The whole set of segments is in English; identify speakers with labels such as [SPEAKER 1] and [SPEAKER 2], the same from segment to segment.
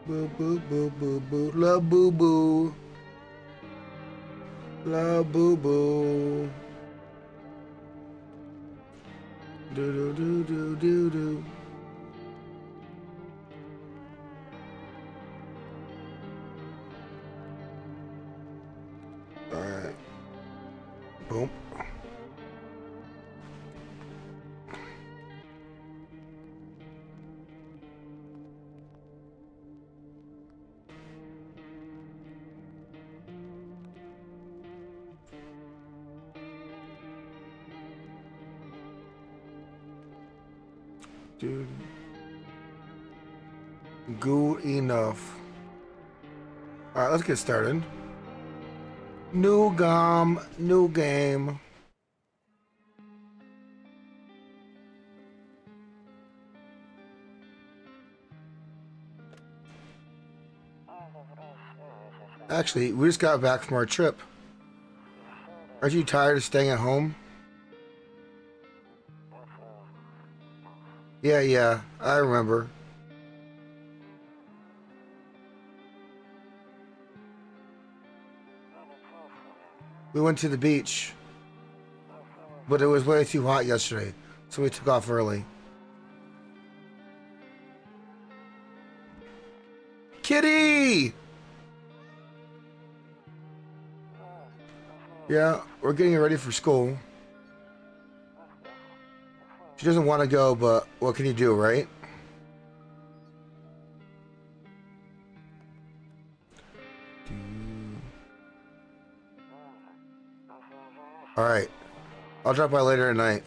[SPEAKER 1] Boo boo boo boo boo. La boo boo. La boo boo. Do do do do do do. Alright. Boom. Dude. Good enough. Alright, let's get started. New new game. Actually, we just got back from our trip. Aren't you tired of staying at home? Yeah, I remember. We went to the beach, but it was way too hot yesterday, so we took off early. Kitty! Yeah, we're getting ready for school. She doesn't want to go, but what can you do, right? Alright. I'll drop by later at night.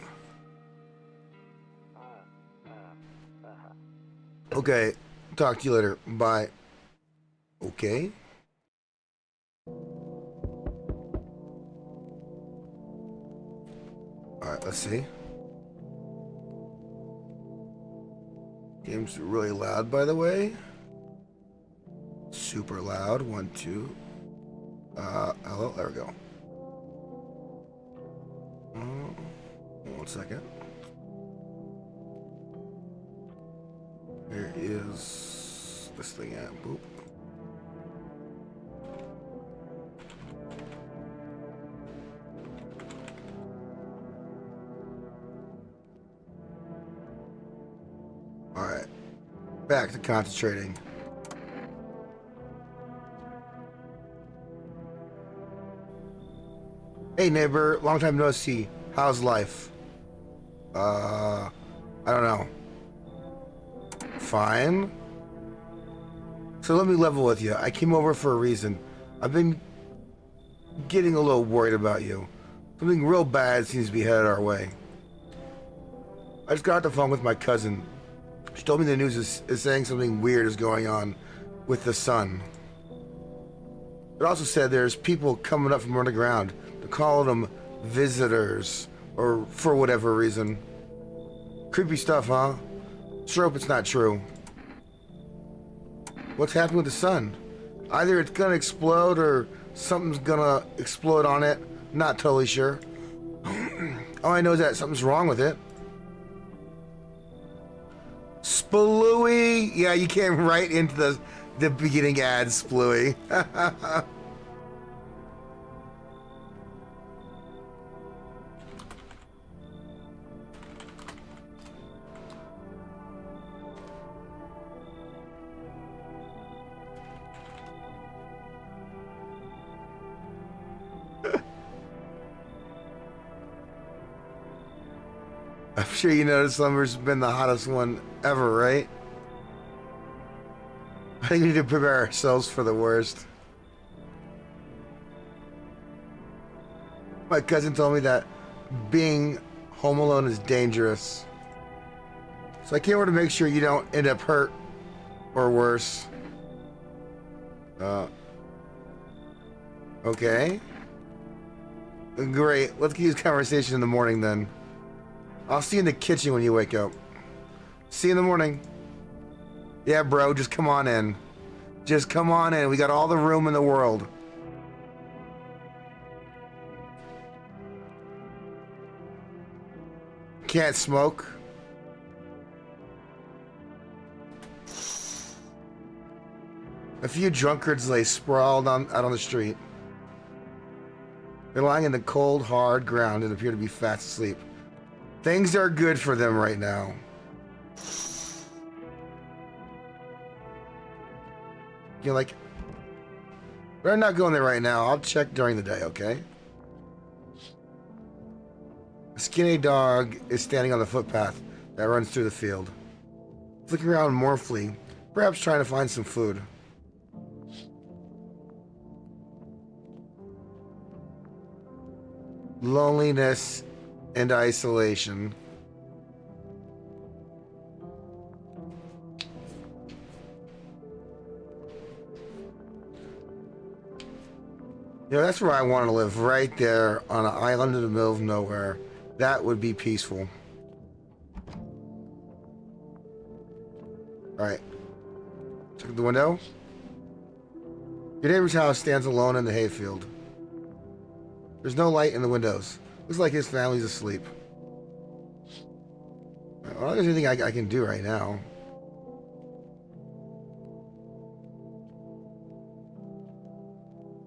[SPEAKER 1] Okay. Talk to you later. Bye. Okay. Alright, let's see. Game's really loud, by the way. Super loud. 1, 2. Hello. There we go. 1 second. Where is this thing at? Boop. Alright. Back to concentrating. Hey neighbor, long time no see. How's life? I don't know. Fine. So let me level with you. I came over for a reason. I've been getting a little worried about you. Something real bad seems to be headed our way. I just got off the phone with my cousin. She told me the news is saying something weird is going on with the sun. It also said there's people coming up from underground. They're calling them visitors, or for whatever reason. Creepy stuff, huh? Sure hope it's not true. What's happening with the sun? Either it's gonna explode or something's gonna explode on it. Not totally sure. All I know is that something's wrong with it. Splooey! Yeah, you came right into the beginning ad, Splooey. I'm sure you noticed summer's been the hottest one ever, right? I think we need to prepare ourselves for the worst. My cousin told me that being home alone is dangerous. So I came over to make sure you don't end up hurt or worse. Okay. Great. Let's get this conversation in the morning then. I'll see you in the kitchen when you wake up. See you in the morning. Yeah, bro, just come on in. Just come on in. We got all the room in the world. Can't smoke. A few drunkards lay sprawled out on the street. They're lying in the cold, hard ground and appear to be fast asleep. Things are good for them right now. You're like, we're not going there right now. I'll check during the day, okay? A skinny dog is standing on the footpath that runs through the field, flicking around mournfully, perhaps trying to find some food. Loneliness and isolation. You know, that's where I want to live, right there on an island in the middle of nowhere. That would be peaceful. Alright. Check the window. Your neighbor's house stands alone in the hayfield. There's no light in the windows. Looks like his family's asleep. I don't think there's anything I can do right now.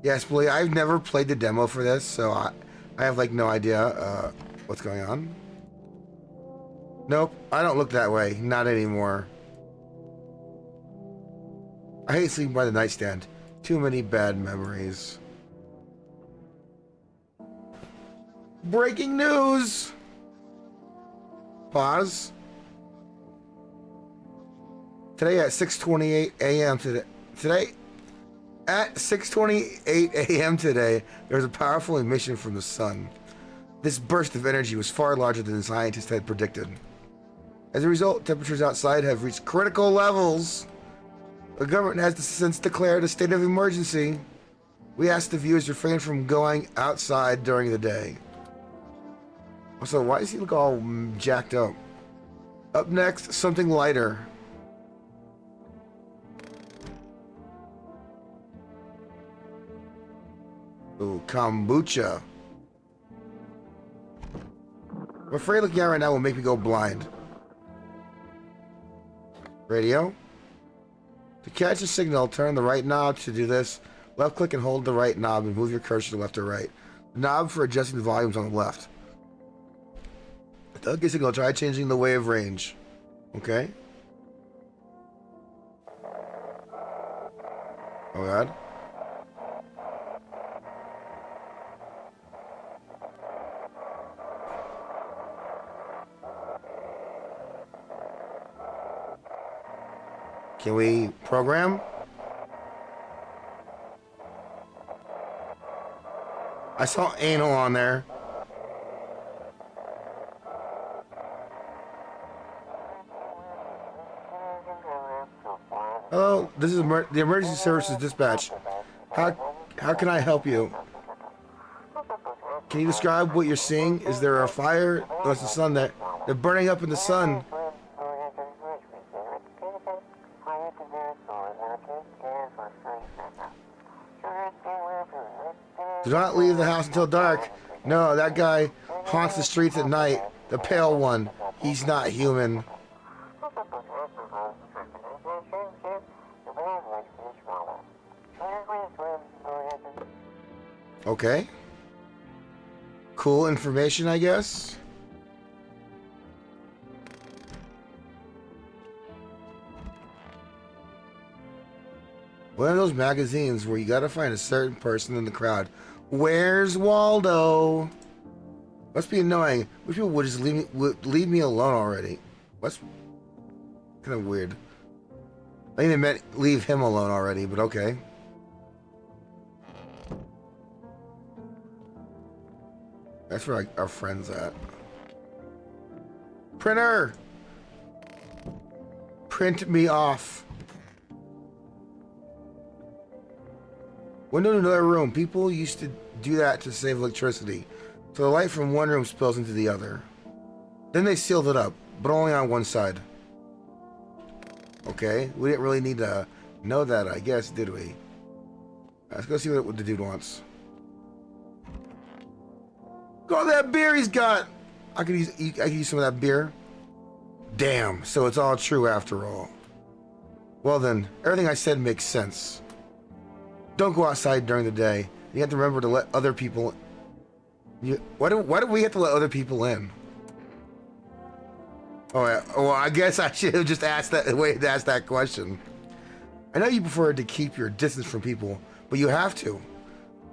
[SPEAKER 1] Yes, Billy, I've never played the demo for this, so I have like no idea what's going on. Nope, I don't look that way. Not anymore. I hate sleeping by the nightstand. Too many bad memories. Breaking news! Pause. Today at 6:28 a.m. Today at 6:28 a.m. today, there was a powerful emission from the sun. This burst of energy was far larger than the scientists had predicted. As a result, temperatures outside have reached critical levels. The government has since declared a state of emergency. We ask the viewers refrain from going outside during the day. So why does he look all jacked up? Up next, something lighter. Ooh, kombucha. I'm afraid looking at it right now will make me go blind. Radio. To catch a signal, turn the right knob. To do this, left click and hold the right knob and move your cursor to left or right. The knob for adjusting the volumes on the left. To get a signal, try changing the wave range. Okay. Oh god. Can we program? I saw anal on there. Hello, this is the emergency services dispatch. How can I help you? Can you describe what you're seeing? Is there a fire? Oh, it's the sun there. They're burning up in the sun. Do not leave the house until dark. No, that guy haunts the streets at night. The pale one. He's not human. Okay. Cool information, I guess. One of those magazines where you gotta find a certain person in the crowd. Where's Waldo? Must be annoying. Wish people would just leave me alone already. What's kind of weird. I think they meant leave him alone already, but okay. That's where our friend's at. Printer! Print me off. Window to another room. People used to do that to save electricity. So the light from one room spills into the other. Then they sealed it up, but only on one side. Okay, we didn't really need to know that, I guess, did we? Let's go see what the dude wants. Look at all that beer he's got! I could use some of that beer. Damn, so it's all true after all. Well then, everything I said makes sense. Don't go outside during the day. You have to remember to let other people... Why do we have to let other people in? Oh, yeah. Well, I guess I should have just asked that way to ask that question. I know you prefer to keep your distance from people, but you have to.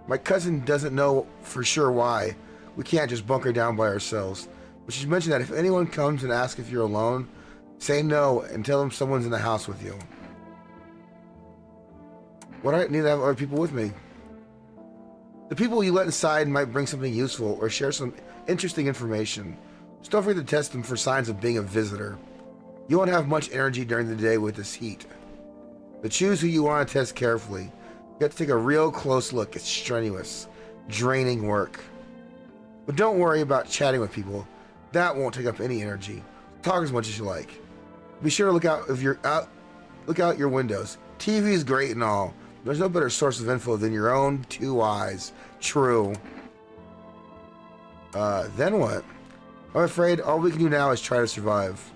[SPEAKER 1] My cousin doesn't know for sure why. We can't just bunker down by ourselves. But she mentioned that if anyone comes and asks if you're alone, say no and tell them someone's in the house with you. What do I need to have other people with me? The people you let inside might bring something useful or share some interesting information. Just don't forget to test them for signs of being a visitor. You won't have much energy during the day with this heat. But choose who you want to test carefully. You have to take a real close look. It's strenuous, draining work. But don't worry about chatting with people. That won't take up any energy. Talk as much as you like. Be sure to look out your windows. TV is great and all. There's no better source of info than your own two eyes. True. Then what? I'm afraid all we can do now is try to survive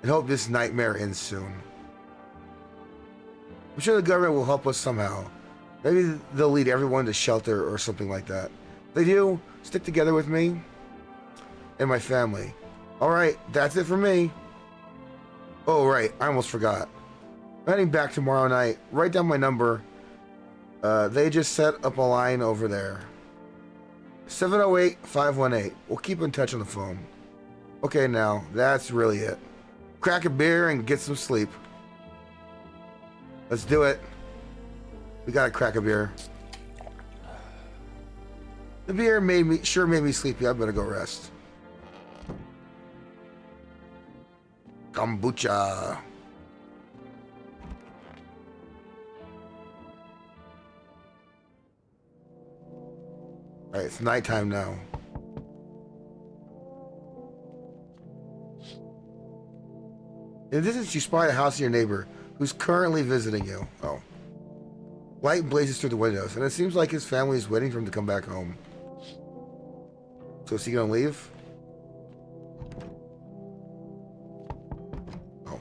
[SPEAKER 1] and hope this nightmare ends soon. I'm sure the government will help us somehow. Maybe they'll lead everyone to shelter or something like that. If they do, stick together with me and my family. Alright, that's it for me. Oh, right, I almost forgot. I'm heading back tomorrow night. Write down my number. They just set up a line over there. 708-518. We'll keep in touch on the phone. Okay, now, that's really it. Crack a beer and get some sleep. Let's do it. We gotta crack a beer. The beer made me sleepy. I better go rest. Kombucha. Alright, it's nighttime now. In the distance, you spy the house of your neighbor, who's currently visiting you. Oh. Light blazes through the windows, and it seems like his family is waiting for him to come back home. So is he gonna leave? Oh.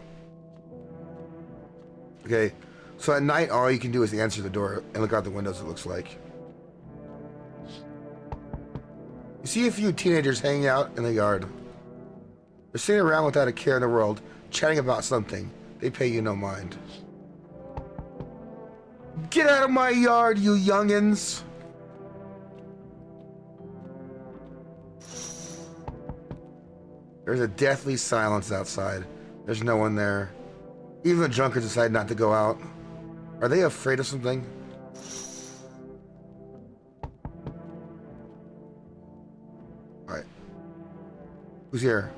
[SPEAKER 1] Okay, so at night, all you can do is answer the door and look out the windows, it looks like. You see a few teenagers hanging out in the yard. They're sitting around without a care in the world, chatting about something. They pay you no mind. Get out of my yard, you youngins! There's a deathly silence outside. There's no one there. Even the drunkards decide not to go out. Are they afraid of something? Alright. Who's here?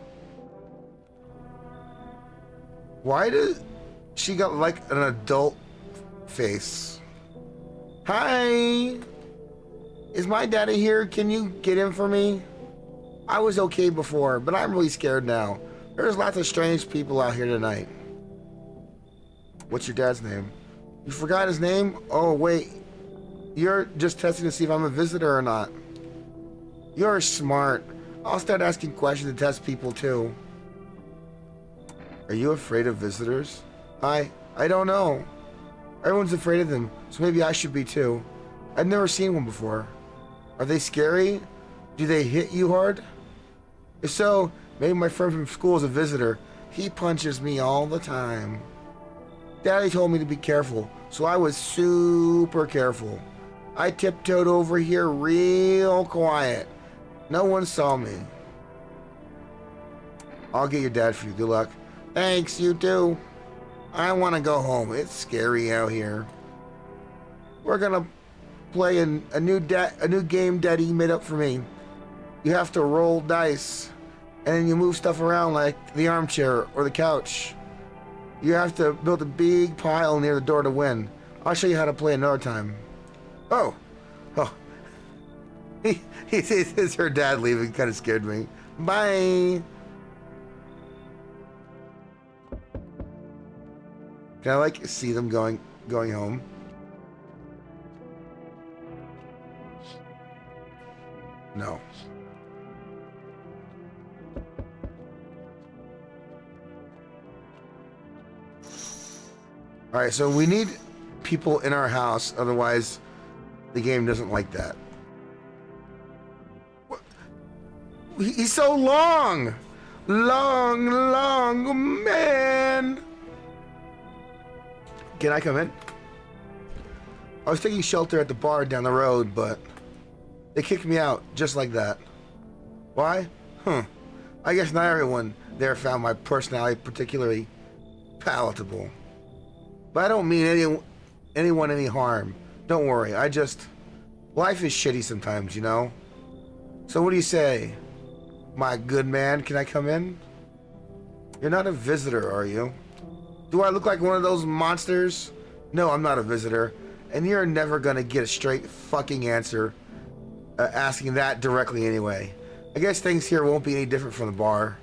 [SPEAKER 1] Why did she got like an adult face? Hi! Is my daddy here? Can you get him for me? I was okay before, but I'm really scared now. There's lots of strange people out here tonight. What's your dad's name? You forgot his name? Oh, wait. You're just testing to see if I'm a visitor or not. You're smart. I'll start asking questions to test people too. Are you afraid of visitors? I don't know. Everyone's afraid of them, so maybe I should be too. I've never seen one before. Are they scary? Do they hit you hard? If so, maybe my friend from school is a visitor. He punches me all the time. Daddy told me to be careful, so I was super careful. I tiptoed over here real quiet. No one saw me. I'll get your dad for you. Good luck. Thanks, you too. I want to go home. It's scary out here. We're gonna play a new game Daddy made up for me. You have to roll dice, and then you move stuff around like the armchair or the couch. You have to build a big pile near the door to win. I'll show you how to play another time. Oh. He says her dad leaving kind of scared me. Bye. Can I like see them going home? No. Alright, so we need people in our house, otherwise the game doesn't like that. What? He's so long! Long, man! Can I come in? I was taking shelter at the bar down the road, but they kicked me out just like that. Why? I guess not everyone there found my personality particularly palatable. But I don't mean anyone any harm. Don't worry, life is shitty sometimes, you know? So what do you say? My good man, can I come in? You're not a visitor, are you? Do I look like one of those monsters? No, I'm not a visitor. And you're never gonna get a straight fucking answer asking that directly anyway. I guess things here won't be any different from the bar.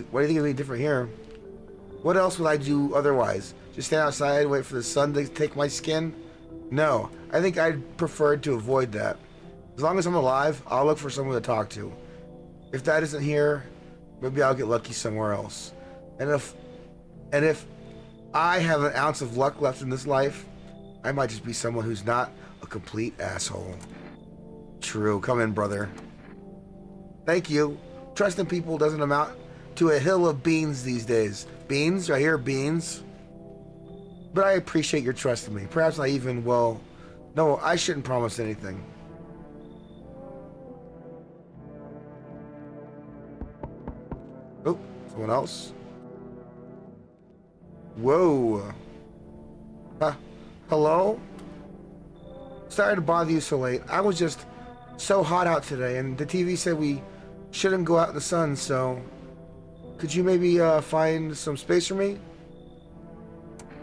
[SPEAKER 1] What do you think would be different here? What else would I do otherwise? Just stand outside and wait for the sun to take my skin? No, I think I'd prefer to avoid that. As long as I'm alive, I'll look for someone to talk to. If that isn't here, maybe I'll get lucky somewhere else. And if I have an ounce of luck left in this life, I might just be someone who's not a complete asshole. True, come in, brother. Thank you. Trusting people doesn't amount to a hill of beans these days. Beans? I hear beans. But I appreciate your trust in me. Perhaps I even, well, no, I shouldn't promise anything. Oh, someone else? Whoa. Hello? Sorry to bother you so late. I was just so hot out today, and the TV said we shouldn't go out in the sun, so could you maybe find some space for me?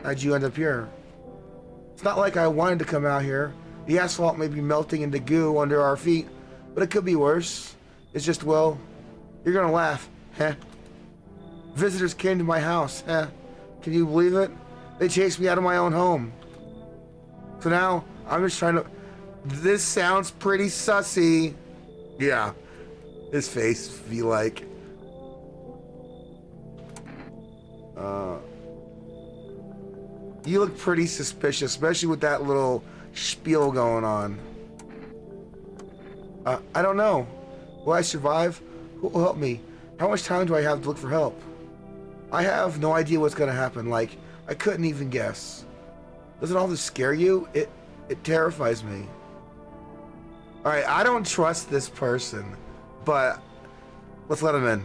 [SPEAKER 1] How'd you end up here? It's not like I wanted to come out here. The asphalt may be melting into goo under our feet, but it could be worse. It's just, well, you're gonna laugh, huh? Visitors came to my house, huh? Can you believe it? They chased me out of my own home. So now, I'm just trying to... This sounds pretty sussy. Yeah. His face be like... You look pretty suspicious, especially with that little spiel going on. I don't know. Will I survive? Who will help me? How much time do I have to look for help? I have no idea what's gonna happen. Like, I couldn't even guess. Doesn't all this scare you? It terrifies me. Alright, I don't trust this person, but let's let him in.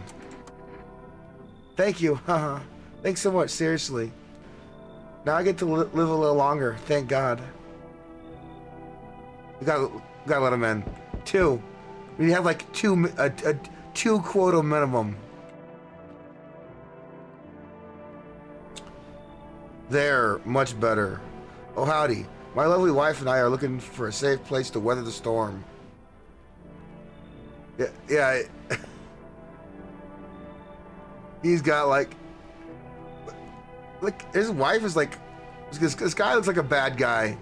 [SPEAKER 1] Thank you. Haha. Thanks so much, seriously. Now I get to live a little longer, thank God. We gotta let him in. 2. We have like 2 quota minimum. There, much better. Oh howdy. My lovely wife and I are looking for a safe place to weather the storm. Yeah. He's got like his wife is like, this guy looks like a bad guy.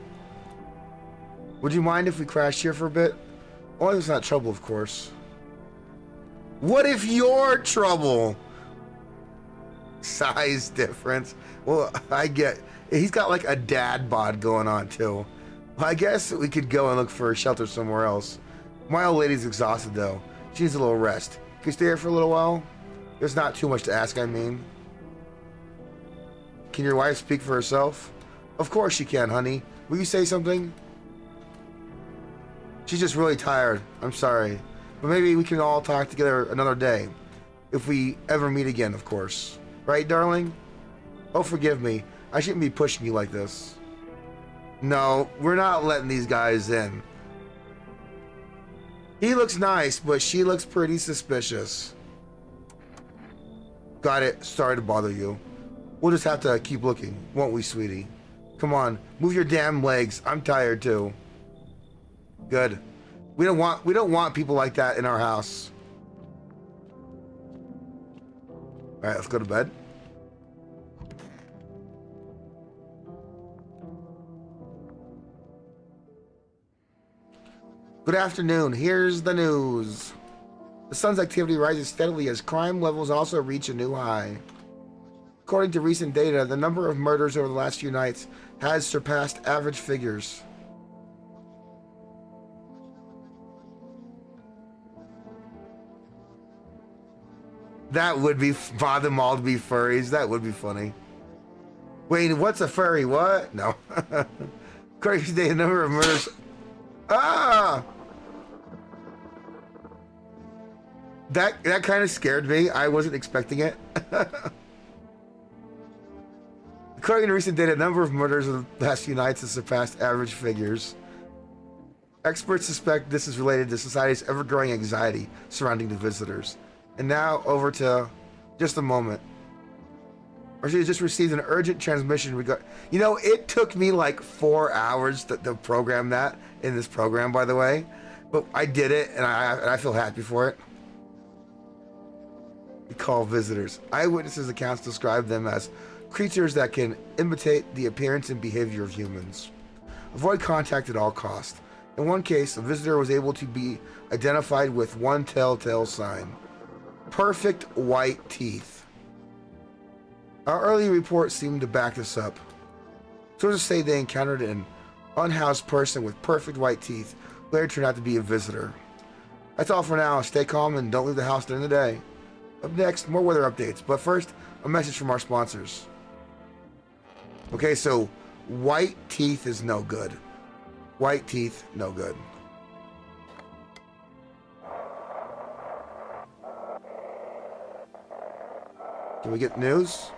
[SPEAKER 1] Would you mind if we crashed here for a bit? Only if it's not trouble, of course. What if you're trouble? Size difference. Well, I get, he's got like a dad bod going on too. Well, I guess we could go and look for a shelter somewhere else. My old lady's exhausted though. She needs a little rest. Can you stay here for a little while? There's not too much to ask, I mean. Can your wife speak for herself? Of course she can, honey. Will you say something? She's just really tired. I'm sorry. But maybe we can all talk together another day. If we ever meet again, of course. Right, darling? Oh, forgive me. I shouldn't be pushing you like this. No, we're not letting these guys in. He looks nice, but she looks pretty suspicious. Got it. Sorry to bother you. We'll just have to keep looking, won't we, sweetie? Come on, move your damn legs. I'm tired too. Good. We don't want people like that in our house. All right, let's go to bed. Good afternoon. Here's the news. The sun's activity rises steadily as crime levels also reach a new high. According to recent data, the number of murders over the last few nights has surpassed average figures. That would be bother them all to be furries. That would be funny. Wait, what's a furry? What? No. According to the number of murders. Ah! That kind of scared me. I wasn't expecting it. According to recent data, the number of murders of the last few nights has surpassed average figures. Experts suspect this is related to society's ever-growing anxiety surrounding the visitors. And now, over to just a moment. Or she just received an urgent transmission regard. You know, it took me like 4 hours to program that in this program, by the way. But I did it, and I feel happy for it. We call visitors. Eyewitnesses' accounts describe them as creatures that can imitate the appearance and behavior of humans. Avoid contact at all costs. In one case, a visitor was able to be identified with one telltale sign. Perfect white teeth. Our early reports seem to back this up. Sources say they encountered an unhoused person with perfect white teeth who later turned out to be a visitor. That's all for now. Stay calm and don't leave the house during the day. Up next, more weather updates. But first, a message from our sponsors. Okay, so white teeth is no good. White teeth, no good. Can we get news?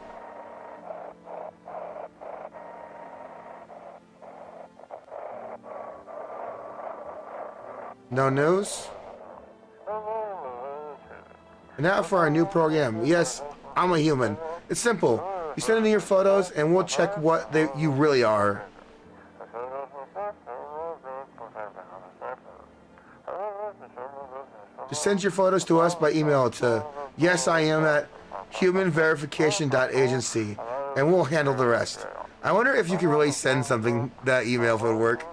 [SPEAKER 1] No news? And now for our new program. Yes, I'm a human. It's simple. You send in your photos and we'll check what you really are. Just send your photos to us by email to yesiam@humanverification.agency and we'll handle the rest. I wonder if you could really send something that email if it would work.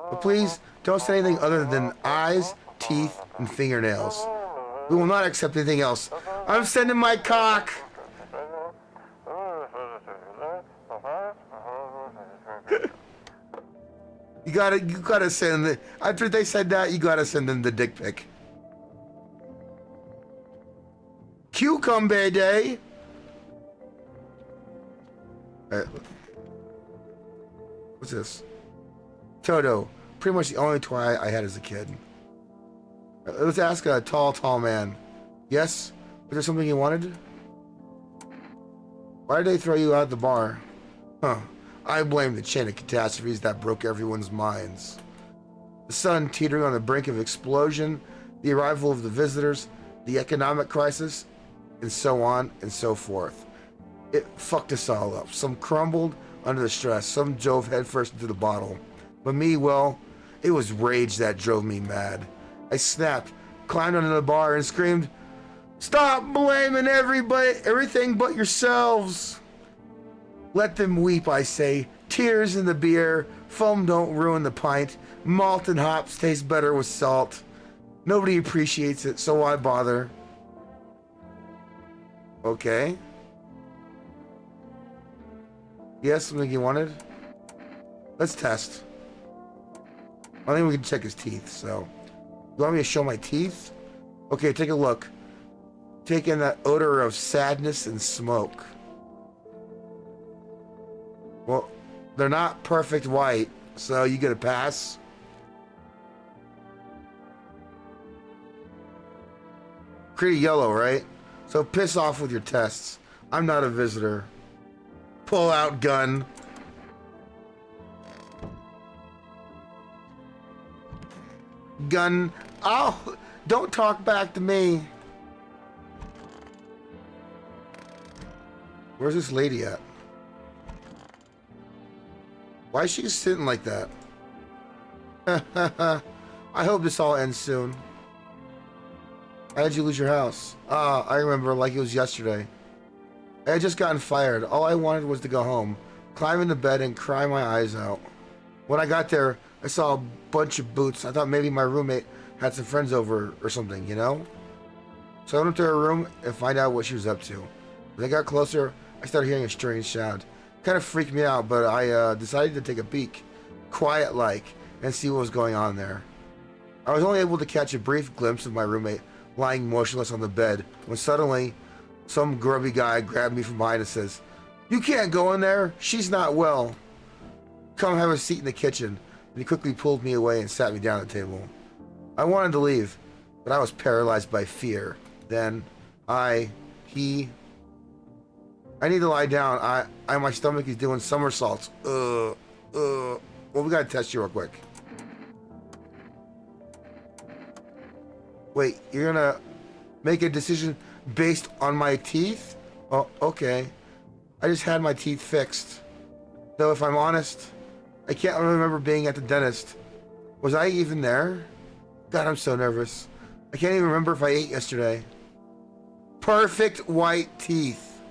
[SPEAKER 1] But please don't send anything other than eyes, teeth, and fingernails. We will not accept anything else. I'm sending my cock. You gotta send the, after they said that, you gotta send them the dick pic. Cucumber day. What's this? Toto. Pretty much the only toy I had as a kid. Let's ask a tall man. Yes? Was there something you wanted? Why did they throw you out the bar? Huh. I blame the chain of catastrophes that broke everyone's minds. The sun teetering on the brink of explosion, the arrival of the visitors, the economic crisis, and so on and so forth. It fucked us all up. Some crumbled under the stress, some dove headfirst into the bottle. But me, well, it was rage that drove me mad. I snapped, climbed onto the bar, and screamed, "Stop blaming everything but yourselves! Let them weep, I say. Tears in the beer, foam don't ruin the pint, malt and hops taste better with salt. Nobody appreciates it, so why bother?" Okay. Yes, something you wanted? Let's test. I think we can check his teeth, so. You want me to show my teeth? Okay, take a look. Take in that odor of sadness and smoke. Well, they're not perfect white, so you get a pass. Pretty yellow, right? So piss off with your tests. I'm not a visitor. Pull out gun. Gun. Oh, don't talk back to me. Where's this lady at? Why is she sitting like that? I hope this all ends soon. How did you lose your house? I remember like it was yesterday. I had just gotten fired. All I wanted was to go home, climb into bed and cry my eyes out. When I got there, I saw a bunch of boots. I thought maybe my roommate had some friends over or something, you know? So I went up to her room and find out what she was up to. When I got closer, I started hearing a strange sound. It kind of freaked me out, but I decided to take a peek, quiet-like, and see what was going on there. I was only able to catch a brief glimpse of my roommate lying motionless on the bed when suddenly some grubby guy grabbed me from behind and says, "You can't go in there. She's not well. Come have a seat in the kitchen." And he quickly pulled me away and sat me down at the table. I wanted to leave, but I was paralyzed by fear. Then I need to lie down. My stomach is doing somersaults. Well, we gotta test you real quick. Wait, you're gonna make a decision based on my teeth? Oh, okay. I just had my teeth fixed. Though if I'm honest, I can't remember being at the dentist. Was I even there? God, I'm so nervous. I can't even remember if I ate yesterday. Perfect white teeth.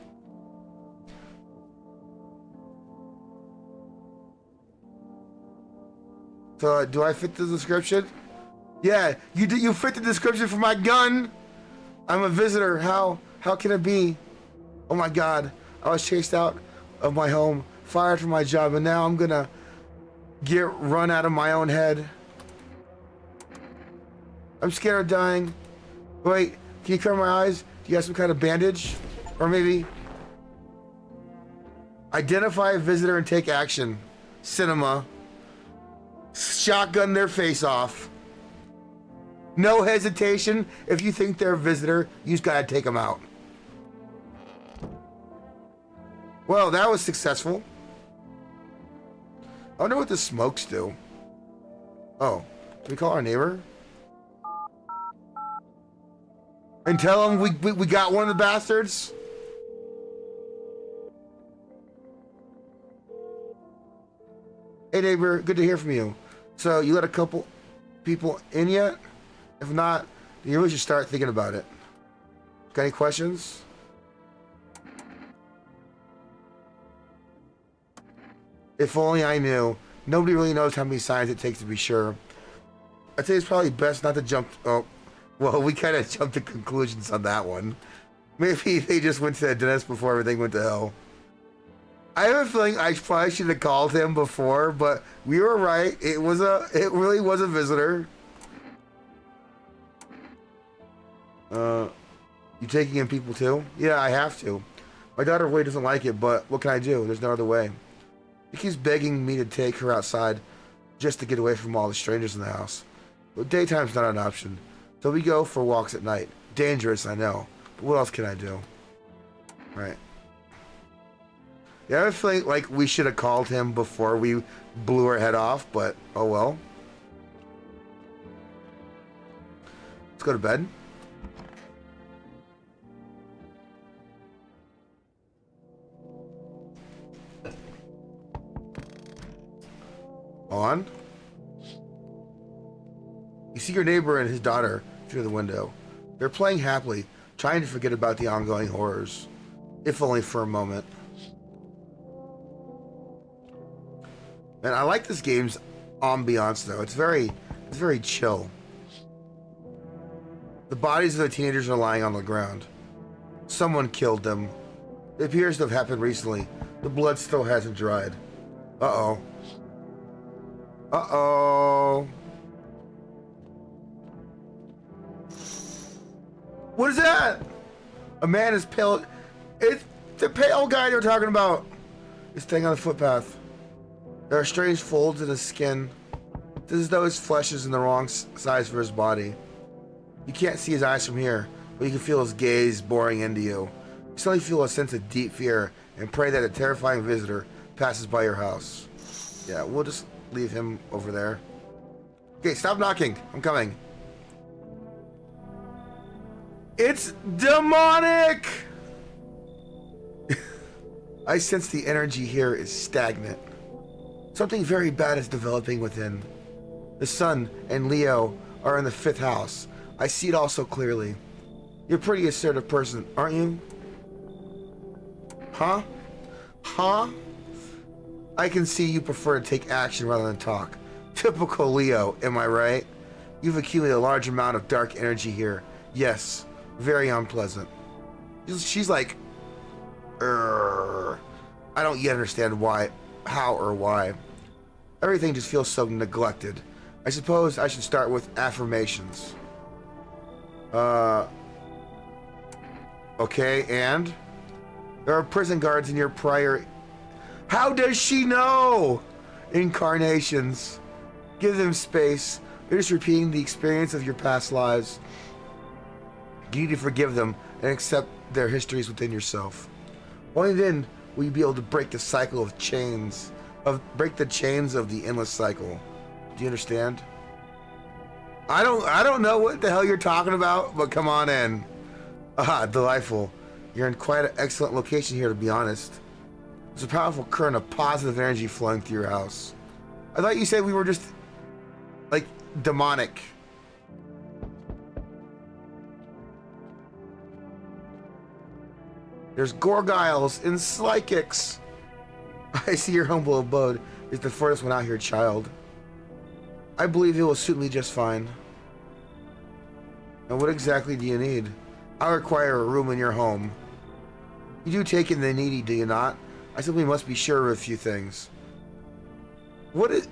[SPEAKER 1] So, do I fit the description? Yeah, you fit the description for my gun. I'm a visitor. How can it be? Oh my God, I was chased out of my home, fired from my job, and now I'm gonna get run out of my own head. I'm scared of dying. Wait, can you cover my eyes? Do you have some kind of bandage? Or maybe identify a visitor and take action. Cinema. Shotgun their face off. No hesitation. If you think they're a visitor, you just gotta take them out. Well, that was successful. I wonder what the smokes do. Oh, can we call our neighbor? And tell him we got one of the bastards? Hey neighbor, good to hear from you. So you let a couple people in yet? If not, you really should start thinking about it. Got any questions? If only I knew. Nobody really knows how many signs it takes to be sure. I'd say it's probably best not to jump. Oh, well, we kind of jumped to conclusions on that one. Maybe they just went to the dentist before everything went to hell. I have a feeling I probably should have called him before, but we were right. It really was a visitor. You taking in people too? Yeah, I have to. My daughter really doesn't like it, but what can I do? There's no other way. He keeps begging me to take her outside just to get away from all the strangers in the house. But daytime's not an option, so we go for walks at night. Dangerous, I know, but what else can I do? Right. Yeah, I have a feeling like we should have called him before we blew her head off, but oh well. Let's go to bed. On. You see your neighbor and his daughter through the window. They're playing happily, trying to forget about the ongoing horrors, if only for a moment. And I like this game's ambiance though. It's very chill. The bodies of the teenagers are lying on the ground. Someone killed them. It appears to have happened recently. The blood still hasn't dried. Uh-oh. Uh-oh. What is that? A man is pale. It's the pale guy they were talking about. He's staying on the footpath. There are strange folds in his skin. It's as though his flesh is in the wrong size for his body. You can't see his eyes from here, but you can feel his gaze boring into you. You suddenly feel a sense of deep fear and pray that a terrifying visitor passes by your house. Yeah, we'll just leave him over there. Okay, stop knocking. I'm coming. It's demonic! I sense the energy here is stagnant. Something very bad is developing within. The sun and Leo are in the 5th house. I see it all so clearly. You're a pretty assertive person, aren't you? Huh? Huh? I can see you prefer to take action rather than talk. Typical Leo, am I right? You've accumulated a large amount of dark energy here. Yes, Very unpleasant. She's like, I don't yet understand why, how or why. Everything just feels so neglected. I suppose I should start with affirmations. Okay, and? There are prison guards in your prior... How does she know? Incarnations. Give them space. You're just repeating the experience of your past lives. You need to forgive them and accept their histories within yourself. Only then will you be able to break the cycle of chains, break the chains of the endless cycle. Do you understand? I don't know what the hell you're talking about, but come on in. Ah, delightful. You're in quite an excellent location here, to be honest. There's a powerful current of positive energy flowing through your house. I thought you said we were just, like, demonic. There's Gorgiles and Slykics. I see your humble abode is the furthest one out here, child. I believe it will suit me just fine. Now, what exactly do you need? I require a room in your home. You do take in the needy, do you not? I simply must be sure of a few things. What is...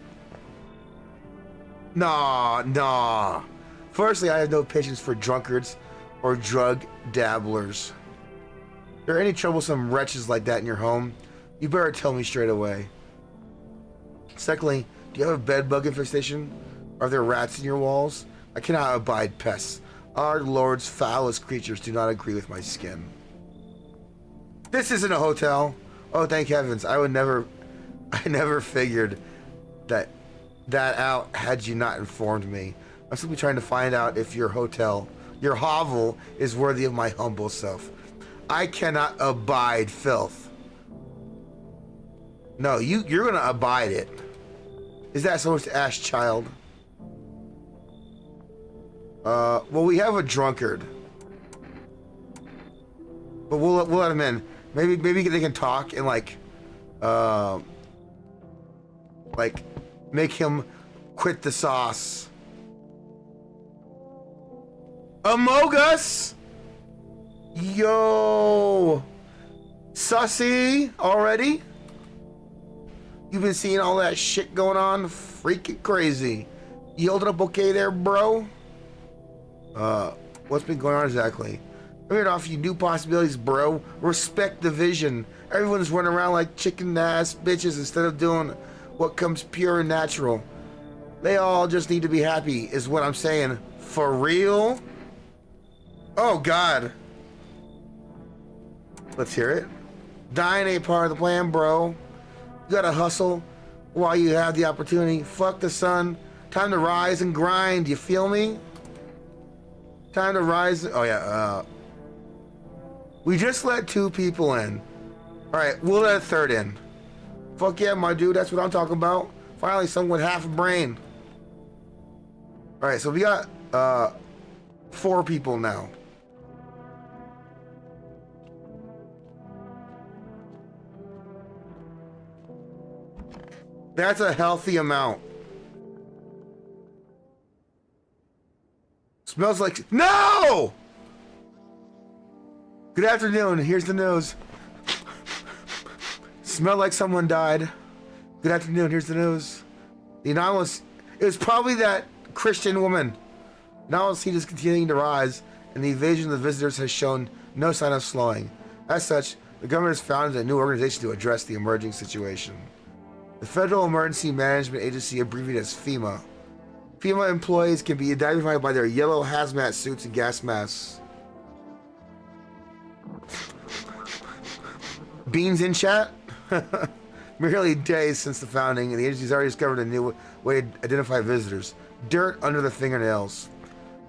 [SPEAKER 1] Nah. Firstly, I have no patience for drunkards or drug dabblers. If there are any troublesome wretches like that in your home, you better tell me straight away. Secondly, do you have a bed bug infestation? Are there rats in your walls? I cannot abide pests. Our Lord's foulest creatures do not agree with my skin. This isn't a hotel. Oh, thank heavens. I never figured that out had you not informed me. I'm simply trying to find out if your hovel is worthy of my humble self. I cannot abide filth. No, you're gonna abide it. Is that supposed to ask, child? Well, we have a drunkard, but we'll let him in. Maybe they can talk and like make him quit the sauce. Amogus! Yo! Sussy already? You've been seeing all that shit going on? Freaking crazy. You holding up okay there, bro? What's been going on exactly? I'm here to offer you new possibilities, bro. Respect the vision. Everyone's running around like chicken ass bitches instead of doing what comes pure and natural. They all just need to be happy, is what I'm saying. For real? Oh, God. Let's hear it. Dying ain't part of the plan, bro. You gotta hustle while you have the opportunity. Fuck the sun. Time to rise and grind. You feel me? Time to rise. Oh, yeah. We just let 2 people in. Alright, we'll let a 3rd in. Fuck yeah, my dude. That's what I'm talking about. Finally, someone with half a brain. Alright, so we got 4 people now. That's a healthy amount. Smells like... No! Good afternoon. Here's the news. Smelled like someone died. Good afternoon. Here's the news. The anomalous... It was probably that Christian woman. Anomalous heat is continuing to rise, and the invasion of the visitors has shown no sign of slowing. As such, the government has founded a new organization to address the emerging situation. The Federal Emergency Management Agency, abbreviated as FEMA. FEMA employees can be identified by their yellow hazmat suits and gas masks. Beans in chat? Merely days since the founding, and the agency's already discovered a new way to identify visitors. Dirt under the fingernails.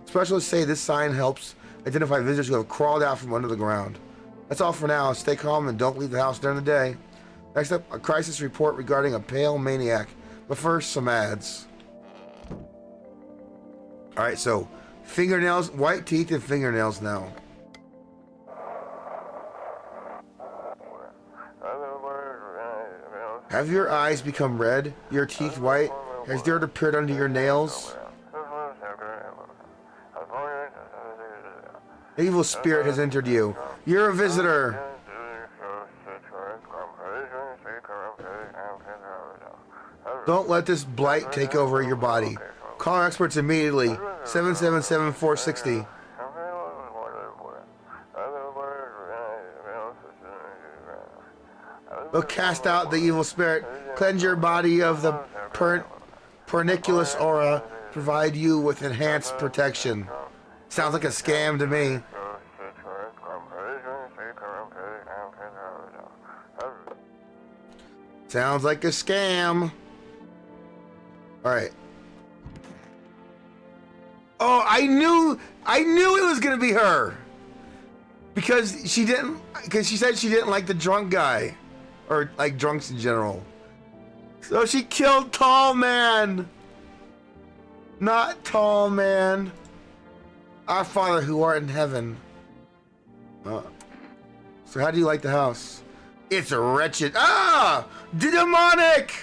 [SPEAKER 1] Specialists say this sign helps identify visitors who have crawled out from under the ground. That's all for now. Stay calm and don't leave the house during the day. Next up, a crisis report regarding a pale maniac. But first, some ads. Alright, so fingernails, white teeth and fingernails now. Have your eyes become red? Your teeth white? Has dirt appeared under your nails? An evil spirit has entered you. You're a visitor. Don't let this blight take over your body. Call our experts immediately. 777-460. They'll cast out the evil spirit, cleanse your body of the pernicious aura, provide you with enhanced protection. Sounds like a scam to me. Sounds like a scam. Alright. Oh, I knew it was gonna be her. Because she said she didn't like the drunk guy. Or like drunks in general. So she killed Tall Man. Not Tall Man. Our Father who art in heaven. So how do you like the house? It's wretched. Ah! Demonic!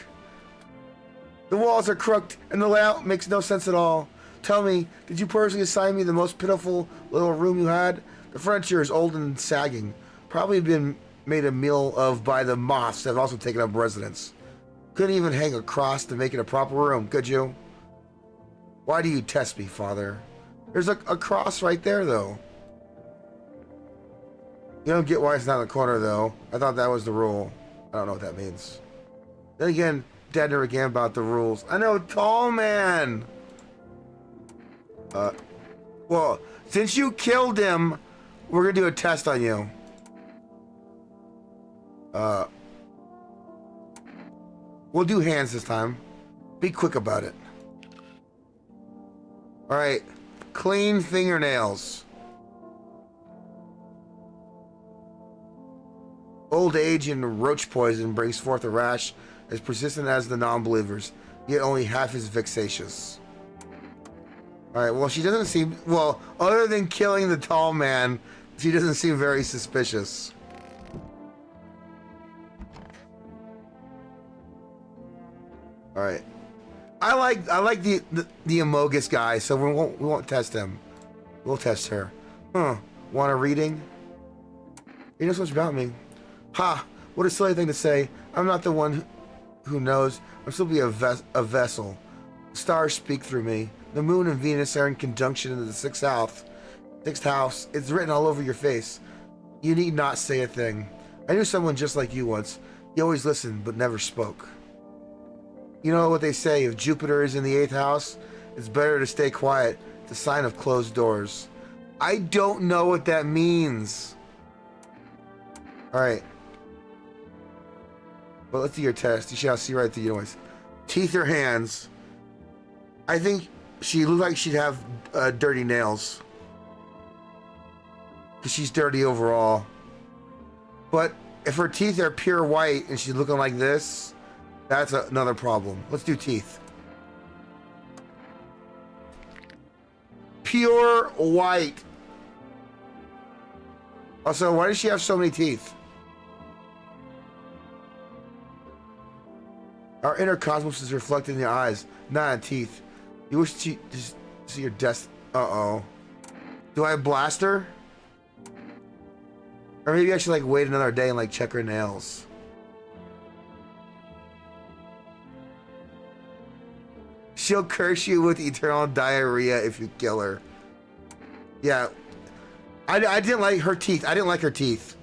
[SPEAKER 1] The walls are crooked and the layout makes no sense at all. Tell me, did you personally assign me the most pitiful little room you had? The furniture is old and sagging. Probably been made a meal of by the moths that have also taken up residence. Couldn't even hang a cross to make it a proper room, could you? Why do you test me, Father? There's a cross right there, though. You don't get why it's not in the corner, though. I thought that was the rule. I don't know what that means. Then again, Dad never again about the rules. I know, Tall Man! Well, since you killed him, we're gonna do a test on you. We'll do hands this time. Be quick about it. Alright. Clean fingernails. Old age and roach poison brings forth a rash as persistent as the non-believers, yet only half as vexatious. Alright, well, she doesn't seem... Well, other than killing the Tall Man, she doesn't seem very suspicious. Alright. I like the Amogus guy, so we won't test him. We'll test her. Want a reading? You know so much about me. Ha! What a silly thing to say. I'm not the one who knows. I'm simply a vessel. Stars speak through me. The moon and Venus are in conjunction in the sixth house. It's written all over your face. You need not say a thing. I knew someone just like you once. He always listened, but never spoke. You know what they say, if Jupiter is in the 8th house, it's better to stay quiet. It's a sign of closed doors. I don't know what that means. Alright. Well, let's do your test. You shall see right through your noise. Teeth or hands? I think she looked like she'd have dirty nails. Because she's dirty overall. But if her teeth are pure white and she's looking like this, that's another problem. Let's do teeth. Pure white. Also, why does she have so many teeth? Our inner cosmos is reflected in your eyes, not in teeth. You wish to see your death. Uh-oh. Do I blast her? Or maybe I should like wait another day and like check her nails. She'll curse you with eternal diarrhea if you kill her. Yeah. I didn't like her teeth. I didn't like her teeth.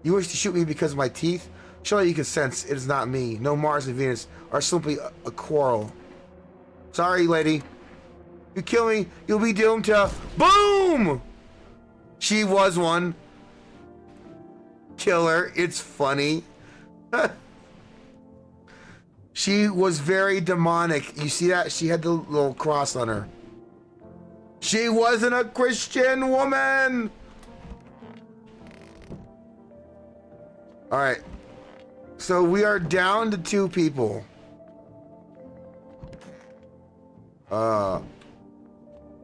[SPEAKER 1] You wish to shoot me because of my teeth? Surely you can sense it is not me. No, Mars and Venus are simply a quarrel. Sorry, lady. You kill me, you'll be doomed to... Boom! She was one. Kill her. It's funny. She was very demonic. You see that? She had the little cross on her. She wasn't a Christian woman! Alright. So we are down to 2 people.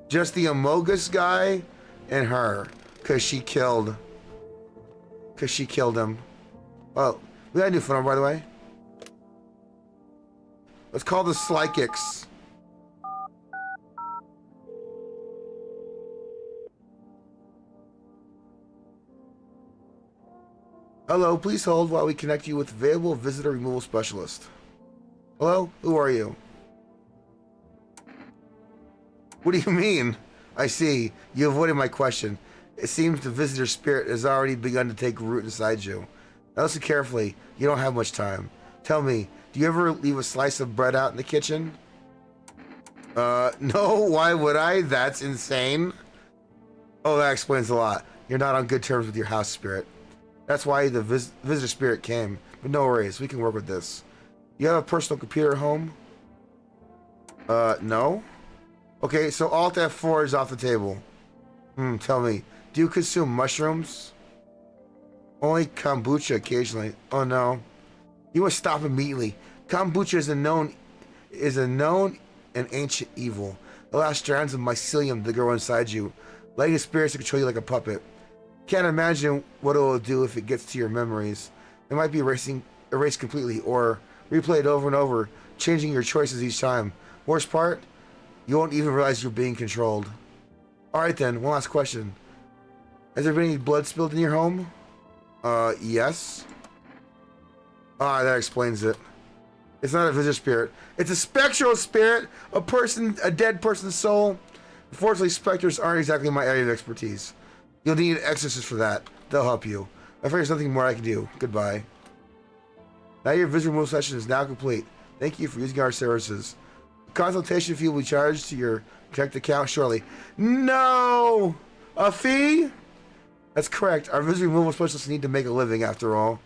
[SPEAKER 1] Just the Amogus guy and her. Cause she killed him. Oh, we got a new phone number, by the way. Let's call the Slykics. Hello, please hold while we connect you with available visitor removal specialist. Hello? Who are you? What do you mean? I see. You avoided my question. It seems the visitor spirit has already begun to take root inside you. Now listen carefully. You don't have much time. Tell me, do you ever leave a slice of bread out in the kitchen? No, why would I? That's insane. Oh, that explains a lot. You're not on good terms with your house spirit. That's why the visitor spirit came. But no worries, we can work with this. You have a personal computer at home? No? Okay, so Alt F4 is off the table. Tell me, do you consume mushrooms? Only kombucha occasionally. Oh no. You must stop immediately. Kombucha is a known and ancient evil. It allows strands of mycelium to grow inside you, letting the spirits to control you like a puppet. Can't imagine what it will do if it gets to your memories. It might be erased completely, or replayed over and over, changing your choices each time. Worst part? You won't even realize you're being controlled. Alright then, one last question. Has there been any blood spilled in your home? Yes. Ah, that explains it. It's not a visitor spirit. It's a spectral spirit, a dead person's soul. Unfortunately, specters aren't exactly my area of expertise. You'll need an exorcist for that. They'll help you. I'm afraid there's nothing more I can do. Goodbye. Now your visitor removal session is now complete. Thank you for using our services. Consultation fee will be charged to your checked account shortly. No! A fee? That's correct. Our visitor removal specialists need to make a living after all.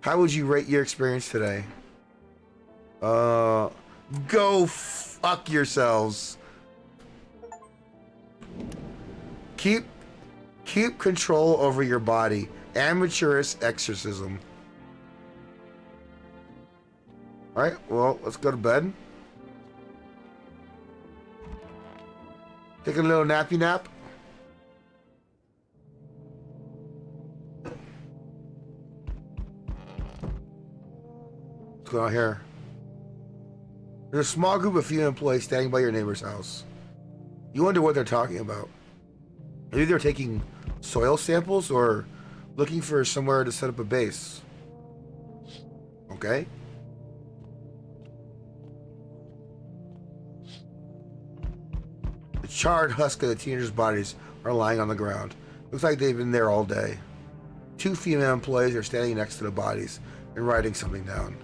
[SPEAKER 1] How would you rate your experience today? Go fuck yourselves. Keep control over your body. Amateurish exorcism. Alright, well, let's go to bed. Take a little nappy nap. What's going on here? There's a small group of female employees standing by your neighbor's house. You wonder what they're talking about. Maybe they're taking soil samples or looking for somewhere to set up a base. Okay. The charred husk of the teenagers' bodies are lying on the ground. Looks like they've been there all day. Two female employees are standing next to the bodies and writing something down.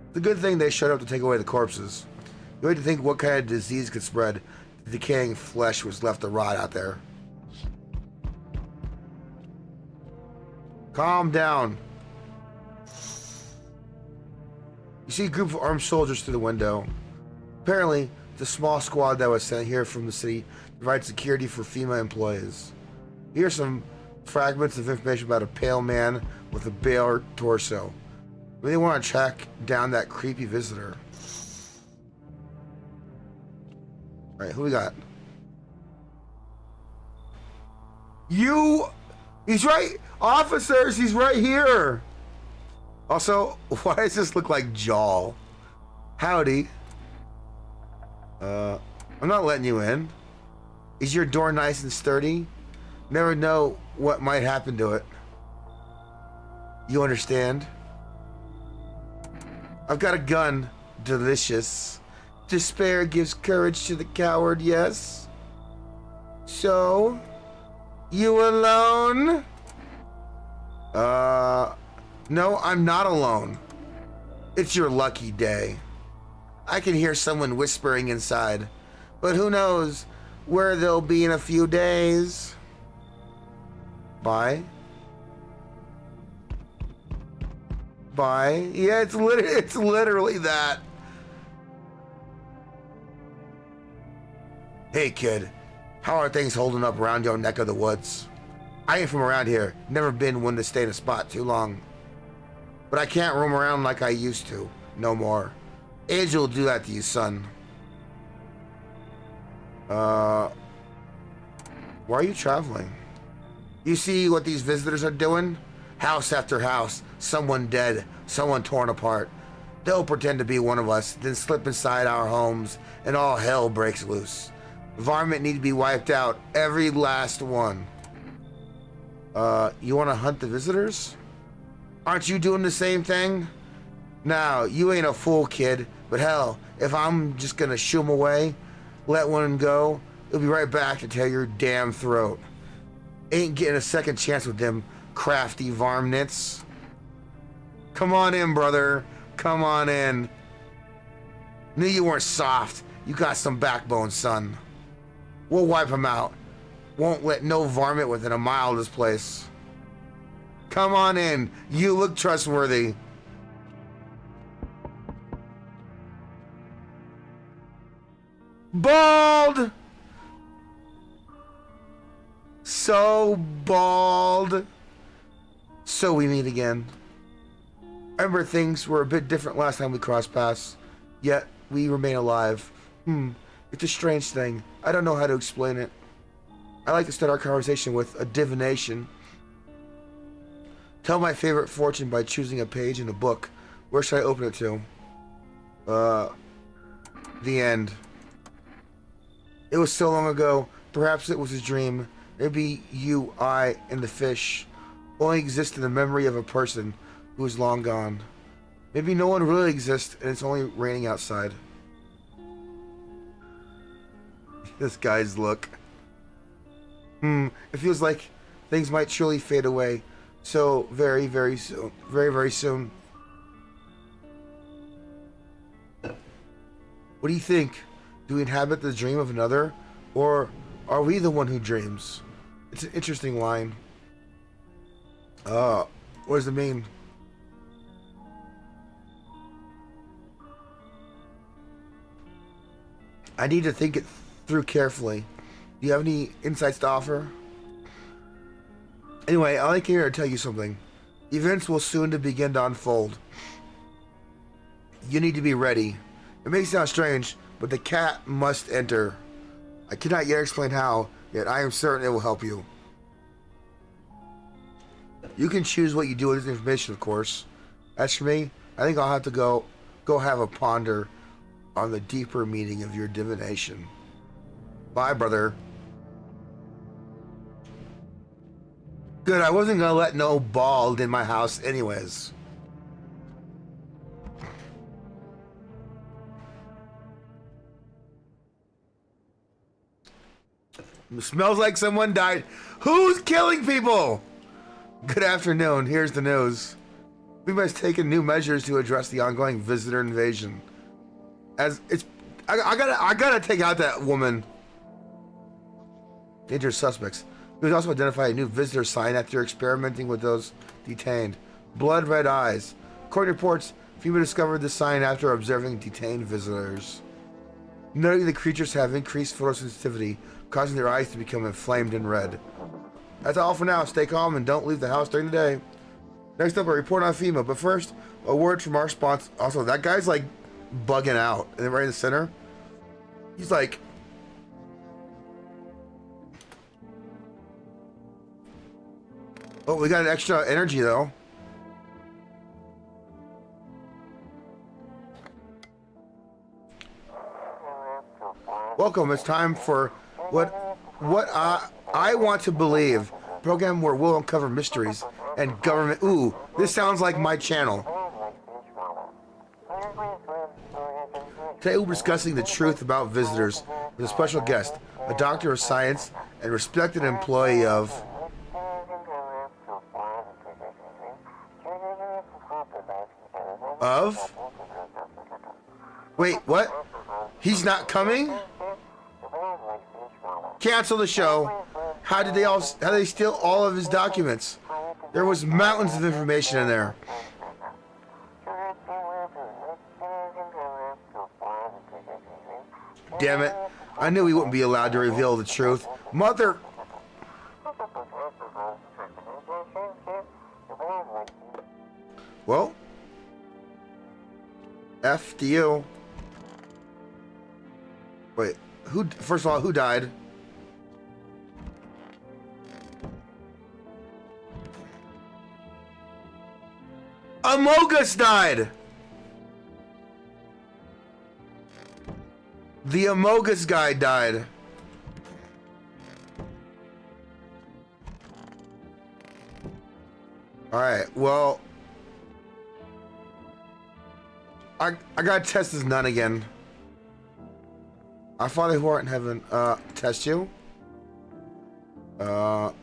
[SPEAKER 1] It's a good thing they showed up to take away the corpses. You hate to think what kind of disease could spread if the decaying flesh was left to rot out there. Calm down. You see a group of armed soldiers through the window. Apparently, the small squad that was sent here from the city provides security for female employees. Here are some fragments of information about a pale man with a bare torso. Maybe they want to track down that creepy visitor. Alright, who we got? He's right! Officers, he's right here! Also, why does this look like Jaw? Howdy. I'm not letting you in. Is your door nice and sturdy? Never know what might happen to it. You understand? I've got a gun. Delicious. Despair gives courage to the coward, yes? So, you alone? No, I'm not alone. It's your lucky day. I can hear someone whispering inside, but who knows where they'll be in a few days. Bye. Bye. Yeah, it's literally that. Hey kid, how are things holding up around your neck of the woods? I ain't from around here, never been one to stay in a spot too long. But I can't roam around like I used to, no more. Age will do that to you, son. Why are you traveling? You see what these visitors are doing? House after house, someone dead, someone torn apart. They'll pretend to be one of us, then slip inside our homes, and all hell breaks loose. The varmint need to be wiped out, every last one. You want to hunt the visitors? Aren't you doing the same thing? Now, you ain't a fool, kid, but hell, if I'm just gonna shoo him away, let one go, it'll be right back to tear your damn throat. Ain't getting a second chance with them crafty varmints. Come on in, brother. Come on in. Knew you weren't soft. You got some backbone, son. We'll wipe him out. Won't let no varmint within a mile of this place. Come on in. You look trustworthy. Bald! So bald. So we meet again. I remember things were a bit different last time we crossed paths, yet we remain alive. It's a strange thing. I don't know how to explain it. I like to start our conversation with a divination. Tell my favorite fortune by choosing a page in a book. Where should I open it to? The end. It was so long ago. Perhaps it was a dream. Maybe you, I, and the fish only exist in the memory of a person who is long gone. Maybe no one really exists and it's only raining outside. This guy's look. It feels like things might surely fade away. So very, very soon. Very, very soon. What do you think? Do we inhabit the dream of another? Or are we the one who dreams? It's an interesting line. What does it mean? I need to think it through carefully. Do you have any insights to offer? Anyway, I came here to tell you something. Events will soon to begin to unfold. You need to be ready. It may sound strange, but the cat must enter. I cannot yet explain how, yet I am certain it will help you. You can choose what you do with this information, of course. As for me, I think I'll have to go have a ponder on the deeper meaning of your divination. Bye, brother. Good, I wasn't gonna let no bald in my house anyways. It smells like someone died. Who's killing people? Good afternoon, here's the news. We must take new measures to address the ongoing visitor invasion. As it's, I gotta take out that woman. Dangerous suspects. We must also identify a new visitor sign after experimenting with those detained. Blood red eyes. According to reports, FEMA discovered the sign after observing detained visitors. Noting the creatures have increased photosensitivity, causing their eyes to become inflamed and red. That's all for now. Stay calm and don't leave the house during the day. Next up, a report on FEMA. But first, a word from our sponsor. Also, that guy's like bugging out. And right in the center, he's like, oh, we got an extra energy though. Welcome. It's time for what I want to believe. Program where we'll uncover mysteries and government. Ooh, this sounds like my channel. Today we're discussing the truth about visitors with a special guest, a doctor of science and respected employee of. Wait, what? He's not coming? Cancel the show. How did they steal all of his documents? There was mountains of information in there. Damn it. I knew he wouldn't be allowed to reveal the truth. Mother... Well... F to you. Wait, first of all, who died? Amogus died! The Amogus guy died. Alright, well, I gotta test this nun again. Our Father who art in heaven, test you. Let's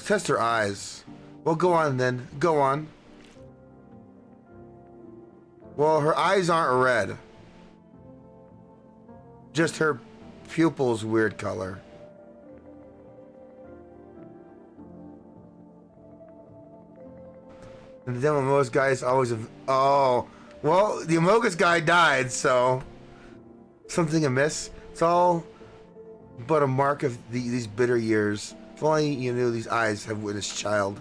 [SPEAKER 1] test her eyes. Well, go on then. Go on. Well, her eyes aren't red. Just her pupils weird color. And the Amogus guy is always oh, well, the Amogus guy died, so something amiss. It's all but a mark of these bitter years. If only you knew these eyes have witnessed child.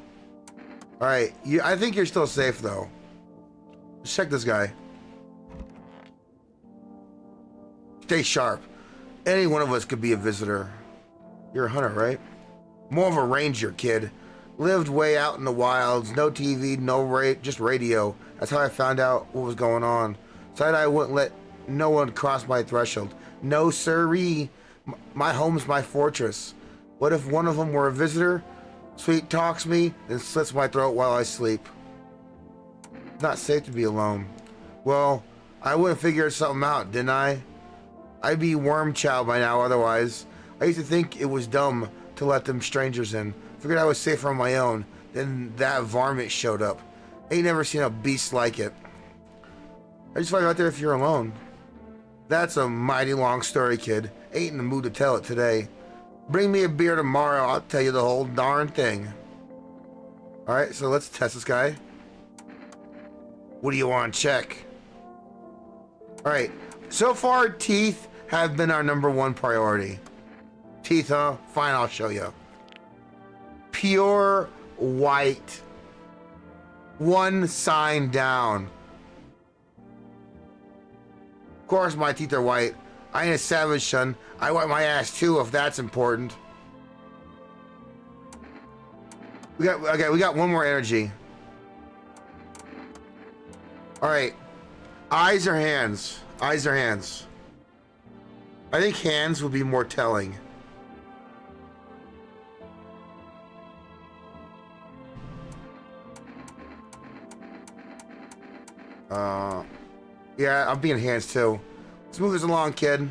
[SPEAKER 1] All right, I think you're still safe though. Let's check this guy. Stay sharp. Any one of us could be a visitor. You're a hunter, right? More of a ranger, kid. Lived way out in the wilds. No TV, just radio. That's how I found out what was going on. Decided I wouldn't let no one cross my threshold. No siree. My home's my fortress. What if one of them were a visitor? Sweet talks me, then slits my throat while I sleep. Not safe to be alone. Well, I would have figured something out, didn't I? I'd be worm chow by now otherwise. I used to think it was dumb to let them strangers in. Figured I was safer on my own. Then that varmint showed up. Ain't never seen a beast like it. I just find out there if you're alone. That's a mighty long story, kid. Ain't in the mood to tell it today. Bring me a beer tomorrow, I'll tell you the whole darn thing. Alright, so let's test this guy. What do you want to check? Alright, so far teeth have been our #1 priority. Teeth, huh? Fine, I'll show you. Pure white. One sign down. Of course my teeth are white. I ain't a savage, son. I wipe my ass too, if that's important. We got one more energy. Alright. Eyes or hands? Eyes or hands? I think hands would be more telling. Yeah, I'm being hands too. Let's move this along, kid.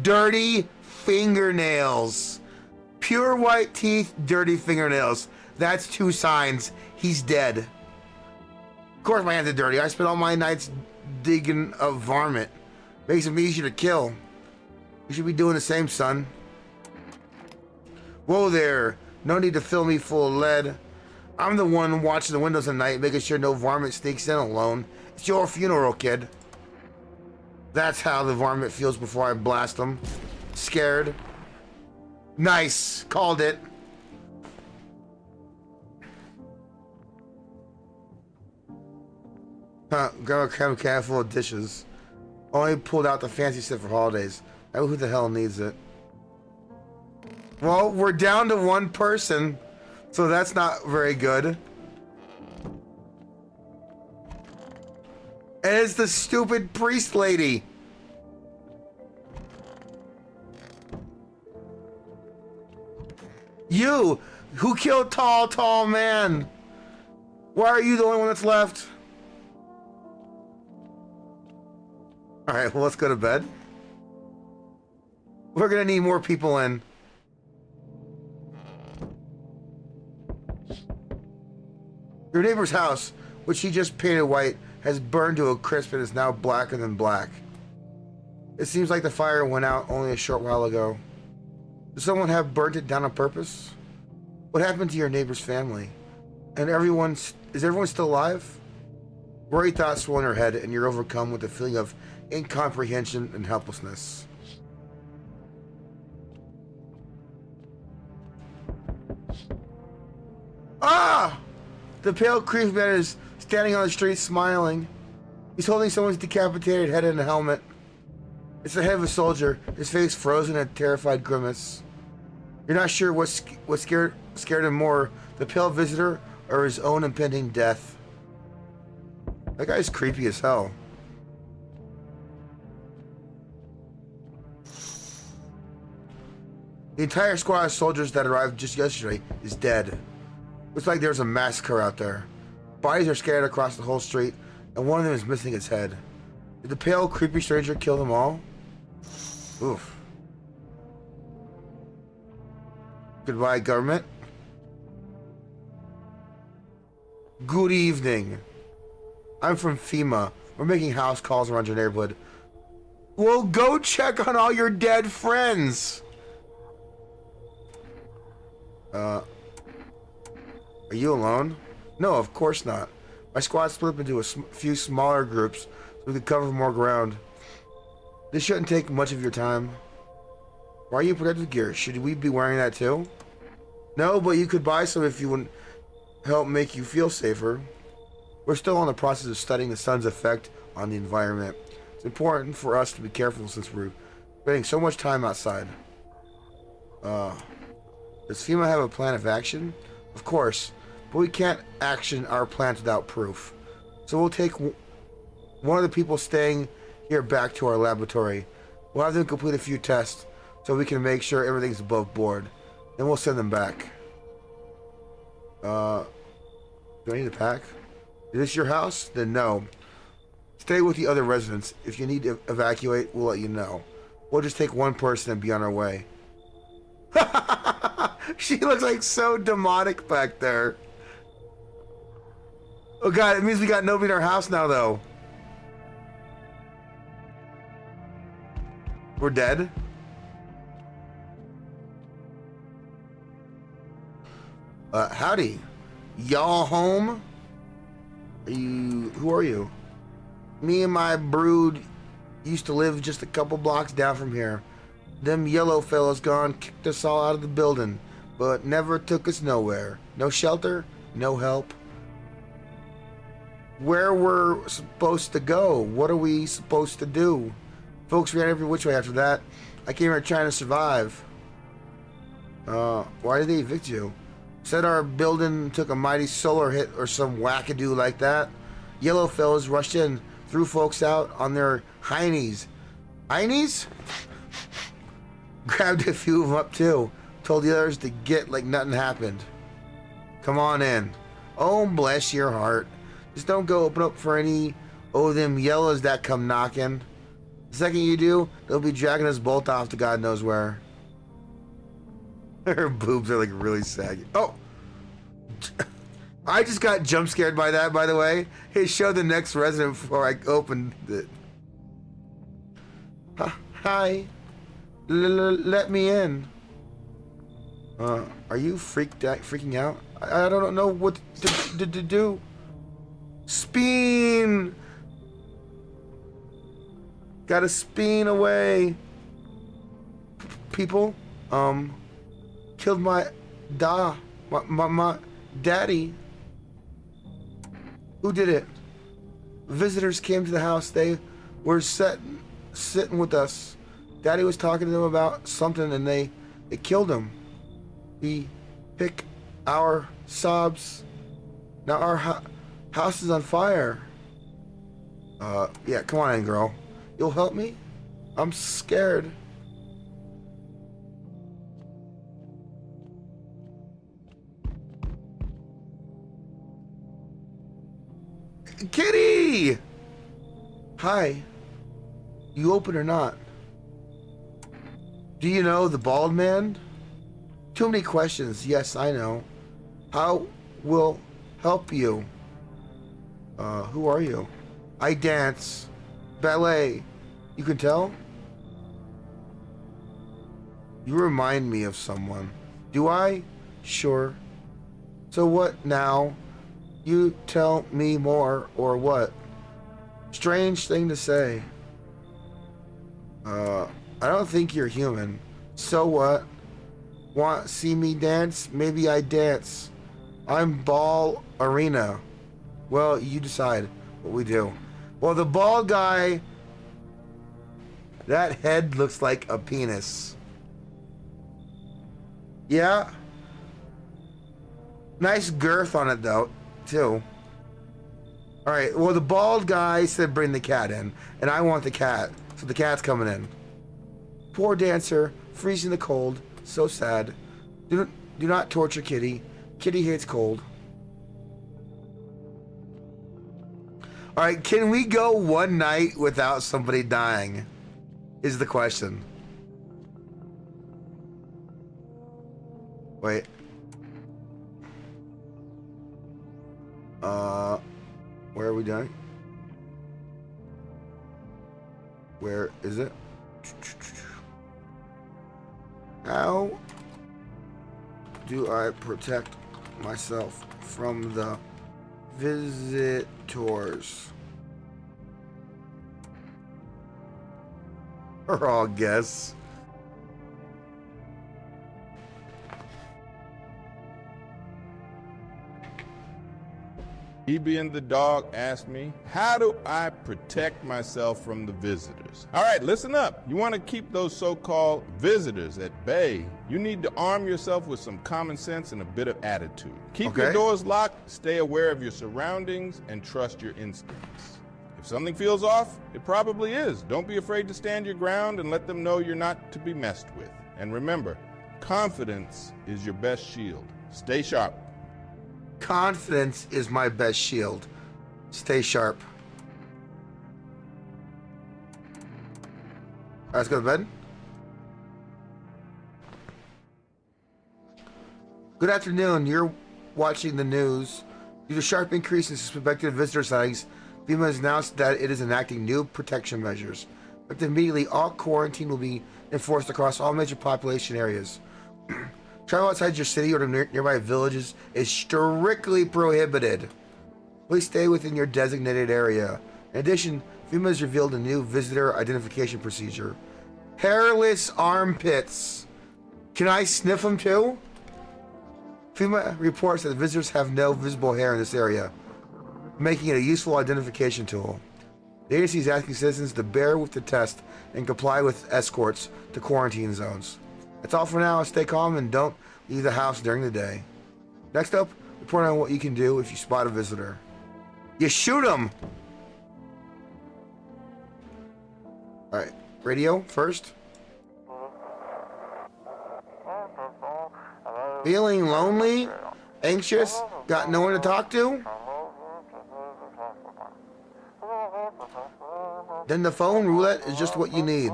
[SPEAKER 1] Dirty fingernails. Pure white teeth, dirty fingernails. That's 2 signs. He's dead. Of course my hands are dirty. I spent all my nights digging a varmint. Makes them easier to kill. You should be doing the same, son. Whoa there. No need to fill me full of lead. I'm the one watching the windows at night, making sure no varmint sneaks in alone. It's your funeral, kid. That's how the varmint feels before I blast them. Scared. Nice. Called it. Huh, grab a can full of dishes. Only pulled out the fancy stuff for holidays. I who the hell needs it? Well, we're down to 1 person, so that's not very good. And it's the stupid priest lady. You, who killed tall man? Why are you the only one that's left? Alright, well, let's go to bed. We're gonna need more people in. Your neighbor's house, which he just painted white, has burned to a crisp and is now blacker than black. It seems like the fire went out only a short while ago. Did someone have burnt it down on purpose? What happened to your neighbor's family? And is everyone still alive? Worried thoughts swirl in your head and you're overcome with a feeling of incomprehension and helplessness. Ah! The pale creep man is standing on the street smiling. He's holding someone's decapitated head in a helmet. It's the head of a soldier, his face frozen in a terrified grimace. You're not sure what scared him more, the pale visitor or his own impending death. That guy's creepy as hell. The entire squad of soldiers that arrived just yesterday is dead. Looks like there's a massacre out there. Bodies are scattered across the whole street, and one of them is missing its head. Did the pale, creepy stranger kill them all? Oof. Goodbye, government. Good evening. I'm from FEMA. We're making house calls around your neighborhood. Well, go check on all your dead friends. Are you alone? No, of course not. My squad split up into a few smaller groups so we could cover more ground. This shouldn't take much of your time. Why are you protective gear? Should we be wearing that too? No, but you could buy some if you would help make you feel safer. We're still in the process of studying the sun's effect on the environment. It's important for us to be careful since we're spending so much time outside. Does FEMA have a plan of action? Of course, but we can't action our plans without proof. So we'll take one of the people staying here back to our laboratory. We'll have them complete a few tests so we can make sure everything's above board. Then we'll send them back. Do I need to pack? Is this your house? Then no. Stay with the other residents. If you need to evacuate, we'll let you know. We'll just take one person and be on our way. She looks like so demonic back there. Oh god, it means we got nobody in our house now though. We're dead? Howdy. Y'all home? Who are you? Me and my brood used to live just a couple blocks down from here. Them yellow fellas gone kicked us all out of the building, but never took us nowhere. No shelter, no help. Where we're supposed to go? What are we supposed to do? Folks ran every which way after that. I came here trying to survive. Why did they evict you? Said our building took a mighty solar hit or some wackadoo like that. Yellow fellas rushed in, threw folks out on their heinies. Heinies? Grabbed a few of them up too. Told the others to get like nothing happened. Come on in. Oh, bless your heart. Just don't go open up for any them yellows that come knocking. The second you do, they'll be dragging us both off to God knows where. Her boobs are like really saggy. Oh! I just got jump scared by that, by the way. It showed the next resident before I opened it. Hi. Let me in. Are you freaking out? I don't know what to do. Spin! Gotta spin away. People, killed my daddy. Who did it? Visitors came to the house. They were sitting with us. Daddy was talking to them about something and they killed him. He picked our sobs. Now our house is on fire. Yeah, come on in, girl. You'll help me? I'm scared. Kitty! Hi. You open or not? Do you know the bald man? Too many questions. Yes, I know. How will help you? Who are you? I dance. Ballet. You can tell? You remind me of someone. Do I? Sure. So what now? You tell me more, or what? Strange thing to say. I don't think you're human. So what? Want see me dance? Maybe I dance. I'm Ball Arena. Well, you decide what we do. Well, the bald guy, that head looks like a penis. Yeah. Nice girth on it, though, too. Alright, well, the bald guy said bring the cat in, and I want the cat, so the cat's coming in. Poor dancer, freezing the cold, so sad. Do not torture Kitty. Kitty hates cold. All right, can we go one night without somebody dying? Is the question. Wait. Where are we dying? Where is it? How do I protect myself from the visitors? Or all guess.
[SPEAKER 2] He being the dog asked me, how do I protect myself from the visitors? All right, listen up. You want to keep those so-called visitors at bay. You need to arm yourself with some common sense and a bit of attitude. Keep your doors locked, stay aware of your surroundings, and trust your instincts. If something feels off, it probably is. Don't be afraid to stand your ground and let them know you're not to be messed with. And remember, confidence is your best shield. Stay sharp.
[SPEAKER 1] Confidence is my best shield. Stay sharp. All right, let's go to bed. Good afternoon. You're watching the news. Due to sharp increase in suspected visitor sightings, FEMA has announced that it is enacting new protection measures. But immediately, all quarantine will be enforced across all major population areas. Travel outside your city or to nearby villages is strictly prohibited. Please stay within your designated area. In addition, FEMA has revealed a new visitor identification procedure. Hairless armpits. Can I sniff them too? FEMA reports that visitors have no visible hair in this area, making it a useful identification tool. The agency is asking citizens to bear with the test and comply with escorts to quarantine zones. That's all for now. Stay calm and don't leave the house during the day. Next up, report on what you can do if you spot a visitor. You shoot them! Alright, radio first. Feeling lonely? Anxious? Got no one to talk to? Then the phone roulette is just what you need.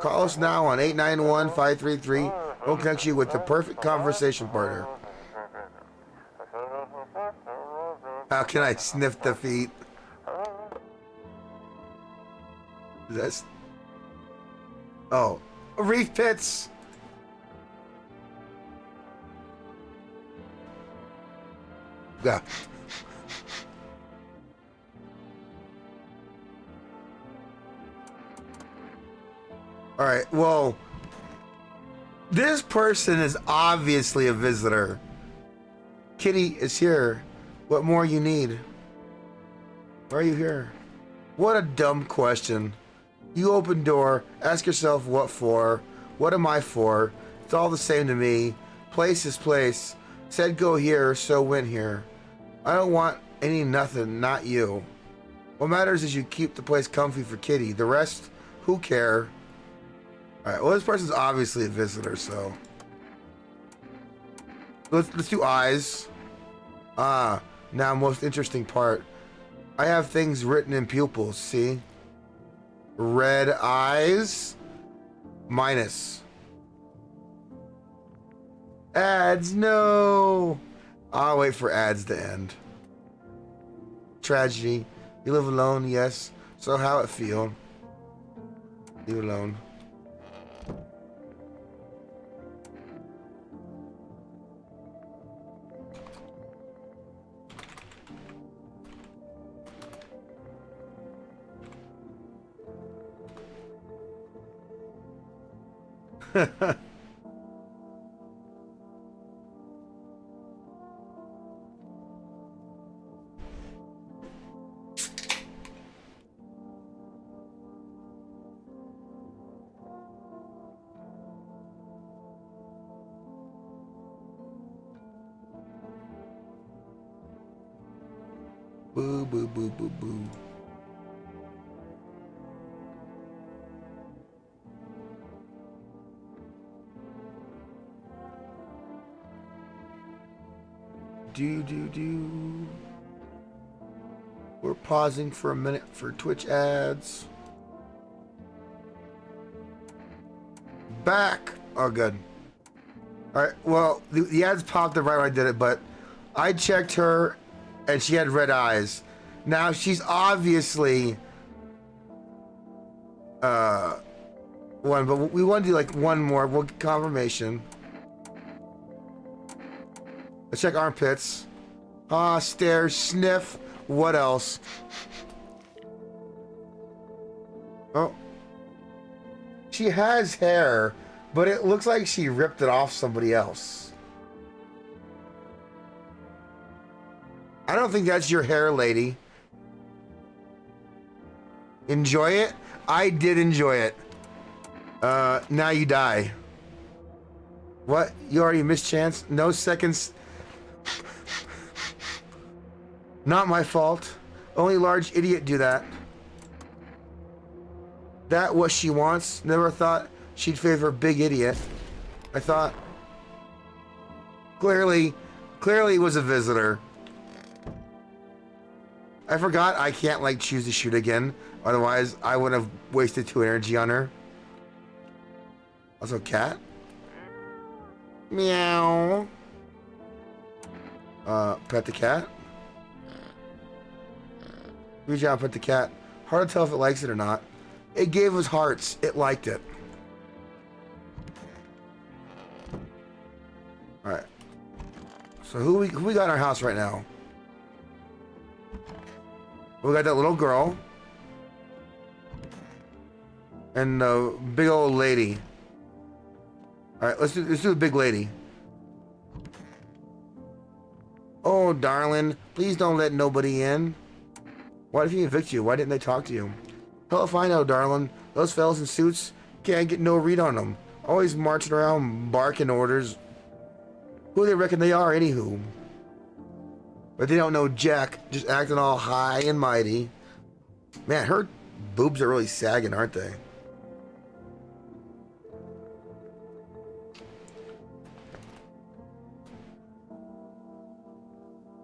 [SPEAKER 1] Call us now on 891-533. We'll connect you with the perfect conversation partner. How can I sniff the feet? That's... Oh. Reef pits! Yeah. Alright, well, this person is obviously a visitor. Kitty is here. What more you need? Why are you here? What a dumb question. You open door, ask yourself what for, what am I for? It's all the same to me. Place is place. Said go here, so went here. I don't want any nothing, not you. What matters is you keep the place comfy for Kitty. The rest, who care? Alright, well, this person's obviously a visitor, so let's do eyes. Ah, now most interesting part. I have things written in pupils, see? Red eyes minus. Ads, no. I'll wait for ads to end. Tragedy. You live alone, yes. So how it feel? You alone. Boo, boo, boo, boo, boo. We're pausing for a minute for Twitch ads. Back. Oh, good. All right. Well, the ads popped up right when I did it, but I checked her, and she had red eyes. Now she's obviously one, but we want to do like one more. We'll get confirmation. Let's check armpits. Stare, sniff. What else? Oh. She has hair, but it looks like she ripped it off somebody else. I don't think that's your hair, lady. Enjoy it? I did enjoy it. Now you die. What? You already missed chance? No seconds. Not my fault. Only large idiot do that. That what she wants? Never thought she'd favor big idiot. I thought. Clearly it was a visitor. I forgot I can't like choose to shoot again. Otherwise, I would have wasted 2 energy on her. Also, cat. Meow. Pet the cat. Reach out, pet the cat. Hard to tell if it likes it or not. It gave us hearts. It liked it. All right. So who we got in our house right now? We got that little girl and the big old lady. All right, let's do the big lady. Oh, darling, please don't let nobody in. Why did he evict you? Why didn't they talk to you? Hell if I know, darling. Those fellas in suits can't get no read on them. Always marching around barking orders. Who do they reckon they are, anywho? But they don't know jack, just acting all high and mighty. Man, her boobs are really sagging, aren't they?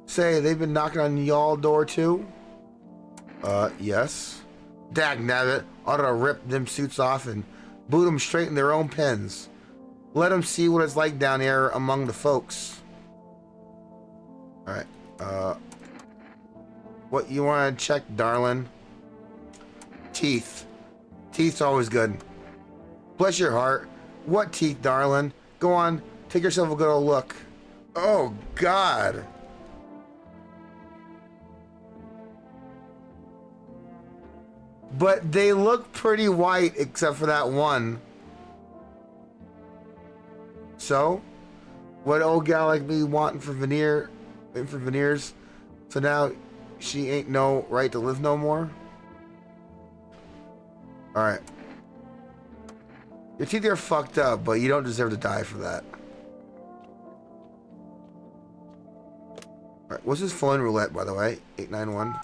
[SPEAKER 1] Say, they've been knocking on y'all door too? Yes. Dagnabbit, ought to rip them suits off and boot them straight in their own pens. Let them see what it's like down here among the folks. Alright, what you want to check, darling? Teeth. Teeth's always good. Bless your heart. What teeth, darling? Go on, take yourself a good old look. Oh, God. But they look pretty white except for that one. So, what old gal like me wanting for veneers? So now she ain't no right to live no more? Alright. Your teeth are fucked up, but you don't deserve to die for that. Alright, what's this phone roulette, by the way? 891.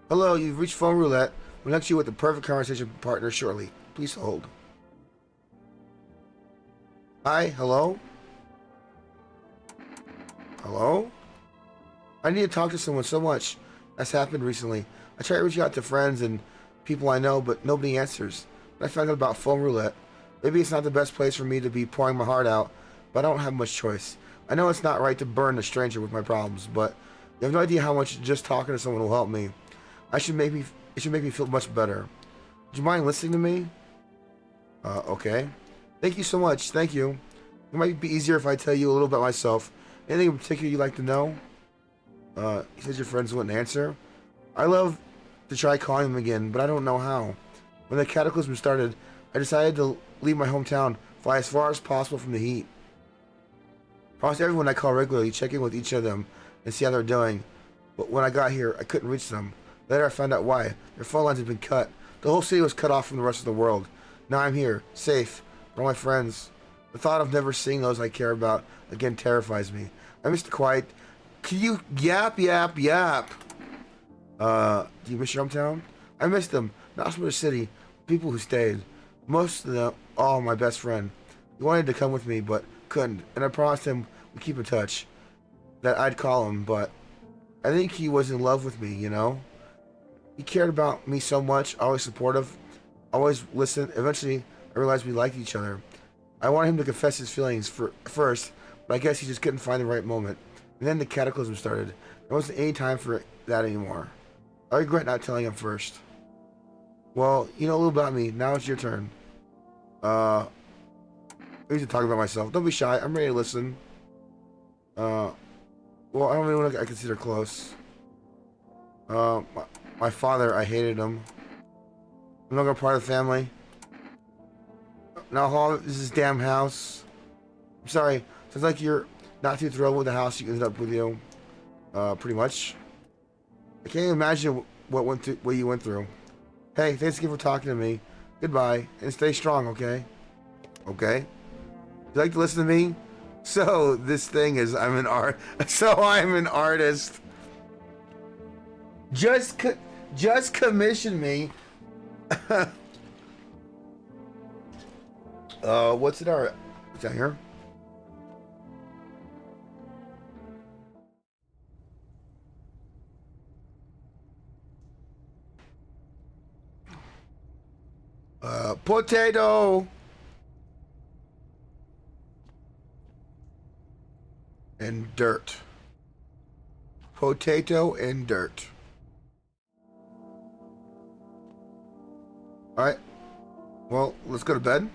[SPEAKER 1] Hello, you've reached phone roulette. We'll connect you with the perfect conversation partner shortly. Please hold. Hi, hello? Hello? I need to talk to someone so much. That's happened recently. I tried reaching out to friends and people I know, but nobody answers. I found out about phone roulette. Maybe it's not the best place for me to be pouring my heart out, but I don't have much choice. I know it's not right to burden a stranger with my problems, but you have no idea how much just talking to someone will help me. It should make me feel much better. Would you mind listening to me? Okay. Thank you so much. Thank you. It might be easier if I tell you a little about myself. Anything in particular you'd like to know? He says your friends wouldn't answer. I love to try calling them again, but I don't know how. When the cataclysm started, I decided to leave my hometown, fly as far as possible from the heat. Promise everyone I call regularly, check in with each of them, and see how they're doing. But when I got here, I couldn't reach them. Later I found out why. Their phone lines had been cut. The whole city was cut off from the rest of the world. Now I'm here, safe, with all my friends. The thought of never seeing those I care about again terrifies me. I miss the quiet. Can you yap? Do you miss your hometown? I missed them. Not so much the city. People who stayed. Most of them, all my best friend. He wanted to come with me, but couldn't. And I promised him we'd keep in touch. That I'd call him, but I think he was in love with me, you know? He cared about me so much, always supportive, always listened. Eventually, I realized we liked each other. I wanted him to confess his feelings first, but I guess he just couldn't find the right moment. And then the cataclysm started. There wasn't any time for that anymore. I regret not telling him first. Well, you know a little about me. Now it's your turn. I need to talk about myself. Don't be shy. I'm ready to listen. Well, I don't even I consider close. My father, I hated him. I'm not gonna part of the family. Now, all this is his damn house. I'm sorry. Sounds like you're not too thrilled with the house you ended up with you. Pretty much. I can't even imagine what you went through. Hey, thanks again for talking to me. Goodbye, and stay strong, okay? Okay. You like to listen to me? So this thing is, I'm an artist. Just commission me. What's it art? What's down here? Potato and dirt. Potato and dirt. All right. Well, let's go to bed.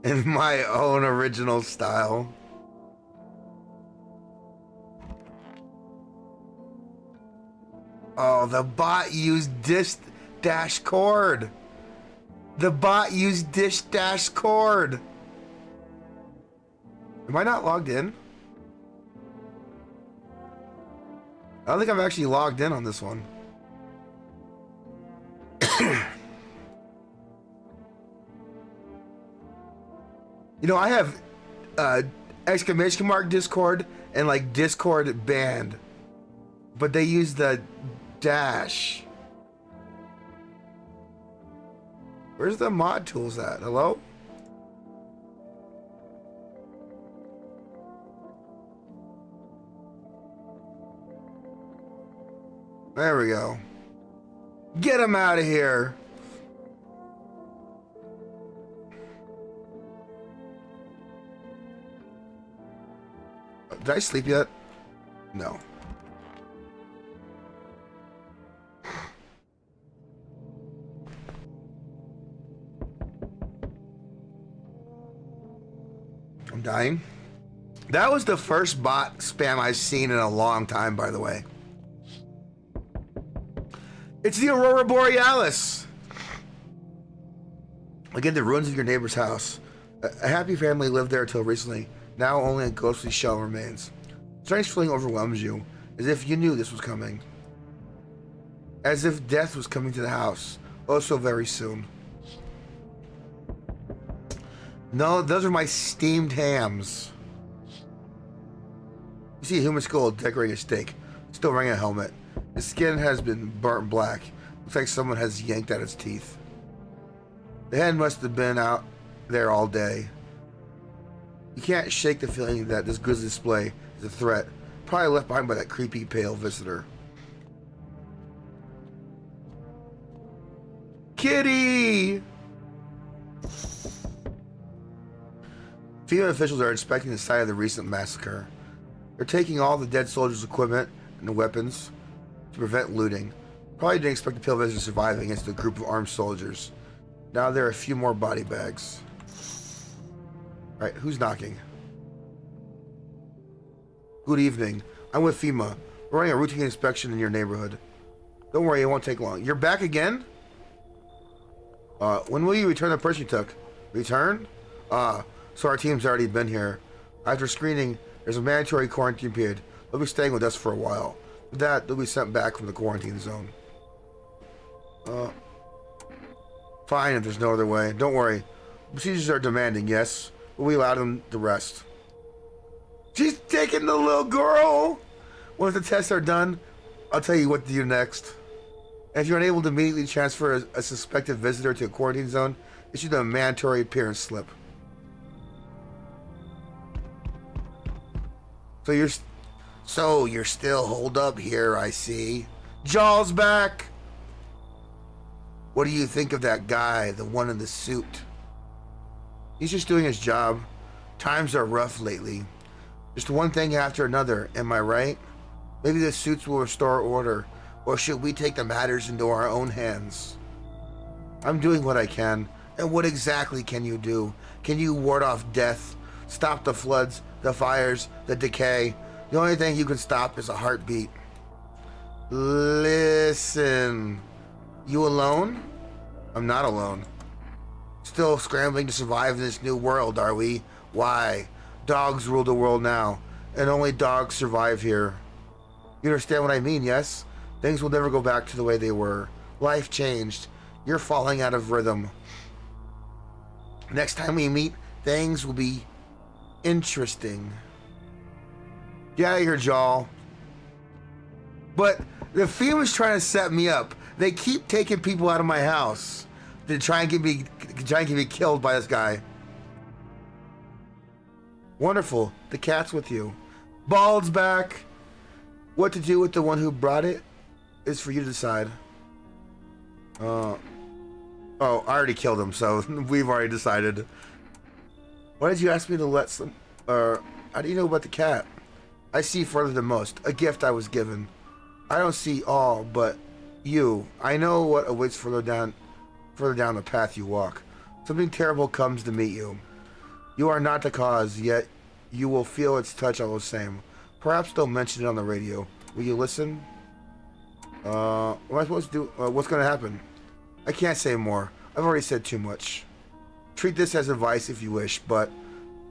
[SPEAKER 1] In my own original style. Oh, the bot used dish dash cord. The bot used dish dash cord. Am I not logged in? I don't think I'm actually logged in on this one. You know, I have exclamation mark Discord and like Discord banned, but they use the dash. Where's the mod tools at? Hello? There we go. Get him out of here. Did I sleep yet? No. I'm dying. That was the first bot spam I've seen in a long time, by the way. It's the Aurora Borealis. Again, the ruins of your neighbor's house. A happy family lived there until recently. Now only a ghostly shell remains. Strange feeling overwhelms you, as if you knew this was coming. As if death was coming to the house, oh so very soon. No, those are my steamed hams. You see a human skull decorating a steak, still wearing a helmet. His skin has been burnt black. Looks like someone has yanked at its teeth. The head must have been out there all day. You can't shake the feeling that this grisly display is a threat, probably left behind by that creepy pale visitor. Kitty! FEMA officials are inspecting the site of the recent massacre. They're taking all the dead soldiers' equipment and weapons to prevent looting. Probably didn't expect the pale visitor to survive against a group of armed soldiers. Now there are a few more body bags. Alright, who's knocking? Good evening. I'm with FEMA. We're running a routine inspection in your neighborhood. Don't worry, it won't take long. You're back again? When will you return the person you took? Return? So our team's already been here. After screening, there's a mandatory quarantine period. They'll be staying with us for a while. With that, they'll be sent back from the quarantine zone. Fine if there's no other way. Don't worry. Procedures are demanding, yes, but we allow them to rest. She's taking the little girl. Once the tests are done, I'll tell you what to do next. And if you're unable to immediately transfer a suspected visitor to a quarantine zone, issue them a mandatory appearance slip. So you're still holed up here, I see. Jaw's back. What do you think of that guy, the one in the suit? He's just doing his job. Times are rough lately. Just one thing after another, am I right? Maybe the suits will restore order, or should we take the matters into our own hands? I'm doing what I can, and what exactly can you do? Can you ward off death, stop the floods, the fires, the decay? The only thing you can stop is a heartbeat. Listen, you alone? I'm not alone. Still scrambling to survive in this new world, are we? Why? Dogs rule the world now, and only dogs survive here. You understand what I mean, yes? Things will never go back to the way they were. Life changed. You're falling out of rhythm. Next time we meet, things will be interesting. Get out of here, Jaw. But the FEMA's trying to set me up. They keep taking people out of my house to try and get me killed by this guy. Wonderful. The cat's with you. Bald's back. What to do with the one who brought it is for you to decide. Oh, I already killed him, so we've already decided. Why did you ask me to let some... how do you know about the cat? I see further than most. A gift I was given. I don't see all, but you. I know what awaits further down the path you walk. Something terrible comes to meet you. You are not the cause, yet you will feel its touch all the same. Perhaps they'll mention it on the radio. Will you listen? What am I supposed to do? What's going to happen? I can't say more. I've already said too much. Treat this as advice if you wish, but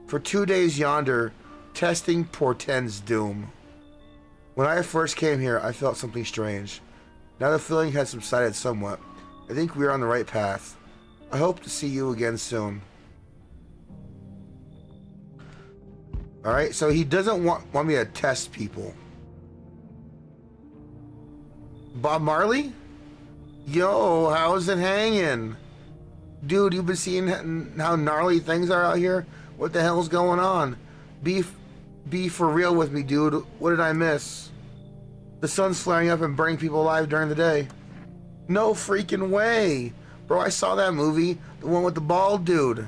[SPEAKER 1] for 2 days yonder, testing portends doom. When I first came here, I felt something strange. Now the feeling has subsided somewhat. I think we are on the right path. I hope to see you again soon. Alright, so he doesn't want me to test people. Bob Marley? Yo, how's it hanging? Dude, you've been seeing how gnarly things are out here? What the hell's going on? Be for real with me, dude. What did I miss? The sun's flaring up and burning people alive during the day. No freaking way. Bro, I saw that movie. The one with the bald dude.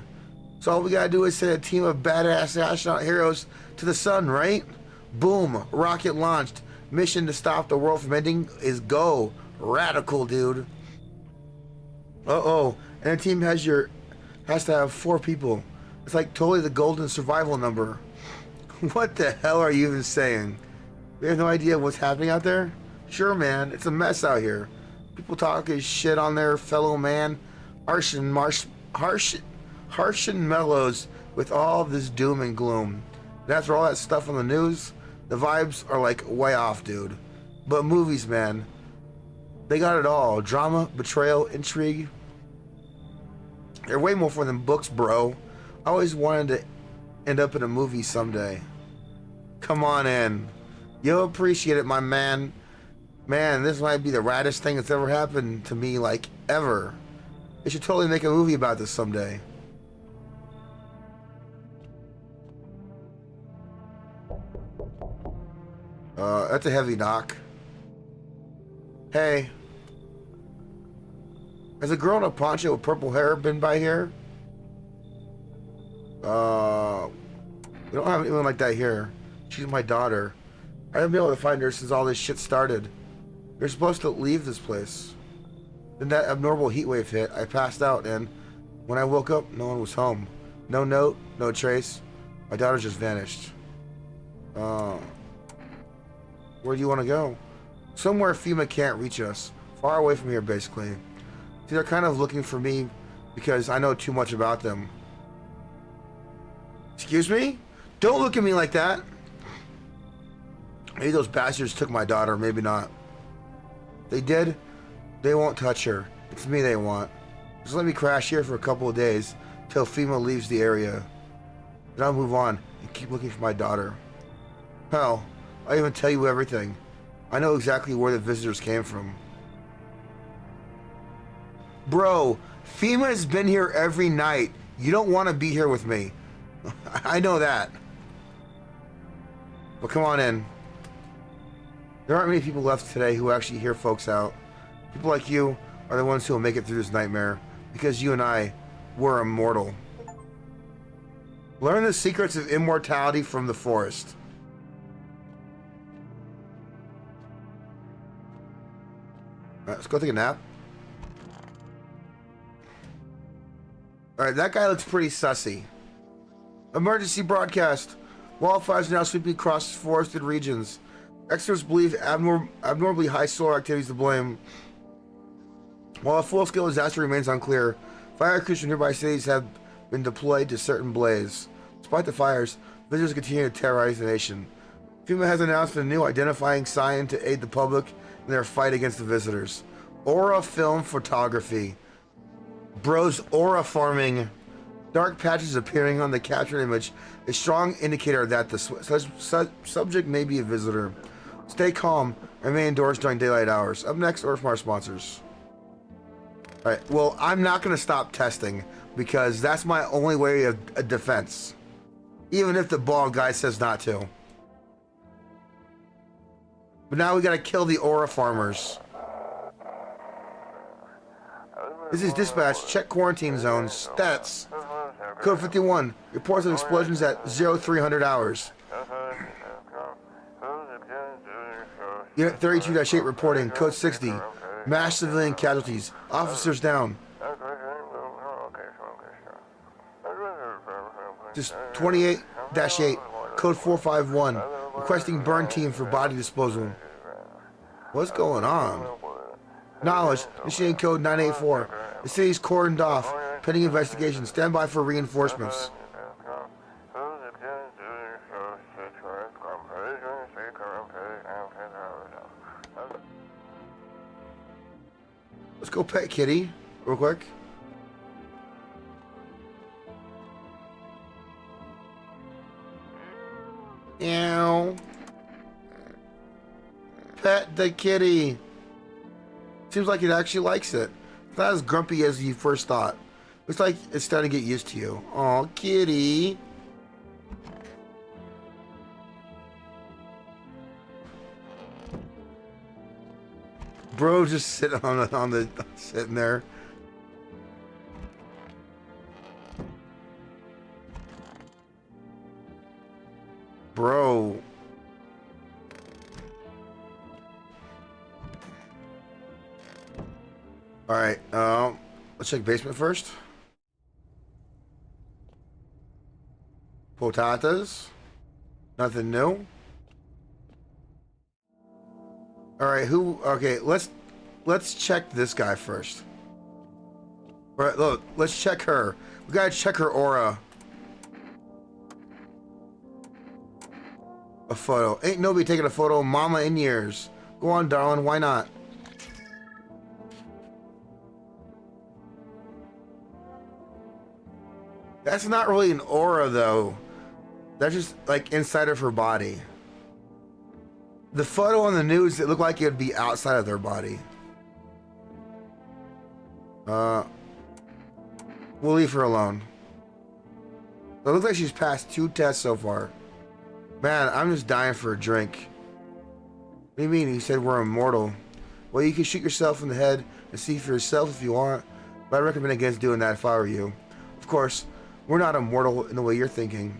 [SPEAKER 1] So all we gotta do is send a team of badass astronaut heroes to the sun, right? Boom. Rocket launched. Mission to stop the world from ending is go. Radical, dude. Uh-oh. And the team has to have 4 people. It's like totally the golden survival number. What the hell are you even saying? We have no idea what's happening out there? Sure, man. It's a mess out here. People talking shit on their fellow man. Harsh and mellows with all this doom and gloom. And after all that stuff on the news, the vibes are like way off, dude. But movies, man. They got it all. Drama, betrayal, intrigue. They're way more fun than books, bro. I always wanted to end up in a movie someday. Come on in. You'll appreciate it, my man. Man, this might be the raddest thing that's ever happened to me, like, ever. They should totally make a movie about this someday. That's a heavy knock. Hey. Has a girl in a poncho with purple hair been by here? We don't have anyone like that here. She's my daughter. I haven't been able to find her since all this shit started. You're supposed to leave this place. Then that abnormal heat wave hit. I passed out, and when I woke up, no one was home. No note, no trace. My daughter just vanished. Where do you want to go? Somewhere FEMA can't reach us. Far away from here, basically. See, they're kind of looking for me because I know too much about them. Excuse me? Don't look at me like that. Maybe those bastards took my daughter, maybe not. They did. They won't touch her. It's me they want. Just let me crash here for a couple of days till FEMA leaves the area. Then I'll move on and keep looking for my daughter. Hell, I'll even tell you everything. I know exactly where the visitors came from. Bro, FEMA has been here every night. You don't want to be here with me. I know that. But come on in. There aren't many people left today who actually hear folks out. People like you are the ones who will make it through this nightmare, because you and I were immortal. Learn the secrets of immortality from the forest. Alright, let's go take a nap. Alright, that guy looks pretty sussy. Emergency broadcast. Wildfires are now sweeping across forested regions. Experts believe abnormally high solar activity is to blame. While a full-scale disaster remains unclear, fire crews from nearby cities have been deployed to certain blaze. Despite the fires, visitors continue to terrorize the nation. FEMA has announced a new identifying sign to aid the public in their fight against the visitors. Aura film photography. Bros aura farming. Dark patches appearing on the captured image, a strong indicator that the subject may be a visitor. Stay calm and remain indoors during daylight hours. Up next, or from our sponsors. Alright, well, I'm not going to stop testing, because that's my only way of defense. Even if the bald guy says not to. But now we got to kill the aura farmers. This is dispatch. Check quarantine zones. Stats. Code 51. Reports of explosions at 0300 hours. Unit 32-8 reporting. Code 60. Mass civilian casualties. Officers down. Just 28-8. Code 451. Requesting burn team for body disposal. What's going on? Knowledge. Initiating code 984. The city's cordoned off. Pending investigation. Stand by for reinforcements. Let's go pet kitty real quick. Meow. Pet the kitty. Seems like it actually likes it. It's not as grumpy as you first thought. Looks like it's starting to get used to you. Aw, kitty. Bro just sitting sitting there. Bro. Alright, let's check basement first. Potatoes. Nothing new. Alright, okay, let's check this guy first. Alright, look, let's check her. We gotta check her aura. A photo. Ain't nobody taking a photo of mama in years. Go on, darling, why not? That's not really an aura, though. That's just, like, inside of her body. The photo on the news, it looked like it would be outside of their body. We'll leave her alone. It looks like she's passed 2 tests so far. Man, I'm just dying for a drink. What do you mean? You said we're immortal. Well, you can shoot yourself in the head and see for yourself if you want, but I recommend against doing that if I were you. Of course, we're not immortal in the way you're thinking.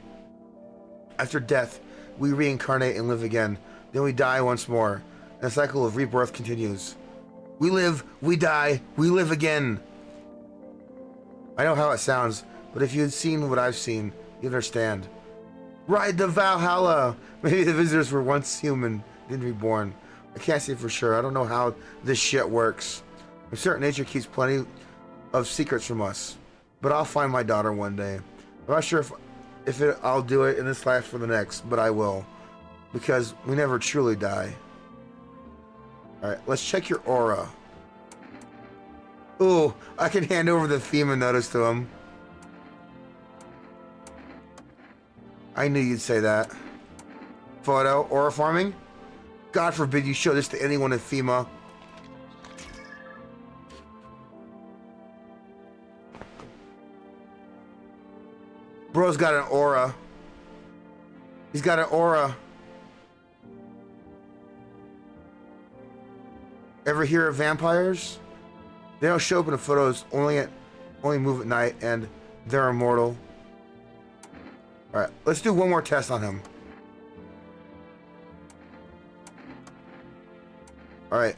[SPEAKER 1] After death, we reincarnate and live again. Then we die once more, and the cycle of rebirth continues. We live, we die, we live again. I know how it sounds, but if you had seen what I've seen, you'd understand. Ride the Valhalla! Maybe the visitors were once human, then reborn. I can't say for sure. I don't know how this shit works. I'm certain nature keeps plenty of secrets from us. But I'll find my daughter one day. I'm not sure if I'll do it in this life or the next, but I will. Because we never truly die. Alright, let's check your aura. Ooh, I can hand over the FEMA notice to him. I knew you'd say that. Photo. Aura farming. God forbid you show this to anyone in FEMA. Bro's got an aura. He's got an aura. Ever hear of vampires? They don't show up in the photos, only move at night, and they're immortal. Alright, let's do one more test on him. Alright.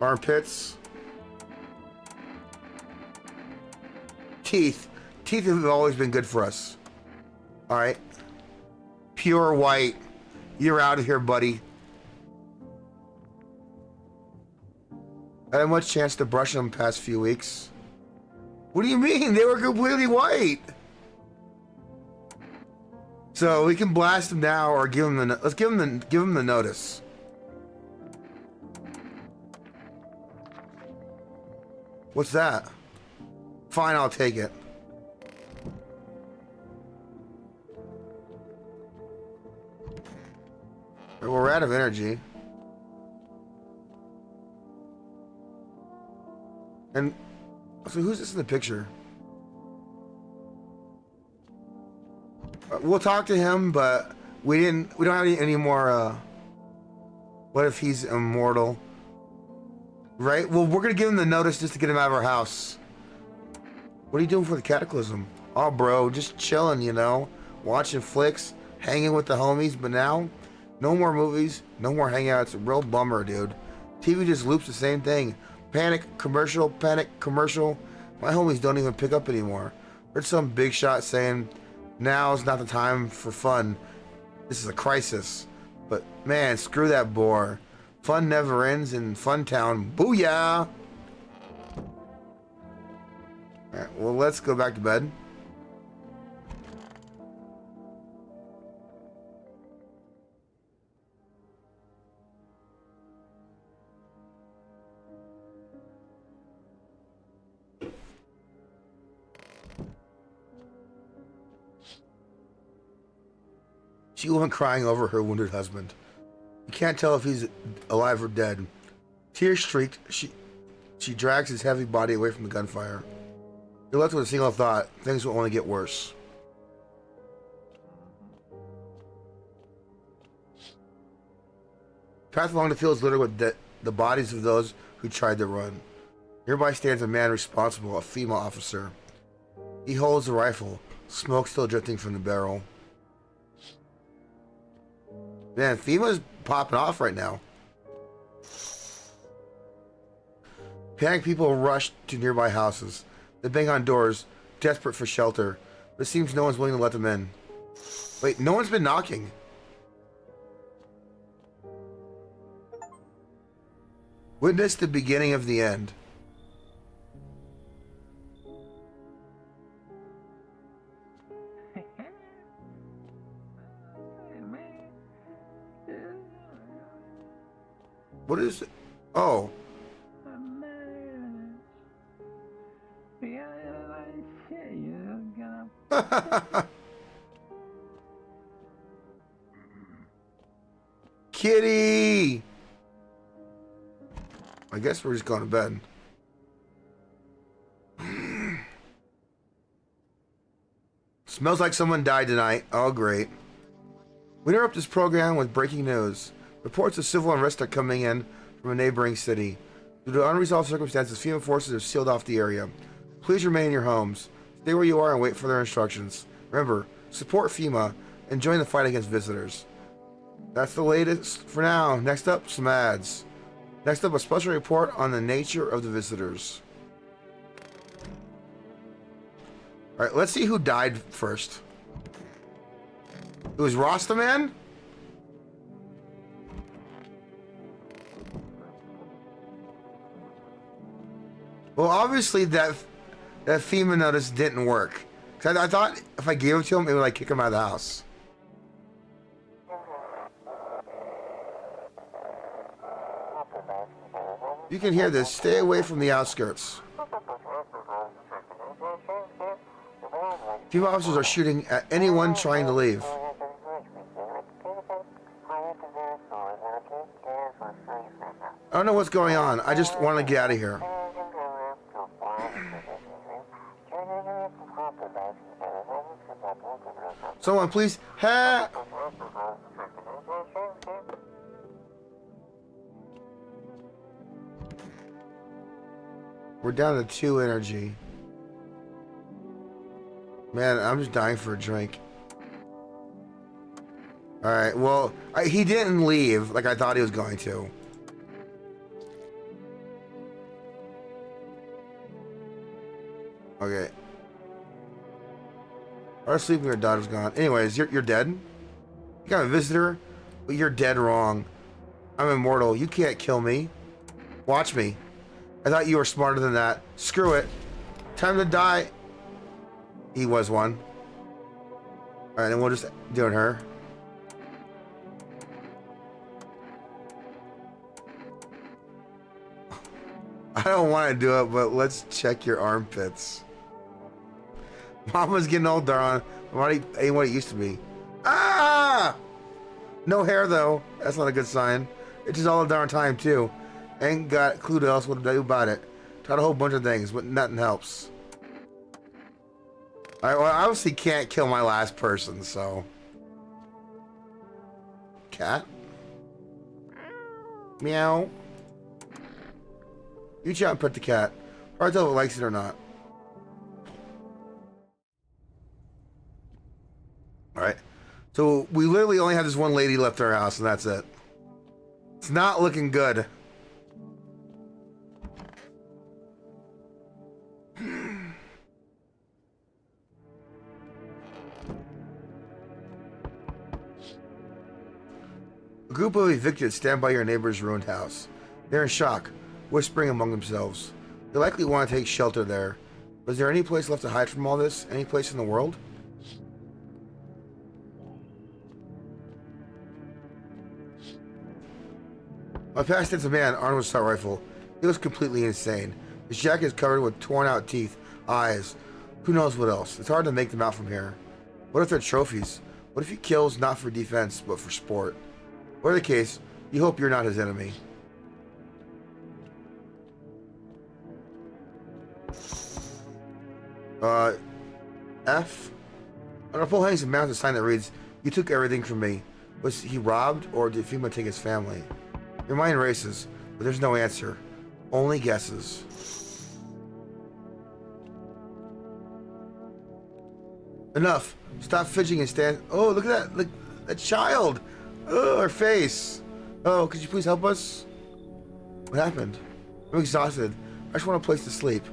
[SPEAKER 1] Armpits. Teeth. Teeth have always been good for us. Alright. Pure white. You're out of here, buddy. I had much chance to brush them past few weeks. What do you mean? They were completely white. So we can blast them now, or give them the. Let's give them the notice. What's that? Fine, I'll take it. We're out of energy. And so who's this in the picture? We'll talk to him, but we don't have any more, what if he's immortal? Right? Well, we're gonna give him the notice just to get him out of our house. What are you doing for the cataclysm? Oh, bro, just chilling, you know? Watching flicks, hanging with the homies, but now, no more movies, no more hangouts. It's a real bummer, dude. TV just loops the same thing. Panic commercial, panic commercial. My homies don't even pick up anymore. Heard some big shot saying, now's not the time for fun. This is a crisis. But man, screw that bore. Fun never ends in Fun Town. Booyah! Alright, well, let's go back to bed. She went crying over her wounded husband. You can't tell if he's alive or dead. Tears streaked, she drags his heavy body away from the gunfire. You're left with a single thought: things will only get worse. Path along the field is littered with the bodies of those who tried to run. Nearby stands a man responsible, a female officer. He holds a rifle, smoke still drifting from the barrel. Man, FEMA's popping off right now. Panicked people rush to nearby houses. They bang on doors, desperate for shelter. But it seems no one's willing to let them in. Wait, no one's been knocking. Witness the beginning of the end. What is it? Oh. Kitty! I guess we're just going to bed. Smells like someone died tonight. Oh, great. We interrupt this program with breaking news. Reports of civil unrest are coming in from a neighboring city. Due to unresolved circumstances, FEMA forces have sealed off the area. Please remain in your homes. Stay where you are and wait for their instructions. Remember, support FEMA and join the fight against visitors. That's the latest for now. Next up, some ads. Next up, a special report on the nature of the visitors. Alright, let's see who died first. It was Rasta Man? Well, obviously that FEMA notice didn't work. 'Cause I thought if I gave it to him, it would like kick him out of the house. You can hear this. Stay away from the outskirts. Female officers are shooting at anyone trying to leave. I don't know what's going on. I just want to get out of here. Someone please help! We're down to 2 energy. Man, I'm just dying for a drink. Alright, well, he didn't leave like I thought he was going to. Okay. Our sleeping, your daughter's gone. Anyways, you're dead? You got a visitor? But you're dead wrong. I'm immortal. You can't kill me. Watch me. I thought you were smarter than that. Screw it. Time to die. He was one. Alright, then we'll just do it her. I don't want to do it, but let's check your armpits. Mama's getting old, darn. Ain't what it used to be. Ah! No hair, though. That's not a good sign. It's just all the darn time, too. Ain't got a clue to else what to do about it. Tried a whole bunch of things, but nothing helps. Alright, well, I obviously can't kill my last person, so... Cat? Meow. You try and pet the cat. Hard to tell if it likes it or not. Alright. So we literally only have this one lady left in our house and that's it. It's not looking good. A group of evicted stand by your neighbor's ruined house. They're in shock, whispering among themselves. They likely want to take shelter there. But is there any place left to hide from all this? Any place in the world? I passed into a man armed with a assault rifle. He was completely insane. His jacket is covered with torn out teeth, eyes, who knows what else. It's hard to make them out from here. What if they're trophies? What if he kills not for defense, but for sport? Whatever the case, you hope you're not his enemy. F? On a pole hangs a mounted sign that reads, "You took everything from me." Was he robbed, or did FEMA take his family? Your mind races, but there's no answer. Only guesses. Enough. Stop fidgeting and stand. Oh, look at that. Look, that child. Oh, her face. Oh, could you please help us? What happened? I'm exhausted. I just want a place to sleep.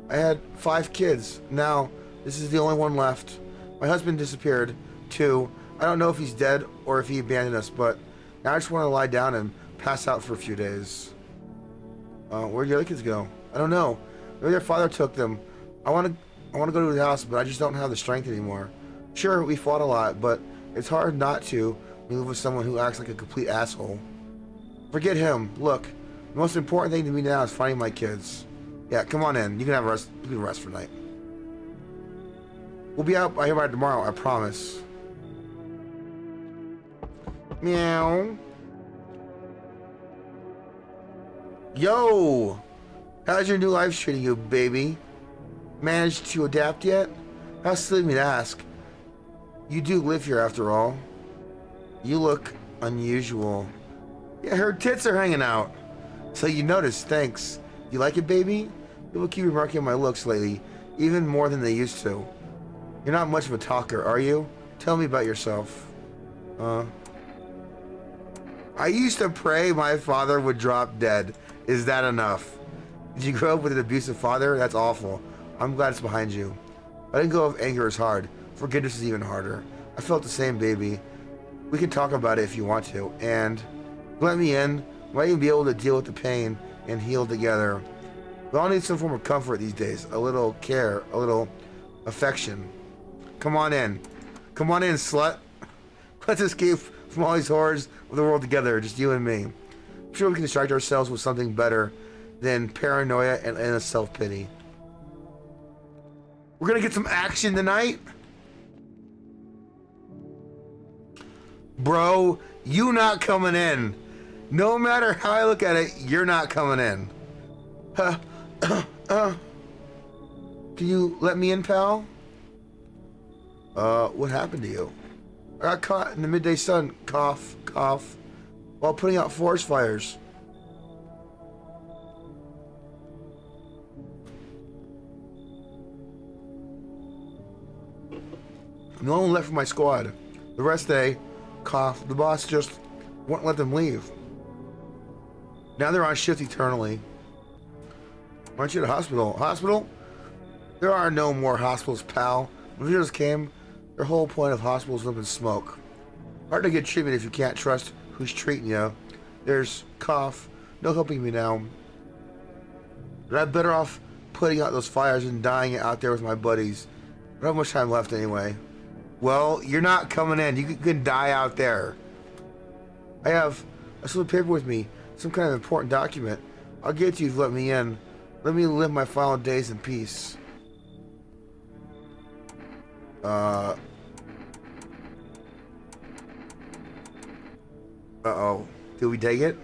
[SPEAKER 1] I had 5 kids. Now, this is the only one left. My husband disappeared, too. I don't know if he's dead or if he abandoned us, but now I just want to lie down and pass out for a few days. Where'd the other kids go? I don't know. Maybe their father took them. I want to go to his house, but I just don't have the strength anymore. Sure, we fought a lot, but it's hard not to when you live with someone who acts like a complete asshole. Forget him. Look, the most important thing to me now is finding my kids. Yeah, come on in. You can have rest. You can rest for the night. We'll be out here by tomorrow. I promise. Meow. Yo! How's your new life treating you, baby? Managed to adapt yet? How silly of me to ask. You do live here after all. You look unusual. Yeah, her tits are hanging out. So you noticed, thanks. You like it, baby? People keep remarking on my looks lately, even more than they used to. You're not much of a talker, are you? Tell me about yourself. I used to pray my father would drop dead. Is that enough? Did you grow up with an abusive father? That's awful. I'm glad it's behind you. Letting go of anger is hard. Forgiveness is even harder. I felt the same, baby. We can talk about it if you want to. And let me in. We might even be able to deal with the pain and heal together. We all need some form of comfort these days. A little care, a little affection. Come on in. Come on in, slut. Let's escape from all these horrors of the world together, just you and me. I'm sure we can distract ourselves with something better than paranoia and endless self-pity. We're gonna get some action tonight. Bro, you not coming in. No matter how I look at it, you're not coming in. Can you let me in, pal? What happened to you? I got caught in the midday sun, cough, cough, while putting out forest fires. No one left from my squad. The rest they, cough, the boss just won't let them leave. Now they're on shift eternally. Aren't you at a hospital? Hospital? There are no more hospitals, pal. When visitors came, their whole point of hospitals lived in smoke. Hard to get treatment if you can't trust who's treating you. There's cough, no helping me now. But I'm better off putting out those fires and dying out there with my buddies. I don't have much time left anyway. Well, you're not coming in. You can die out there. I have a slip of paper with me, some kind of important document. I'll give it to you if you let me in. Let me live my final days in peace. Uh-oh. Did we take it?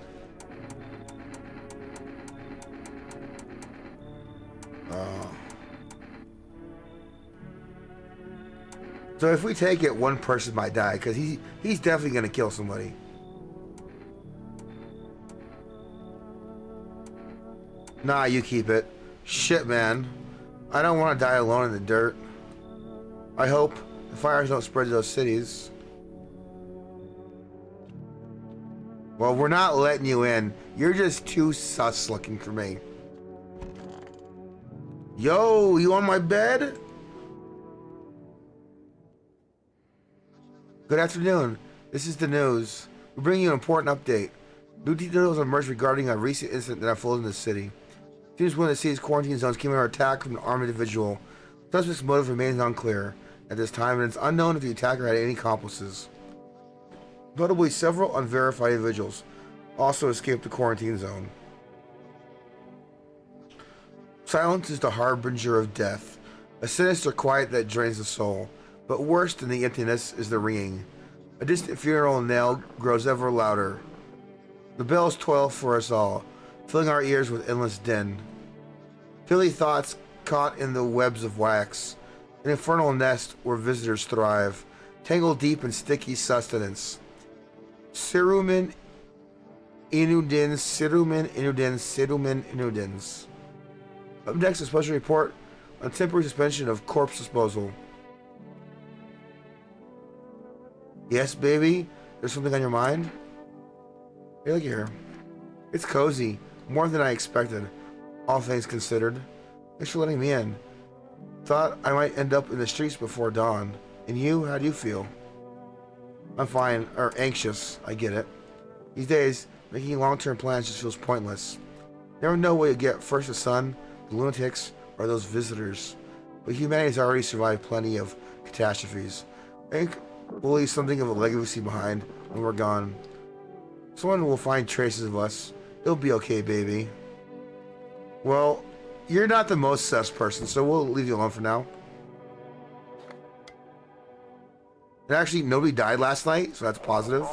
[SPEAKER 1] So if we take it, one person might die, because he's definitely going to kill somebody. Nah, you keep it. Shit, man. I don't want to die alone in the dirt. I hope the fires don't spread to those cities. Well, we're not letting you in. You're just too sus looking for me. Yo, you on my bed? Good afternoon. This is the news. We're bringing you an important update. New details emerged regarding a recent incident that unfolded in the city. Teams within the city's quarantine zones came under attack from an armed individual. Suspect's motive remains unclear at this time, and it's unknown if the attacker had any accomplices. Notably, several unverified individuals also escaped the quarantine zone. Silence is the harbinger of death, a sinister quiet that drains the soul. But worse than the emptiness is the ringing. A distant funeral knell grows ever louder. The bells toil for us all, filling our ears with endless din. Filthy thoughts caught in the webs of wax, an infernal nest where visitors thrive, tangled deep in sticky sustenance. Sirumen inudins, sirumen inudins, sirumen inudins. Up next, a special report on temporary suspension of corpse disposal. Yes, baby? There's something on your mind? Hey, look here. It's cozy. More than I expected. All things considered. Thanks for letting me in. Thought I might end up in the streets before dawn. And you? How do you feel? I'm fine. Or anxious. I get it. These days, making long-term plans just feels pointless. Never know what you get. First the sun, the lunatics, or those visitors. But humanity's already survived plenty of catastrophes. I think we'll leave something of a legacy behind when we're gone. Someone will find traces of us. It'll be okay, baby. Well, you're not the most sus person, so we'll leave you alone for now. And actually, nobody died last night, so that's positive.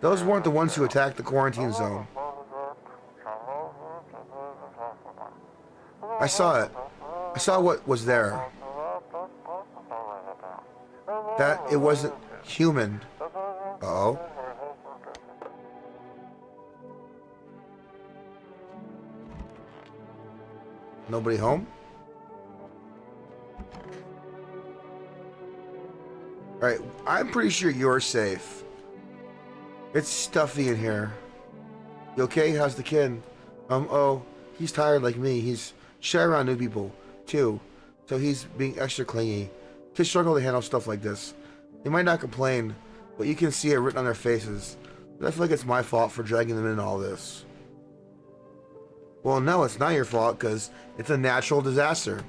[SPEAKER 1] Those weren't the ones who attacked the quarantine zone. I saw it. I saw what was there. That it wasn't human. Uh-oh. Nobody home? Alright, I'm pretty sure you're safe. It's stuffy in here. You okay? How's the kid? Oh, he's tired like me. He's shy around new people, too. So he's being extra clingy. Kids struggle to handle stuff like this. They might not complain, but you can see it written on their faces. But I feel like it's my fault for dragging them in all this. Well, no, it's not your fault, because it's a natural disaster.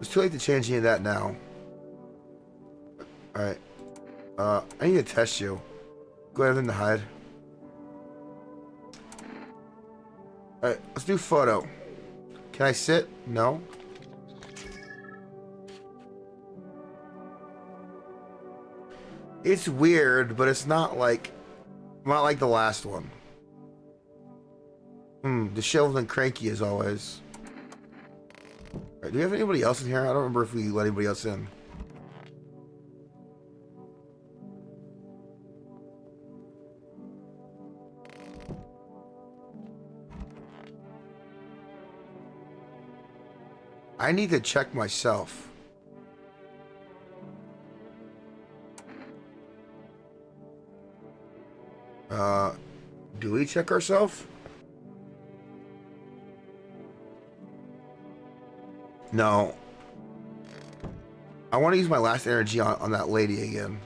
[SPEAKER 1] It's too late to change any of that now. Alright. I need to test you. Go ahead and hide. Alright, let's do photo. Can I sit? No. It's weird, but it's not like the last one. Disheveled and cranky as always. Right, do we have anybody else in here? I don't remember if we let anybody else in. I need to check myself. Do we check ourselves? No. I want to use my last energy on that lady again.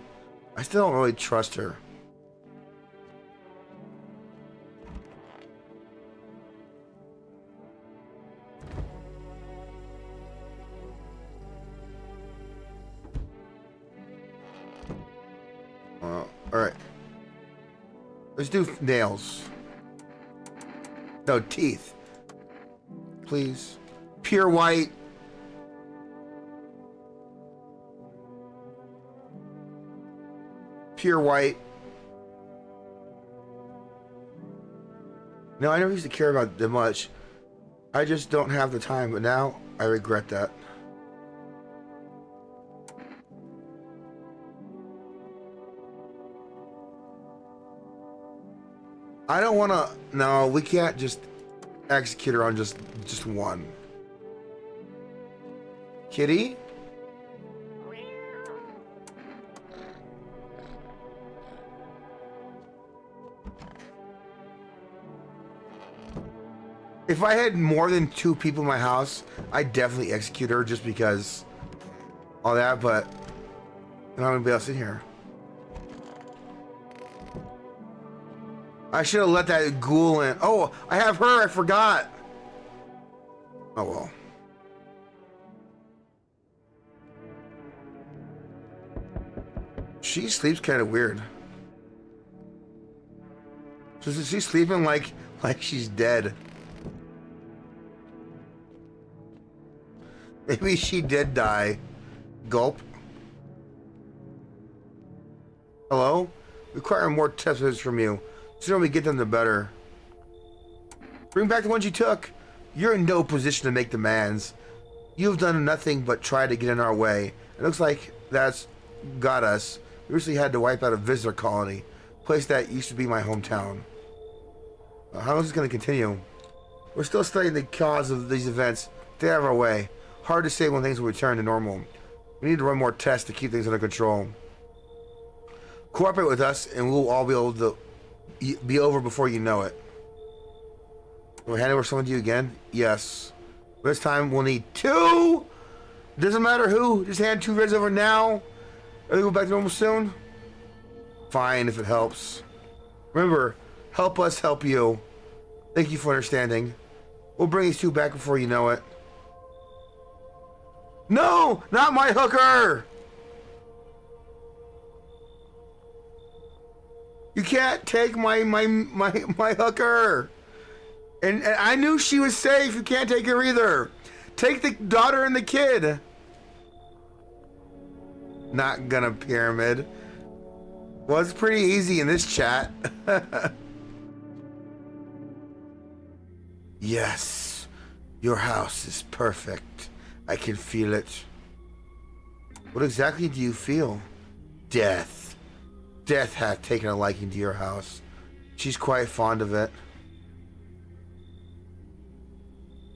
[SPEAKER 1] I still don't really trust her. Alright. Let's do nails. No, teeth. Please. Pure white. Pure white. No, I never used to care about them much. I just don't have the time, but now I regret that. I don't want to... No, we can't just execute her on just one. Kitty? If I had more than 2 people in my house, I'd definitely execute her just because all that, but I don't have anybody else in here. I should have let that ghoul in. Oh, I have her. I forgot. Oh, well. She sleeps kind of weird. So she's sleeping like she's dead. Maybe she did die. Gulp. Hello? Require more test results from you. The sooner we get them, the better. Bring back the ones you took. You're in no position to make demands. You've done nothing but try to get in our way. It looks like that's got us. We recently had to wipe out a visitor colony. A place that used to be my hometown. How long is this going to continue? We're still studying the cause of these events. Stay out of our way. Hard to say when things will return to normal. We need to run more tests to keep things under control. Cooperate with us and we'll all be able to be over before you know it. Will we hand over someone to you again? Yes. This time we'll need 2! Doesn't matter who. Just hand 2 reds over now. Are they go back to normal soon? Fine, if it helps. Remember, help us help you. Thank you for understanding. We'll bring these 2 back before you know it. No! Not my hooker! You can't take my hooker. And I knew she was safe. You can't take her either. Take the daughter and the kid. Not gonna pyramid. Well, it's pretty easy in this chat. Yes, your house is perfect. I can feel it. What exactly do you feel? Death. Death hath taken a liking to your house. She's quite fond of it.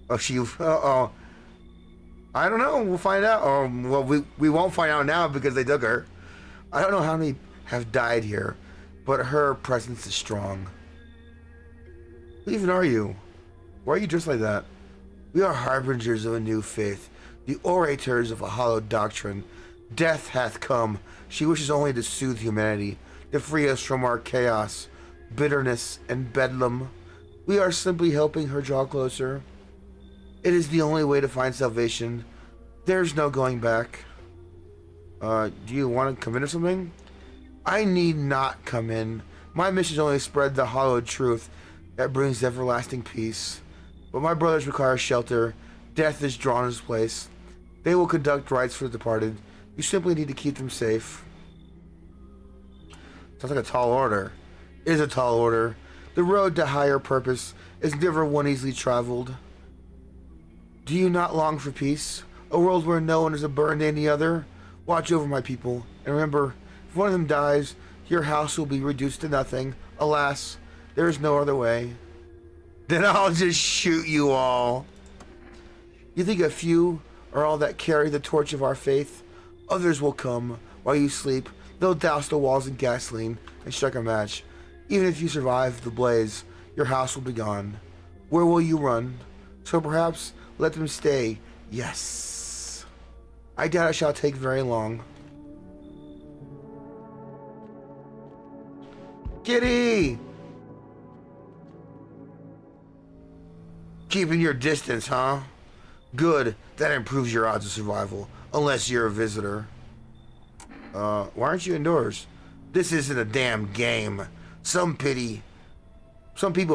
[SPEAKER 1] Oh, uh-oh. I don't know. We'll find out. Well, we won't find out now because they took her. I don't know how many have died here, but her presence is strong. Who even are you? Why are you dressed like that? We are harbingers of a new faith, the orators of a hallowed doctrine. Death hath come. She wishes only to soothe humanity, to free us from our chaos, bitterness, and bedlam. We are simply helping her draw closer. It is the only way to find salvation. There's no going back. Do you want to come in or something? I need not come in. My mission is only to spread the hallowed truth that brings everlasting peace. But my brothers require shelter. Death is drawn in his place. They will conduct rites for the departed. You simply need to keep them safe. Sounds like a tall order. It is a tall order. The road to higher purpose is never one easily traveled. Do you not long for peace? A world where no one is a burden to any other? Watch over my people, and remember, if one of them dies, your house will be reduced to nothing. Alas, there is no other way. Then I'll just shoot you all. You think a few are all that carry the torch of our faith? Others will come while you sleep. They'll douse the walls in gasoline and strike a match. Even if you survive the blaze, your house will be gone. Where will you run? So perhaps let them stay. Yes. I doubt it shall take very long. Kitty! Keeping your distance, huh? Good. That improves your odds of survival. Unless you're a visitor. Why aren't you indoors? This isn't a damn game. Some people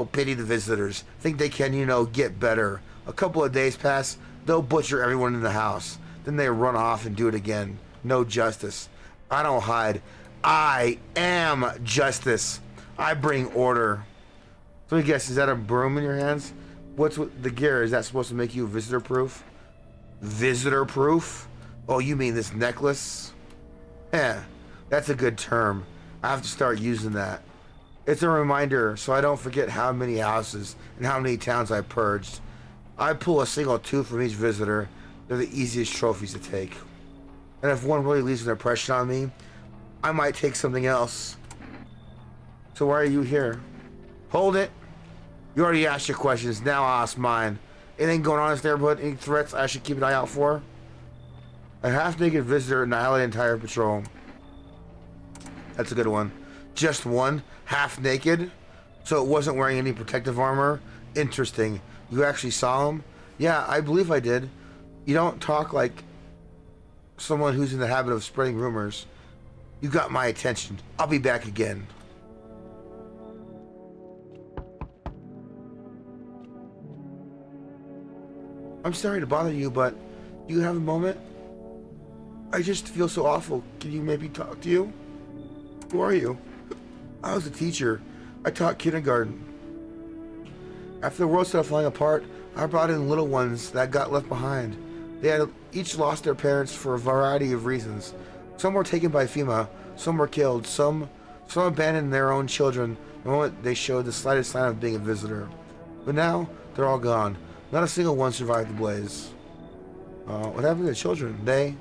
[SPEAKER 1] pity the visitors. Think they can, get better. A couple of days pass, they'll butcher everyone in the house. Then they run off and do it again. No justice. I don't hide. I am justice. I bring order. So let me guess, is that a broom in your hands? What's with the gear? Is that supposed to make you visitor proof? Visitor proof? Oh, you mean this necklace? That's a good term. I have to start using that. It's a reminder so I don't forget how many houses and how many towns I purged. I pull a single tooth from each visitor. They're the easiest trophies to take. And if one really leaves an impression on me, I might take something else. So why are you here? Hold it. You already asked your questions. Now I'll ask mine. Anything going on in this neighborhood? Any threats I should keep an eye out for? A half-naked visitor annihilated entire patrol. That's a good one. Just one? Half-naked? So it wasn't wearing any protective armor? Interesting. You actually saw him? Yeah, I believe I did. You don't talk like someone who's in the habit of spreading rumors. You got my attention. I'll be back again. I'm sorry to bother you, but do you have a moment? I just feel so awful. Can you maybe talk to you? Who are you? I was a teacher. I taught kindergarten. After the world started falling apart, I brought in little ones that got left behind. They had each lost their parents for a variety of reasons. Some were taken by FEMA, some were killed, some abandoned their own children the moment they showed the slightest sign of being a visitor. But now, they're all gone. Not a single one survived the blaze. What happened to the children? They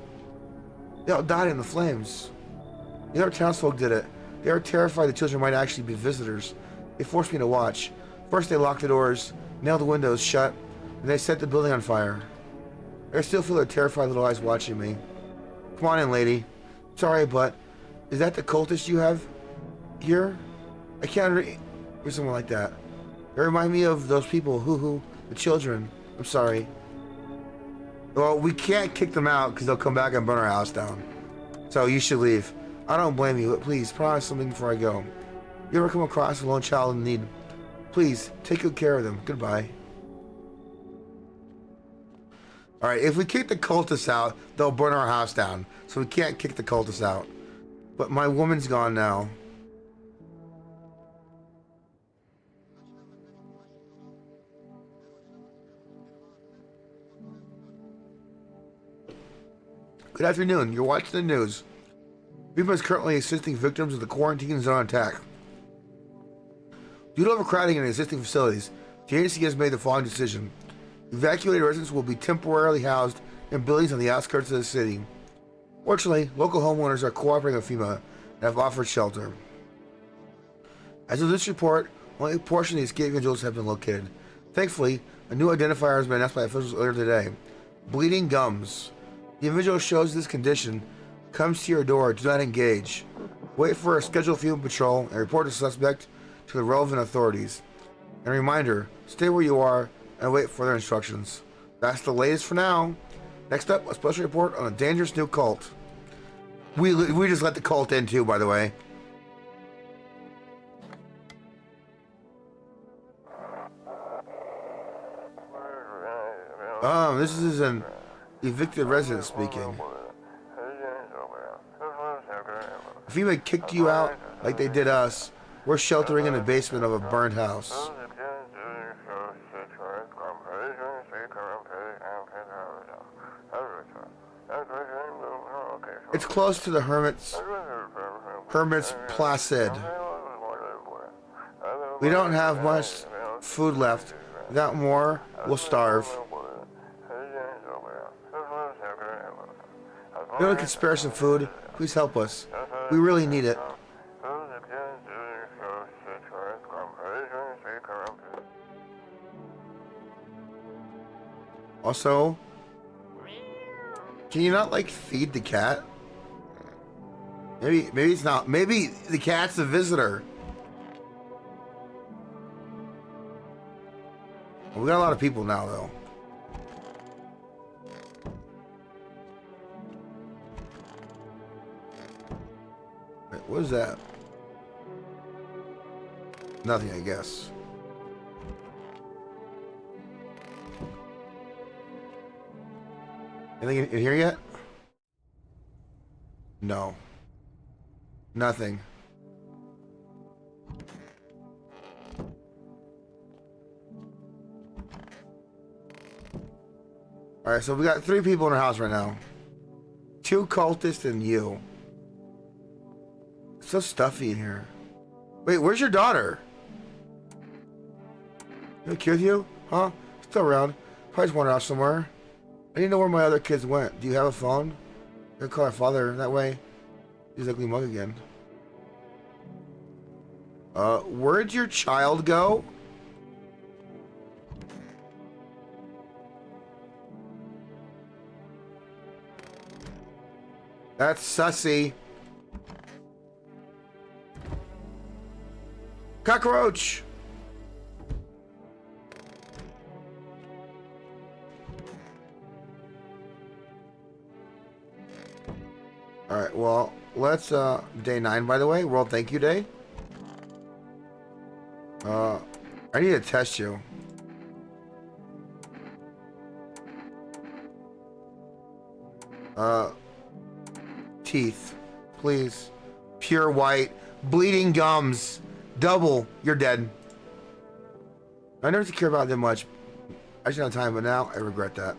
[SPEAKER 1] all died in the flames. The other townsfolk did it. They were terrified the children might actually be visitors. They forced me to watch. First they locked the doors, nailed the windows shut, and they set the building on fire. I still feel their terrified little eyes watching me. Come on in, lady. Sorry, but is that the cultist you have here? I can't read someone like that. They remind me of those people who the children. I'm sorry. Well, we can't kick them out because they'll come back and burn our house down. So you should leave. I don't blame you, but please promise something before I go. You ever come across a lone child in need? Please take good care of them. Goodbye. Alright, if we kick the cultists out, they'll burn our house down. So we can't kick the cultists out. But my woman's gone now. Good afternoon. You're watching the news. FEMA is currently assisting victims of the quarantine zone attack. Due to overcrowding in existing facilities, the agency has made the following decision. Evacuated residents will be temporarily housed in buildings on the outskirts of the city. Fortunately, local homeowners are cooperating with FEMA and have offered shelter. As of this report, only a portion of the escaped individuals have been located. Thankfully, a new identifier has been announced by officials earlier today. Bleeding gums. The individual shows this condition, comes to your door, do not engage. Wait for a scheduled FEMA patrol and report the suspect to the relevant authorities. And a reminder, stay where you are and wait for their instructions. That's the latest for now. Next up, a special report on a dangerous new cult. We just let the cult in too, by the way. This is an evicted resident speaking. FEMA kicked you out like they did us. We're sheltering in the basement of a burned house. It's close to the Hermit's Placid. We don't have much food left. Without more, we'll starve. You know, can spare some food. Please help us. We really need it. Also, can you not like feed the cat? Maybe it's not. Maybe the cat's a visitor. We got a lot of people now, though. Wait, what is that? Nothing, I guess. Anything in here yet? No. Nothing. Alright, so we got 3 people in our house right now. 2 cultists and you. It's so stuffy in here. Wait, where's your daughter? You kid with you? Huh? Still around. Probably just wandered off somewhere. I need to know where my other kids went. Do you have a phone? I can call our father that way. He's ugly mug again. Where'd your child go? That's sussy. Cockroach! Alright, well, let's, day 9, by the way, World Thank You Day. I need to test you. Teeth. Please. Pure white. Bleeding gums. Double. You're dead. I never used to care about them much. I should have time, but now I regret that.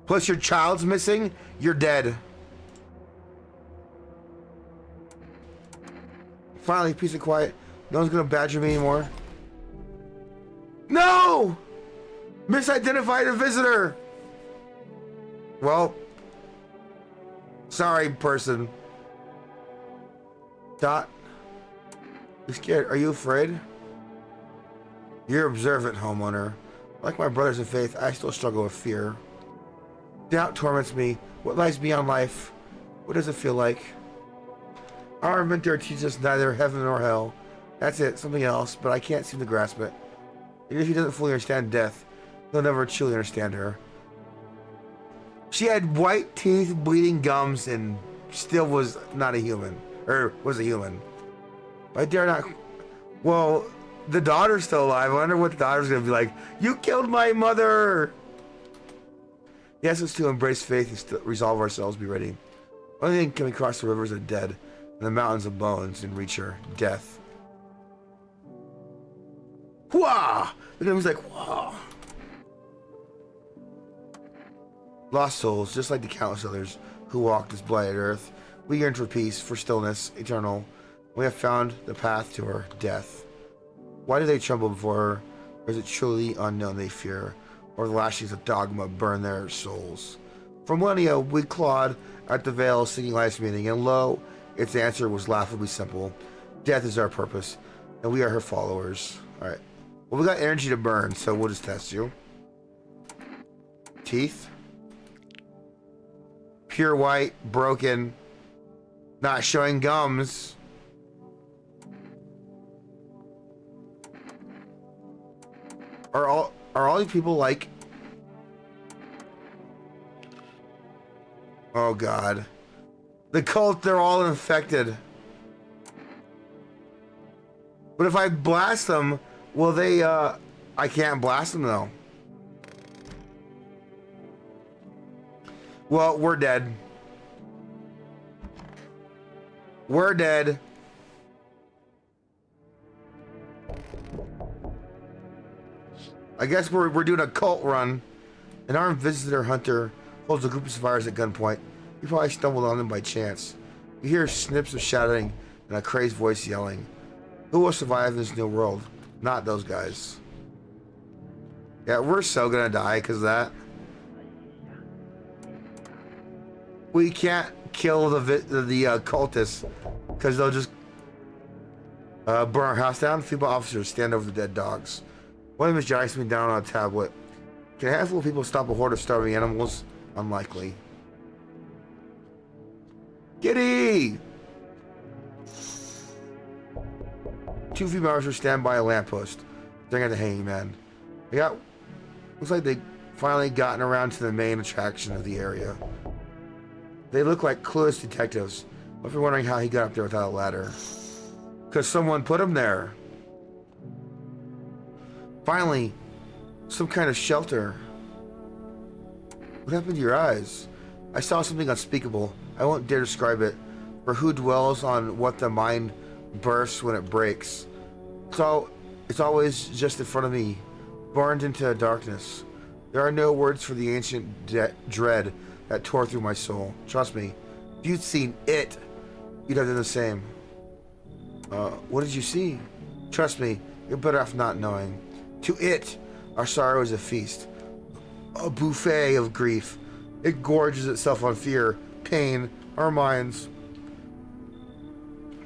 [SPEAKER 1] Plus your child's missing. You're dead. Finally, peace and quiet. No one's gonna badger me anymore. No! Misidentified a visitor! Well, sorry, person. Dot. You scared? Are you afraid? You're observant, homeowner. Like my brothers in faith, I still struggle with fear. Doubt torments me. What lies beyond life? What does it feel like? Our inventor teaches us neither heaven nor hell. That's it, something else, but I can't seem to grasp it. Even if he doesn't fully understand death, he'll never truly understand her. She had white teeth, bleeding gums, and still was not a human. Or was a human. I dare not... Well, the daughter's still alive. I wonder what the daughter's gonna be like. You killed my mother! Yes, it's to embrace faith and still resolve ourselves, be ready. Only thing coming across the rivers of dead, and the mountains of bones, and reach her. Death. Whoa! The guy was like, whoa. Lost souls, just like the countless others who walked this blighted earth, we yearn for peace, for stillness, eternal. We have found the path to her death. Why do they tremble before her? Or is it truly unknown they fear? Or the lashings of dogma burn their souls? For millennia, we clawed at the veil, singing life's meaning, and lo, its answer was laughably simple. Death is our purpose, and we are her followers. Alright. Well, we got energy to burn, so we'll just test you. Teeth. Pure white, broken, not showing gums. Are all these people like... Oh god. The cult, they're all infected. But if I blast them, will they, I can't blast them though. Well, we're dead. We're dead. I guess we're doing a cult run. An armed visitor hunter holds a group of survivors at gunpoint. You probably stumbled on them by chance. You hear snips of shouting and a crazed voice yelling. Who will survive in this new world? Not those guys. Yeah, we're so gonna die because of that. We can't kill the cultists because they'll just burn our house down. Female officers stand over the dead dogs. One of them is jotting something down on a tablet. Can a handful of people stop a horde of starving animals? Unlikely. Giddy! Two female officers stand by a lamppost, staring at the hanging man. Looks like they finally gotten around to the main attraction of the area. They look like clueless detectives. If you're wondering how he got up there without a ladder. Because someone put him there. Finally, some kind of shelter. What happened to your eyes? I saw something unspeakable. I won't dare describe it. For who dwells on what the mind bursts when it breaks? So, it's always just in front of me, burned into darkness. There are no words for the ancient dread that tore through my soul. Trust me, if you'd seen it, you'd have done the same. What did you see? Trust me, you're better off not knowing. To it, our sorrow is a feast. A buffet of grief. It gorges itself on fear, pain, our minds.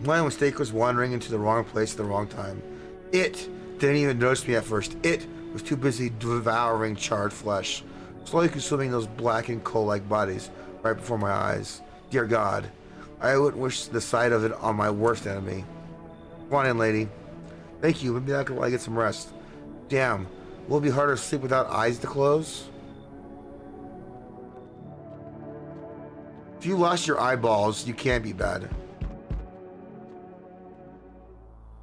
[SPEAKER 1] My mistake was wandering into the wrong place at the wrong time. It didn't even notice me at first. It was too busy devouring charred flesh, slowly consuming those blackened coal-like bodies right before my eyes. Dear God, I wouldn't wish the sight of it on my worst enemy. Come on in, lady. Thank you. Maybe I could get some rest. Damn, will it be harder to sleep without eyes to close? If you lost your eyeballs, you can't be bad.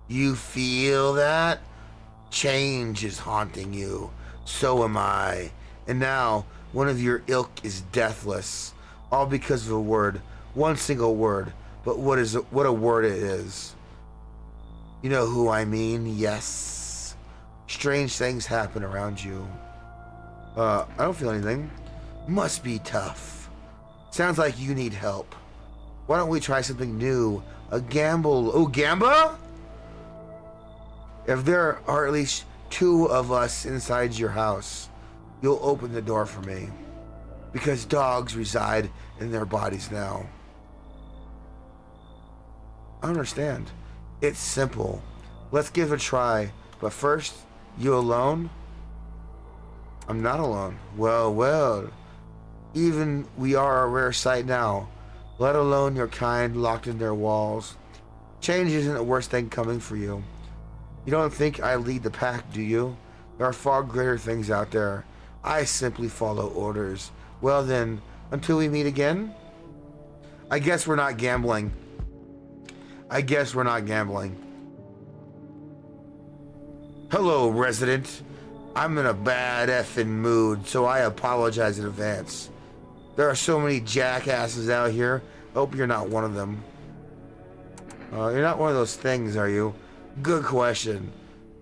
[SPEAKER 1] You feel that? Change is haunting you. So am I. And now, one of your ilk is deathless. All because of a word. One single word. But what a word it is. You know who I mean? Yes. Strange things happen around you. I don't feel anything. Must be tough. Sounds like you need help. Why don't we try something new? A gamble. Oh, gamba? If there are at least two of us inside your house, you'll open the door for me. Because dogs reside in their bodies now. I understand. It's simple. Let's give it a try. But first, you alone? I'm not alone. Well. Even we are a rare sight now. Let alone your kind locked in their walls. Change isn't the worst thing coming for you. You don't think I lead the pack, do you? There are far greater things out there. I simply follow orders. Well then, until we meet again? I guess we're not gambling. Hello, resident. I'm in a bad effing mood, so I apologize in advance. There are so many jackasses out here. Hope you're not one of them. You're not one of those things, are you? Good question.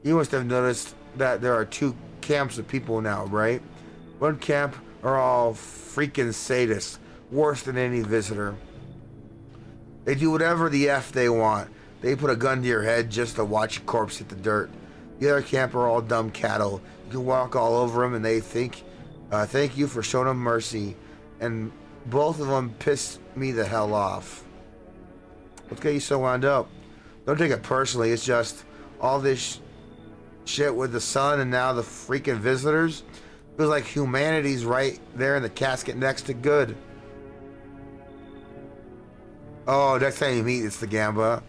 [SPEAKER 1] You must have noticed that there are two camps of people now, right? One camp are all freaking sadists, worse than any visitor. They do whatever the F they want. They put a gun to your head just to watch your corpse hit the dirt. The other camp are all dumb cattle. You can walk all over them and they think, thank you for showing them mercy. And both of them piss me the hell off. Let's get you so wound up. Don't take it personally. It's just all this shit with the sun and now the freaking visitors. Feels like humanity's right there in the casket next to good. Oh, next time you meet, it's the Gamba.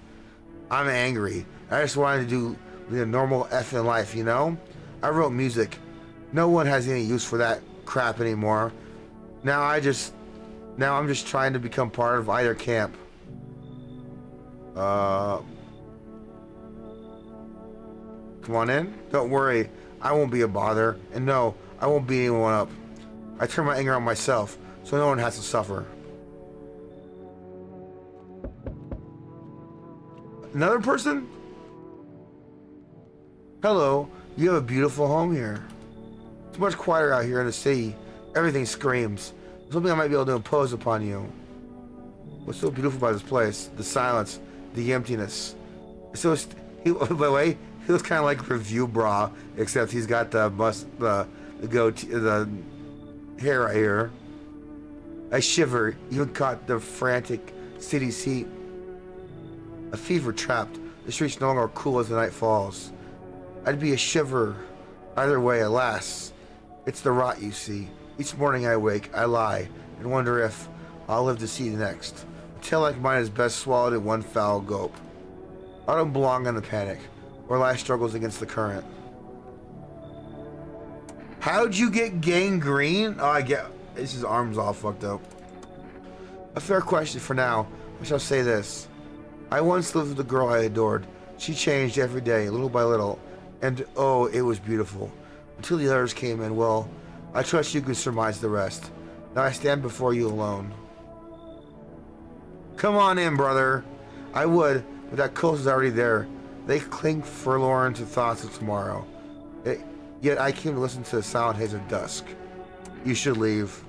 [SPEAKER 1] I'm angry. I just wanted to do the normal effing life, you know? I wrote music. No one has any use for that crap anymore. Now I'm just trying to become part of either camp. Come on in. Don't worry. I won't be a bother. And no, I won't beat anyone up. I turn my anger on myself, so no one has to suffer. Another person? Hello. You have a beautiful home here. It's much quieter out here in the city. Everything screams. Something I might be able to impose upon you. What's so beautiful about this place? The silence, the emptiness. So, by the way, he looks kind of like Review Bra, except he's got the goatee, the hair right here. I shiver, even caught the frantic city's heat. A fever trapped. The streets no longer cool as the night falls. I'd be a shiver. Either way, alas, it's the rot you see. Each morning I wake, I lie, and wonder if I'll live to see the next. A tale like mine is best swallowed in one foul gulp. I don't belong in the panic, or life struggles against the current. How'd you get gangrene? Oh, I get... His arm's all fucked up. A fair question for now. I shall say this. I once lived with a girl I adored. She changed every day, little by little. And oh, it was beautiful. Until the others came in, well, I trust you can surmise the rest. Now I stand before you alone. Come on in, brother. I would, but that coast is already there. They cling forlorn to thoughts of tomorrow. Yet I came to listen to the silent haze of dusk. You should leave.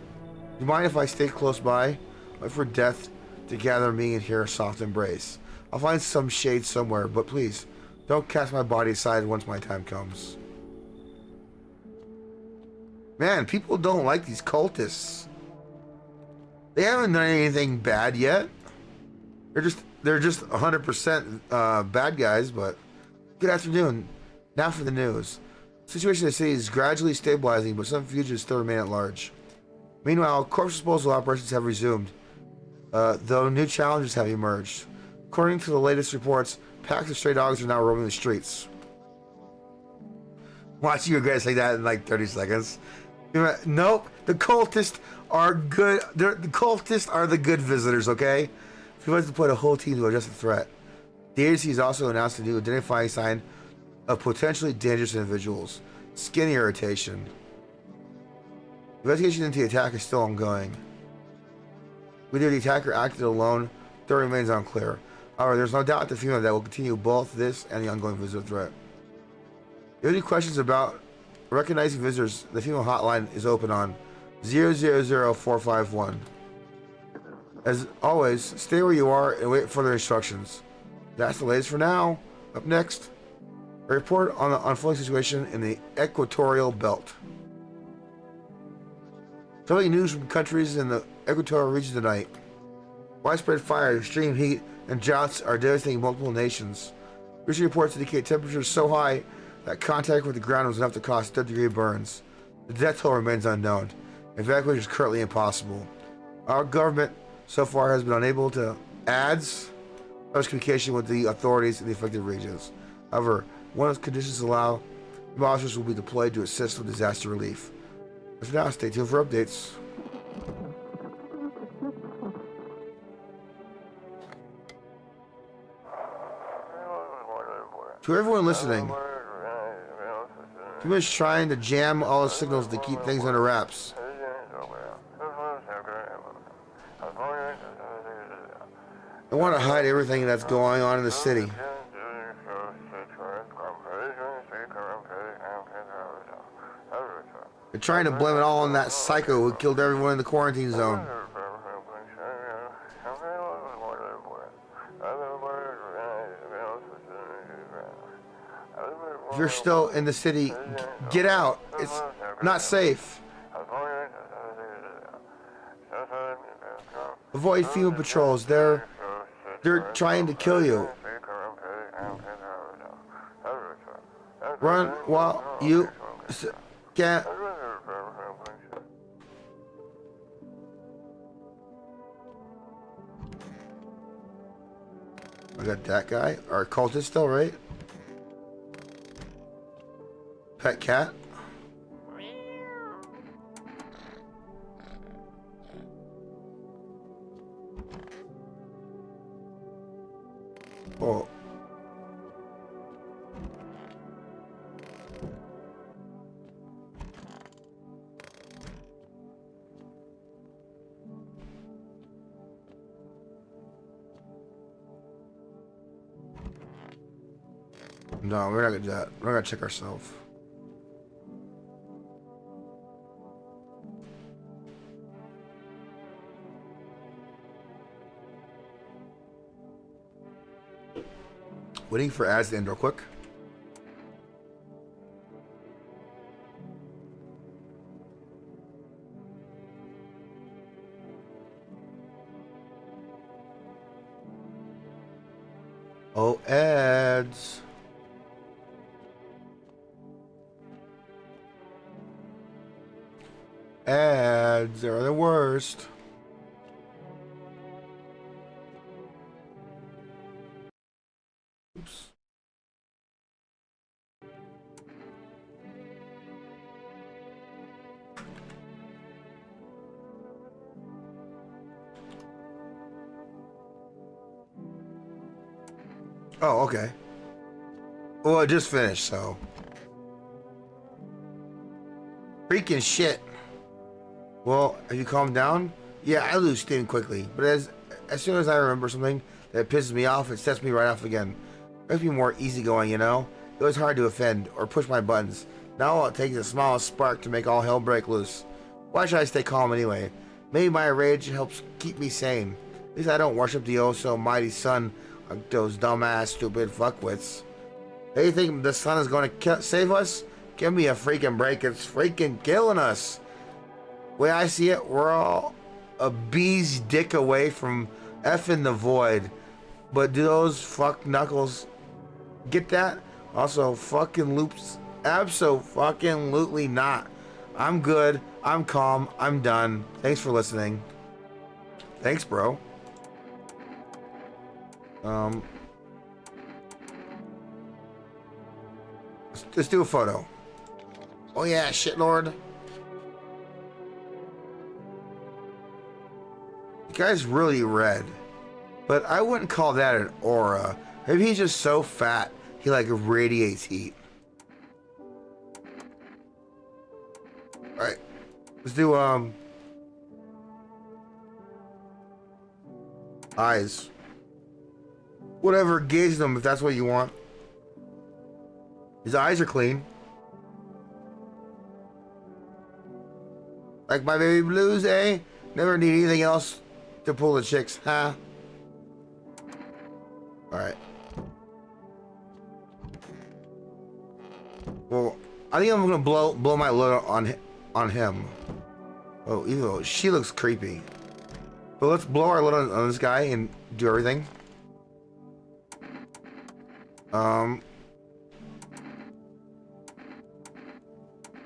[SPEAKER 1] Do you mind if I stay close by? Wait for death to gather me and hear a soft embrace. I'll find some shade somewhere, but please, don't cast my body aside once my time comes. Man, people don't like these cultists. They haven't done anything bad yet. They're just 100% bad guys, but good afternoon. Now for the news. The situation in the city is gradually stabilizing, but some fugitives still remain at large. Meanwhile, corpse disposal operations have resumed, though new challenges have emerged. According to the latest reports, packs of stray dogs are now roaming the streets. Watch you regret saying that in like 30 seconds. Nope, the cultists are good. The cultists are the good visitors, okay? He wants to put a whole team to address the threat. The agency has also announced a new identifying sign of potentially dangerous individuals. Skin irritation. Investigation into the attack is still ongoing. Whether the attacker acted alone, still remains unclear. However, there's no doubt the female that will continue both this and the ongoing visitor threat. If you have any questions about recognizing visitors, the female hotline is open on 000451. As always, stay where you are and wait for further instructions. That's the latest for now. Up next, a report on the unfolding situation in the equatorial belt. Troubling news from countries in the equatorial region tonight. Widespread fire, extreme heat, and droughts are devastating multiple nations. Recent reports indicate temperatures so high that contact with the ground was enough to cause third-degree burns. The death toll remains unknown. Evacuation is currently impossible. Our government so far has been unable to communication with the authorities in the affected regions. However, once conditions allow, officers will be deployed to assist with disaster relief. But for now, stay tuned for updates. To everyone listening, Human's trying to jam all the signals to keep things under wraps. I want to hide everything that's going on in the city. They're trying to blame it all on that psycho who killed everyone in the quarantine zone. If you're still in the city, get out. It's not safe. Avoid female patrols. They're trying to kill you. Run while you can't. I got that guy. Our cultist still, right? Pet cat. Oh. No, we're not gonna do that. We're not gonna check ourselves. Waiting for ads to end real quick. Oh, ads. Ads are the worst. Oops. Oh, okay. Well, I just finished, so. Freaking shit. Well, have you calmed down? Yeah, I lose steam quickly, but as soon as I remember something that pisses me off, it sets me right off again. Makes me more easygoing, you know? It was hard to offend or push my buttons. Now all it takes is the smallest spark to make all hell break loose. Why should I stay calm anyway? Maybe my rage helps keep me sane. At least I don't worship the oh so mighty sun like those dumbass stupid fuckwits. They think the sun is going to save us? Give me a freaking break. It's freaking killing us. Way I see it, we're all a bee's dick away from effing the void. But do those fuck knuckles get that? Also, fucking loops. Abso-fucking-lutely not. I'm good. I'm calm. I'm done. Thanks for listening. Thanks, bro. Let's do a photo. Oh yeah, shitlord. The guy's really red, but I wouldn't call that an aura. Maybe he's just so fat he like radiates heat. Alright, let's do eyes. Whatever, gaze them if that's what you want. His eyes are clean. Like my baby blues, eh? Never need anything else to pull the chicks, huh? Alright. Well, I think I'm gonna blow my load on him. Oh, even though she looks creepy. But let's blow our load on this guy and do everything.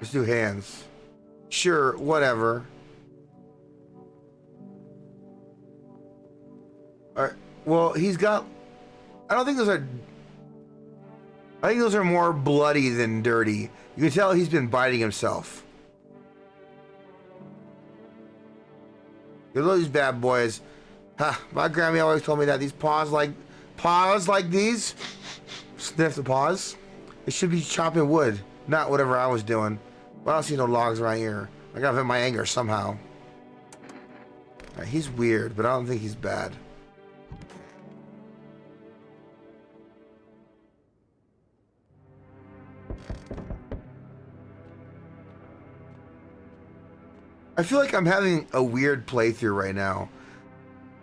[SPEAKER 1] Let's do hands. Sure, whatever. Alright, well, he's got... I don't think those are... I think those are more bloody than dirty. You can tell he's been biting himself. Look at these bad boys. Ha, my Grammy always told me that these paws like these, sniff the paws, it should be chopping wood, not whatever I was doing. But I don't see no logs right here. I gotta vent my anger somehow. Right, he's weird, but I don't think he's bad. I feel like I'm having a weird playthrough right now.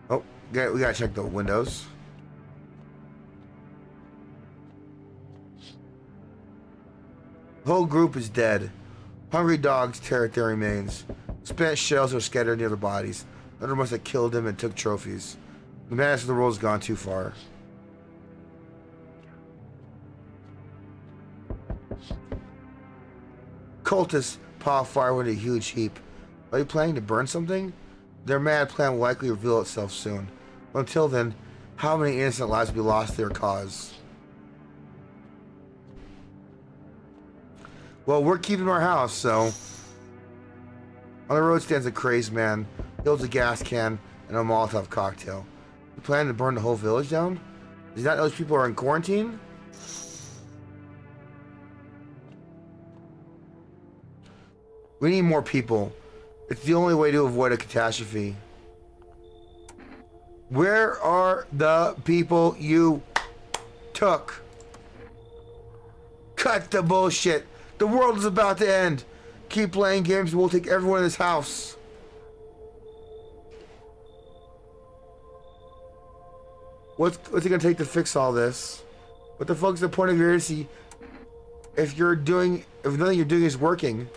[SPEAKER 1] Oh, we gotta check the windows. The whole group is dead. Hungry dogs tear at their remains. Spent shells are scattered near the bodies. Another must have killed them and took trophies. The madness of the world has gone too far. Cultists pile firewood in a huge heap. Are you planning to burn something? Their mad plan will likely reveal itself soon. But until then, how many innocent lives will be lost to their cause? Well, we're keeping our house, so... On the road stands a crazed man, holds a gas can, and a Molotov cocktail. You plan to burn the whole village down? Does he not know those people are in quarantine? We need more people. It's the only way to avoid a catastrophe. Where are the people you took? Cut the bullshit. The world is about to end. Keep playing games and we'll take everyone in this house. What's it gonna take to fix all this? What the fuck's the point of your idiocy if nothing you're doing is working?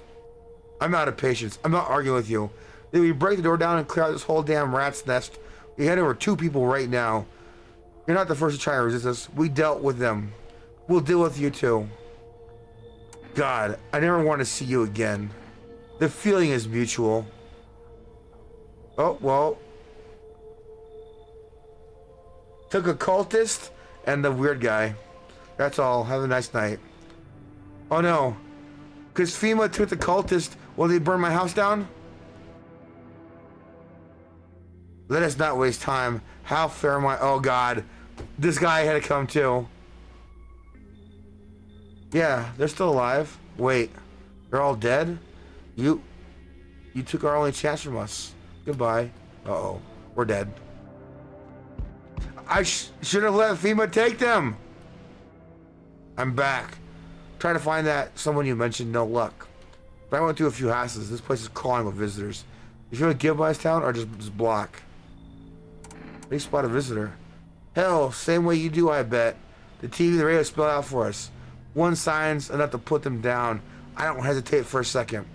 [SPEAKER 1] I'm out of patience. I'm not arguing with you. Then we break the door down and clear out this whole damn rat's nest. We hand over 2 people right now. You're not the first to try and resist us. We dealt with them. We'll deal with you too. God, I never want to see you again. The feeling is mutual. Oh, well. Took a cultist and the weird guy. That's all. Have a nice night. Oh no. Because FEMA took the cultist while they burned my house down? Let us not waste time. How fair am I? Oh god. This guy had to come too. Yeah, they're still alive. Wait. They're all dead? You took our only chance from us. Goodbye. Uh-oh. We're dead. I should have let FEMA take them. I'm back. Trying to find that someone you mentioned, no luck. But I went through a few houses. This place is crawling with visitors. You want to give by this town or just block? They spot a visitor. Hell, same way you do, I bet. The TV and the radio spell out for us. One sign's enough to put them down. I don't hesitate for a second.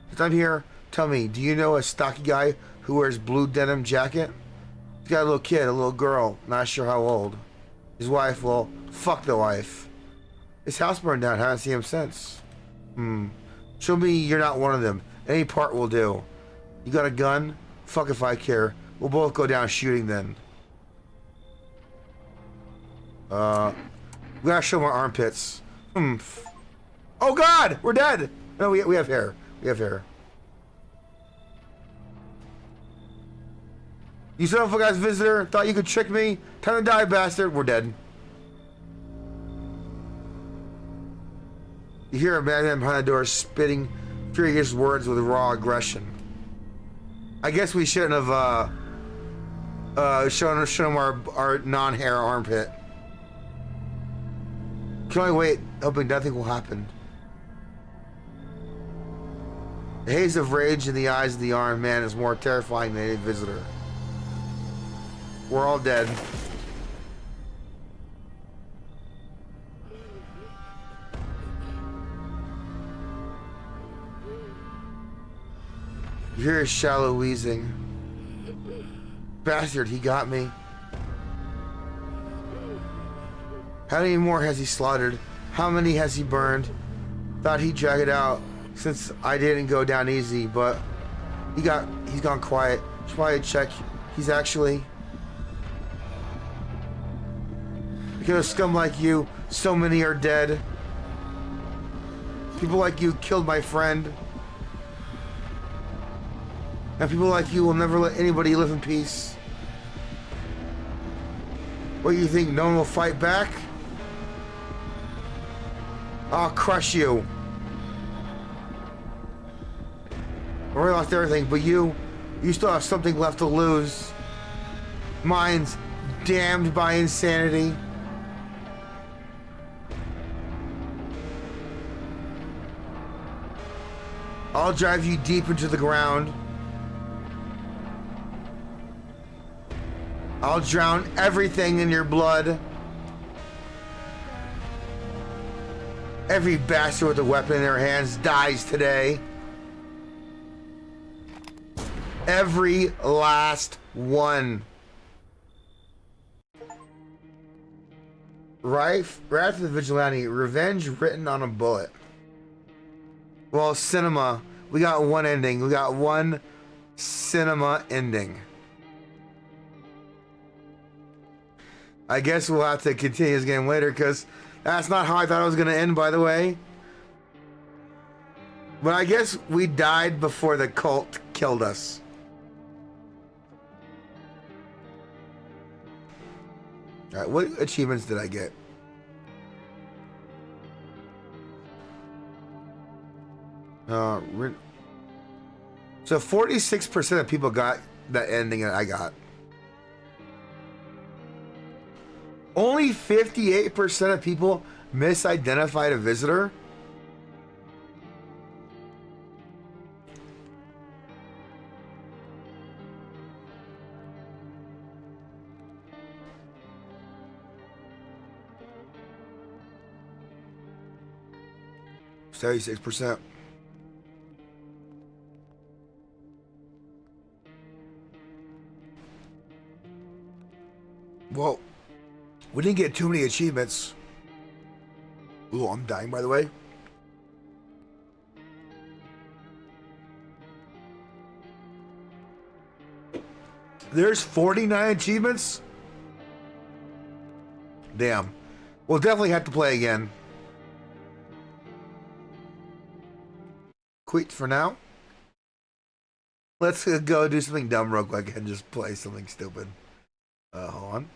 [SPEAKER 1] Since I'm here, tell me, do you know a stocky guy who wears blue denim jacket? He's got a little kid, a little girl, not sure how old. His wife, well, fuck the wife. His house burned down, haven't seen him since. Show me you're not one of them. Any part will do. You got a gun? Fuck if I care. We'll both go down shooting then. We gotta show my armpits. Oh god! We're dead! No, we have hair. We have hair. You son of a guy's visitor, thought you could trick me? Time to die, bastard. We're dead. You hear a madman behind the door spitting furious words with raw aggression. I guess we shouldn't have shown him our non-hair armpit. Can only wait, hoping nothing will happen. The haze of rage in the eyes of the armed man is more terrifying than any visitor. We're all dead. You hear his shallow wheezing. Bastard, he got me. How many more has he slaughtered? How many has he burned? Thought he'd drag it out since I didn't go down easy, but he's gone quiet. Should probably check. He's actually... Because of scum like you, so many are dead. People like you killed my friend. And people like you will never let anybody live in peace. What do you think, no one will fight back? I'll crush you. I already lost everything, but you still have something left to lose. Mine's damned by insanity. I'll drive you deep into the ground. I'll drown everything in your blood. Every bastard with a weapon in their hands dies today. Every last one. Wrath of the Vigilante. Revenge written on a bullet. Well, cinema. We got one ending. We got one cinema ending. I guess we'll have to continue this game later because that's not how I thought it was going to end, by the way. But I guess we died before the cult killed us. Alright, what achievements did I get? So 46% of people got that ending that I got. Only 58% of people misidentified a visitor. 36%. Well, we didn't get too many achievements. Ooh, I'm dying, by the way. There's 49 achievements? Damn. We'll definitely have to play again. Quit for now. Let's go do something dumb real quick and just play something stupid. Hold on.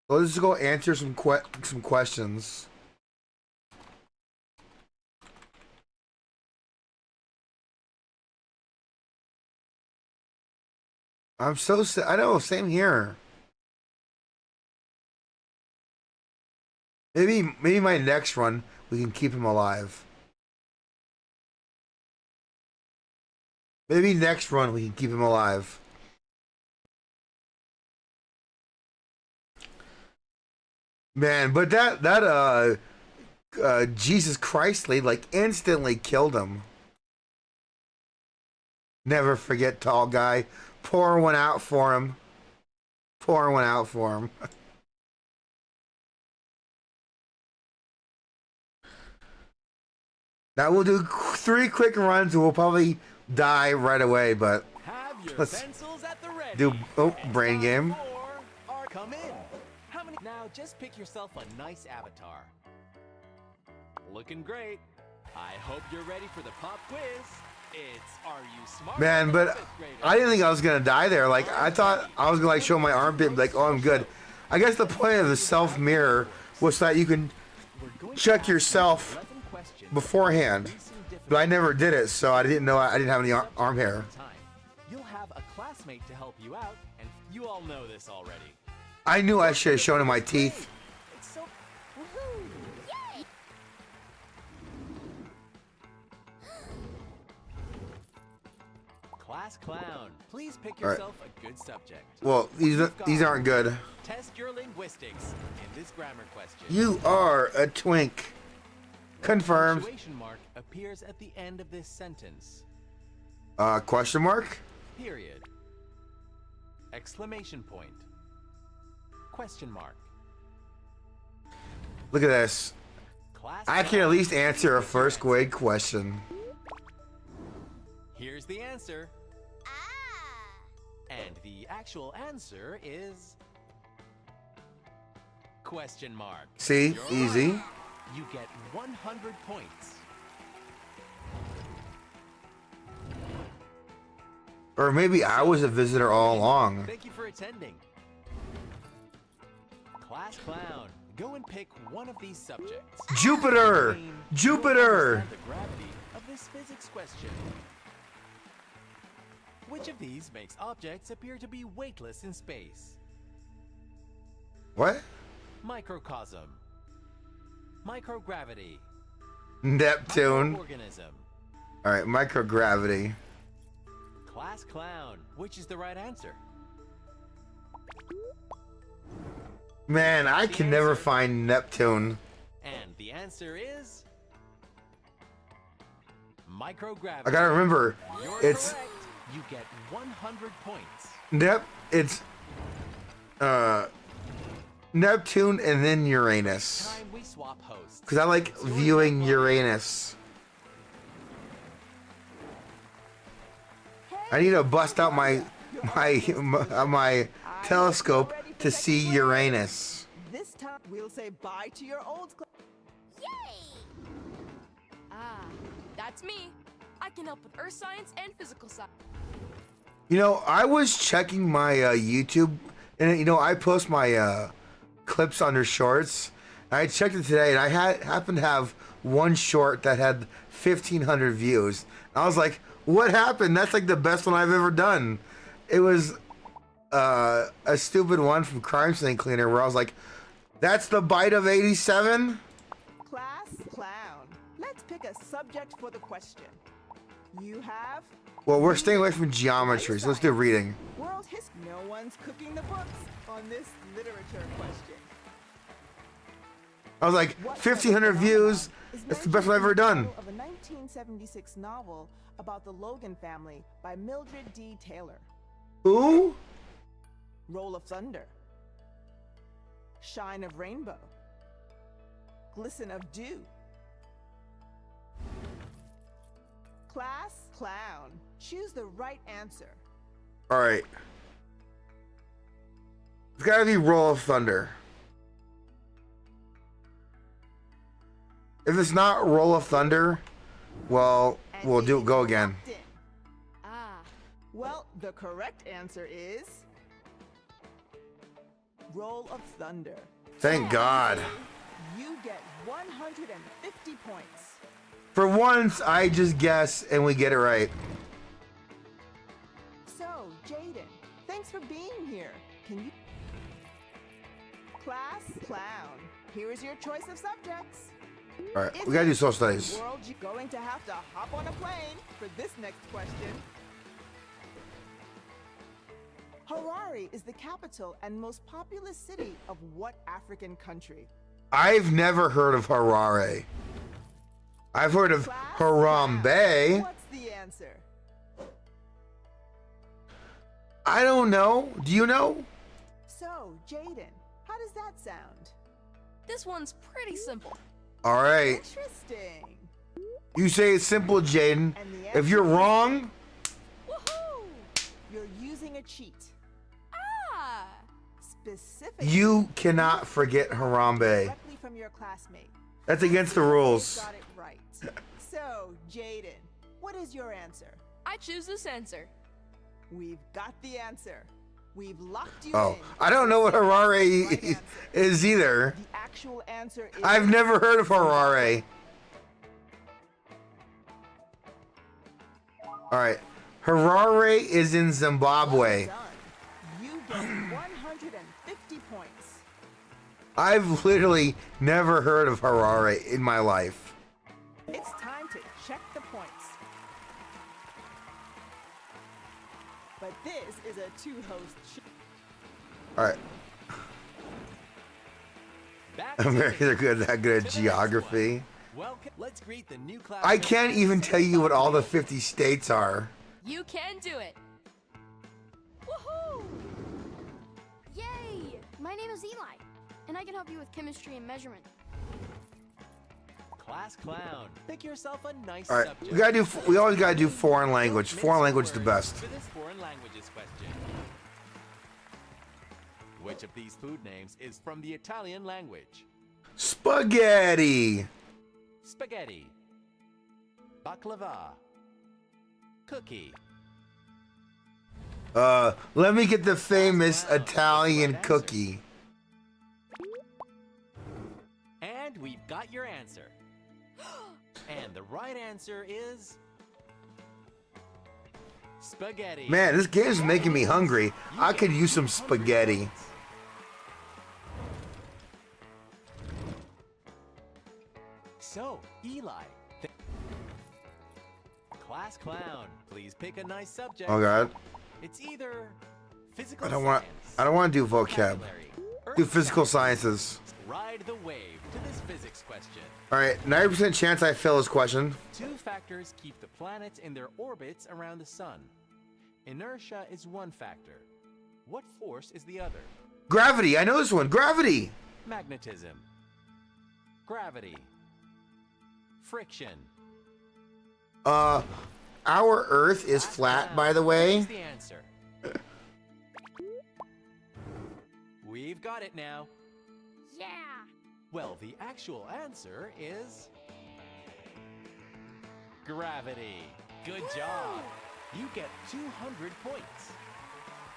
[SPEAKER 1] Let's just go answer some questions. I'm so I know, same here. Maybe my next run we can keep him alive. Maybe next run we can keep him alive. Man, but that Jesus Christ lead like instantly killed him. Never forget, tall guy. Pour one out for him. Pour one out for him. Now we'll do 3 quick runs and we'll probably die right away, but
[SPEAKER 3] Have your
[SPEAKER 1] let's
[SPEAKER 3] pencils at the ready.
[SPEAKER 1] do brain game.
[SPEAKER 3] Or come in. How many? Now just pick yourself a nice avatar. Looking great. I hope you're ready for the pop quiz. It's Are You Smart?
[SPEAKER 1] Man, but I didn't think I was gonna die there. Like I thought I was gonna like show my armpit and be like, oh, I'm good. I guess the point of the self mirror was that you can check yourself beforehand, but I never did it, so I didn't know I didn't have any arm hair.
[SPEAKER 3] You'll have a classmate to help you out, and you all know this already.
[SPEAKER 1] I knew I should have shown him my teeth.
[SPEAKER 3] It's so woohoo! Yay! Class clown, please pick yourself a good subject.
[SPEAKER 1] Well, these aren't good.
[SPEAKER 3] Test your linguistics in this grammar question.
[SPEAKER 1] You are a twink. Confirmed.
[SPEAKER 3] Punctuation mark appears at the end of this sentence.
[SPEAKER 1] Question mark?
[SPEAKER 3] Period. Exclamation point. Question mark.
[SPEAKER 1] Look at this.
[SPEAKER 3] Class
[SPEAKER 1] I can at least answer a first grade question.
[SPEAKER 3] Here's the answer. And the actual answer is question mark.
[SPEAKER 1] See? Easy.
[SPEAKER 3] You get 100 points.
[SPEAKER 1] Or maybe I was a visitor all along.
[SPEAKER 3] Thank you for attending. Class clown, go and pick one of these subjects.
[SPEAKER 1] Jupiter!
[SPEAKER 3] Explain
[SPEAKER 1] Jupiter!
[SPEAKER 3] the gravity of this physics question. Which of these makes objects appear to be weightless in space?
[SPEAKER 1] What?
[SPEAKER 3] Microcosm. Microgravity.
[SPEAKER 1] Neptune.
[SPEAKER 3] Microorganism.
[SPEAKER 1] Alright, microgravity.
[SPEAKER 3] Class clown, which is the right answer?
[SPEAKER 1] Man, I can never find Neptune.
[SPEAKER 3] And the answer is microgravity.
[SPEAKER 1] I gotta remember,
[SPEAKER 3] You're
[SPEAKER 1] it's
[SPEAKER 3] correct. You get 100 points.
[SPEAKER 1] it's Neptune and then Uranus.
[SPEAKER 3] Time we swap hosts.
[SPEAKER 1] Because I like viewing Uranus. I need to bust out my telescope to see Uranus.
[SPEAKER 4] This time we'll say bye to your old
[SPEAKER 5] Yay! Ah, that's me. I can help with earth science and physical science.
[SPEAKER 1] You know, I was checking my YouTube, and you know, I post my clips under shorts. I checked it today, and I happened to have one short that had 1,500 views. And I was like, "What happened? That's like the best one I've ever done." It was a stupid one from Crime Scene Cleaner, where I was like, "That's the bite of '87."
[SPEAKER 4] class clown. Let's pick a subject for the question. You have
[SPEAKER 1] Well, we're staying away from geometry, so let's do reading.
[SPEAKER 4] world history. No one's cooking the books on this literature question.
[SPEAKER 1] I was like,
[SPEAKER 4] What
[SPEAKER 1] 1,500 views.
[SPEAKER 4] is
[SPEAKER 1] That's the best I've ever
[SPEAKER 4] mentioned in
[SPEAKER 1] done.
[SPEAKER 4] the title of a 1976 novel about the Logan family by Mildred D. Taylor.
[SPEAKER 1] Who?
[SPEAKER 4] Roll of Thunder. Shine of Rainbow. Glisten of Dew. Class Clown. Choose the right answer.
[SPEAKER 1] All right. It's gotta be Roll of Thunder. If it's not Roll of Thunder, well,
[SPEAKER 4] And
[SPEAKER 1] we'll
[SPEAKER 4] he's
[SPEAKER 1] go again.
[SPEAKER 4] locked in.
[SPEAKER 5] Ah,
[SPEAKER 4] Well, the correct answer is Roll of Thunder.
[SPEAKER 1] Thank God.
[SPEAKER 4] You get 150 points.
[SPEAKER 1] For once, I just guess and we get it right.
[SPEAKER 4] So, Jaden, thanks for being here. Can you... Class Clown. Here is your choice of subjects.
[SPEAKER 1] All right,
[SPEAKER 4] Is
[SPEAKER 1] we gotta do
[SPEAKER 4] it
[SPEAKER 1] social studies.
[SPEAKER 4] World, you're going to have to hop on a plane for this next question. Harare is the capital and most populous city of what African country?
[SPEAKER 1] I've never heard of Harare. I've heard of
[SPEAKER 4] Class
[SPEAKER 1] Harambe.
[SPEAKER 4] Clown. What's the answer?
[SPEAKER 1] I don't know. Do you know?
[SPEAKER 4] So, Jaden, how does that sound?
[SPEAKER 5] this one's pretty simple.
[SPEAKER 1] All right.
[SPEAKER 4] Interesting.
[SPEAKER 1] You say it's simple, Jaden.
[SPEAKER 4] And the
[SPEAKER 1] If
[SPEAKER 4] answer
[SPEAKER 1] you're
[SPEAKER 4] is-
[SPEAKER 1] wrong,
[SPEAKER 4] Woohoo! You're using a cheat.
[SPEAKER 5] Ah,
[SPEAKER 4] Specifically,
[SPEAKER 1] you cannot forget Harambe.
[SPEAKER 4] directly from your classmate.
[SPEAKER 1] That's against the rules.
[SPEAKER 4] Got it right. So, Jaden, what is your answer?
[SPEAKER 5] I choose this answer.
[SPEAKER 4] We've got the answer. We've locked you
[SPEAKER 1] Oh,
[SPEAKER 4] in.
[SPEAKER 1] I don't know what
[SPEAKER 4] Right
[SPEAKER 1] Harare
[SPEAKER 4] answer.
[SPEAKER 1] is either.
[SPEAKER 4] The actual answer is...
[SPEAKER 1] I've never heard of Harare. All right. Harare is in Zimbabwe.
[SPEAKER 4] Well done. You get 150 points.
[SPEAKER 1] I've literally never heard of Harare in my life.
[SPEAKER 4] It's time to check the points. But this is a two-host show.
[SPEAKER 1] All right.
[SPEAKER 3] Back to
[SPEAKER 1] Americans are good, that good at
[SPEAKER 3] to the next
[SPEAKER 1] geography.
[SPEAKER 3] one. Welcome. Let's greet the new class.
[SPEAKER 1] I can't
[SPEAKER 3] members
[SPEAKER 1] even
[SPEAKER 3] and
[SPEAKER 1] tell you what all the
[SPEAKER 3] Pop
[SPEAKER 1] 50 states are.
[SPEAKER 5] You can do it.
[SPEAKER 6] Woohoo! Yay! My name is Eli, and I can help you with chemistry and measurement.
[SPEAKER 3] Quiz. Class Clown. Pick yourself a nice
[SPEAKER 1] All right,
[SPEAKER 3] subject.
[SPEAKER 1] we always gotta do foreign language.
[SPEAKER 3] Don't
[SPEAKER 1] Foreign
[SPEAKER 3] mince
[SPEAKER 1] language is the
[SPEAKER 3] words
[SPEAKER 1] best.
[SPEAKER 3] For this foreign languages question. Which of these food names is from the Italian language?
[SPEAKER 1] Spaghetti.
[SPEAKER 3] Spaghetti. Baklava. Cookie.
[SPEAKER 1] Let me get the famous
[SPEAKER 3] Wow,
[SPEAKER 1] Italian
[SPEAKER 3] right answer.
[SPEAKER 1] cookie.
[SPEAKER 3] And we've got your answer. And the right answer is spaghetti.
[SPEAKER 1] Man, this game's making me hungry. I could use some spaghetti.
[SPEAKER 3] So, Eli. Class Clown, please pick a nice subject.
[SPEAKER 1] Oh God,
[SPEAKER 3] It's either physical
[SPEAKER 1] I don't want.
[SPEAKER 3] science,
[SPEAKER 1] I don't want to do vocab.
[SPEAKER 3] vocabulary,
[SPEAKER 1] Do
[SPEAKER 3] earth
[SPEAKER 1] physical
[SPEAKER 3] sciences.
[SPEAKER 1] sciences.
[SPEAKER 3] Ride the wave to this physics question.
[SPEAKER 1] All right, 90% chance I fail this question.
[SPEAKER 3] Two factors keep the planets in their orbits around the sun. Inertia is one factor. What force is the other?
[SPEAKER 1] Gravity. I know this one. Gravity.
[SPEAKER 3] Magnetism. Gravity. Friction.
[SPEAKER 1] Our Earth is flat, by the way.
[SPEAKER 3] Here's the answer. We've got it now.
[SPEAKER 6] Yeah!
[SPEAKER 3] Well, the actual answer is gravity. Good job. You get 200 points.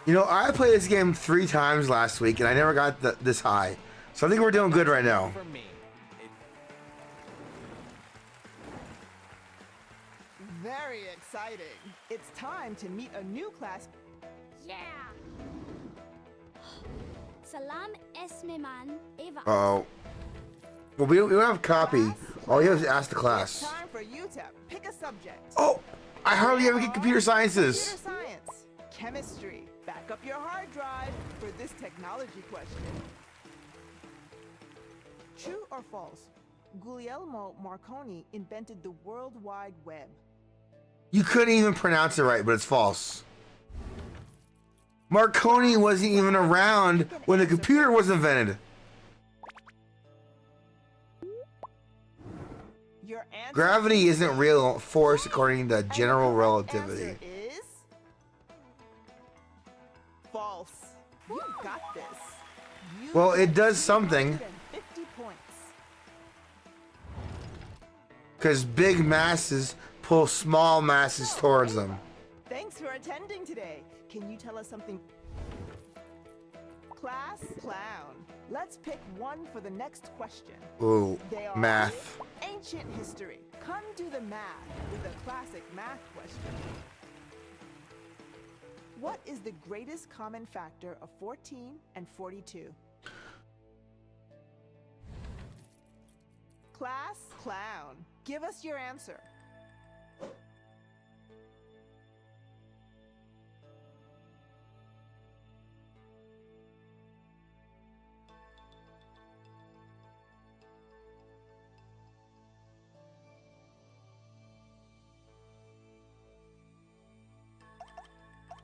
[SPEAKER 1] You know, I played this game 3 times last week, and I never got this high. So I think we're doing good right now.
[SPEAKER 3] For me.
[SPEAKER 4] Very exciting. It's time to meet a new class.
[SPEAKER 6] Yeah! Salam Esmeman Eva.
[SPEAKER 1] Uh-oh. Well, we don't have a copy. All you have is ask the
[SPEAKER 4] It's
[SPEAKER 1] class.
[SPEAKER 4] time for you to pick a subject.
[SPEAKER 1] Oh, I hardly ever get computer
[SPEAKER 4] Computer
[SPEAKER 1] sciences.
[SPEAKER 4] science, chemistry. Back up your hard drive for this technology question. True or false? Guglielmo Marconi invented the World Wide Web.
[SPEAKER 1] You couldn't even pronounce it right, but it's false. Marconi wasn't even around when the computer was invented.
[SPEAKER 4] Your answer
[SPEAKER 1] Gravity
[SPEAKER 4] is
[SPEAKER 1] isn't real force according to
[SPEAKER 4] And the
[SPEAKER 1] general
[SPEAKER 4] correct
[SPEAKER 1] relativity.
[SPEAKER 4] answer is false. You got this. You
[SPEAKER 1] Well, it
[SPEAKER 4] get
[SPEAKER 1] does something.
[SPEAKER 4] 250 points.
[SPEAKER 1] Because big masses pull small masses towards them.
[SPEAKER 4] Thanks for attending today. Can you tell us something? Class clown. Let's pick one for the next question.
[SPEAKER 1] Ooh,
[SPEAKER 4] They are
[SPEAKER 1] math.
[SPEAKER 4] ancient history. Come do the math with a classic math question. What is the greatest common factor of 14 and 42? Class clown. Give us your answer.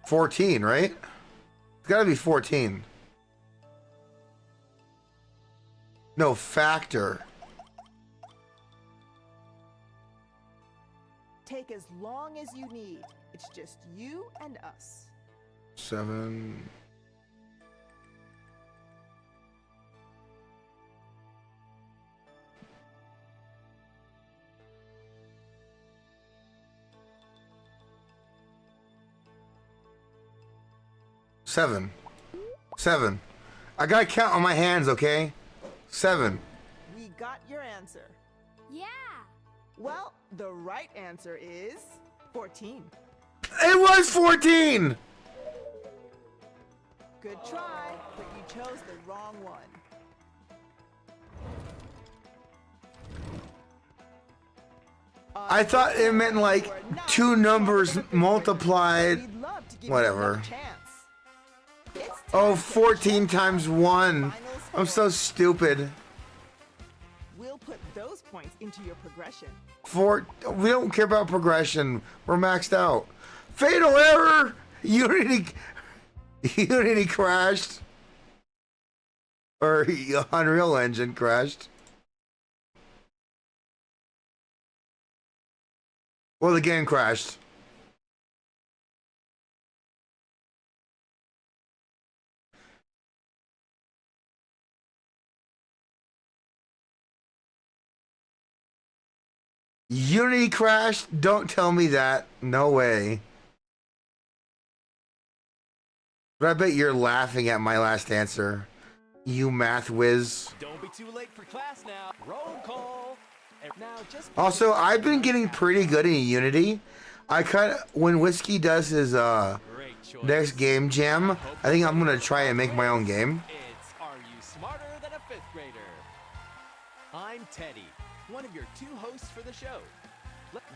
[SPEAKER 1] $14, right? It's gotta be 14. No, factor.
[SPEAKER 4] Take as long as you need. It's just you and us.
[SPEAKER 1] 7. Seven. 7. I gotta count on my hands, okay? 7.
[SPEAKER 4] We got your answer.
[SPEAKER 6] Yeah.
[SPEAKER 4] Well, the right answer is 14.
[SPEAKER 1] It was 14!
[SPEAKER 4] Good try, but you chose the wrong one.
[SPEAKER 1] I thought it meant like two numbers multiplied.
[SPEAKER 4] We'd love to give you
[SPEAKER 1] Whatever.
[SPEAKER 4] another chance. It's time
[SPEAKER 1] Oh,
[SPEAKER 4] to
[SPEAKER 1] 14
[SPEAKER 4] check
[SPEAKER 1] times 1.
[SPEAKER 4] final
[SPEAKER 1] I'm so
[SPEAKER 4] score.
[SPEAKER 1] stupid.
[SPEAKER 4] We'll put those points into your progression.
[SPEAKER 1] We don't care about progression. We're maxed out. Fatal error! Unity crashed. Or Unreal Engine crashed. Well, the game crashed. Unity crashed? Don't tell me that. No way. But I bet you're laughing at my last answer. You math whiz.
[SPEAKER 3] Don't be too late for class now. Roll call. And now just
[SPEAKER 1] Also, I've been getting pretty good in Unity. I when Whiskey does his
[SPEAKER 3] great choice.
[SPEAKER 1] next game jam, I think I'm gonna try and make my own game.
[SPEAKER 3] It's Are You Smarter Than a Fifth Grader? I'm Teddy, one of your 2 hosts for the show.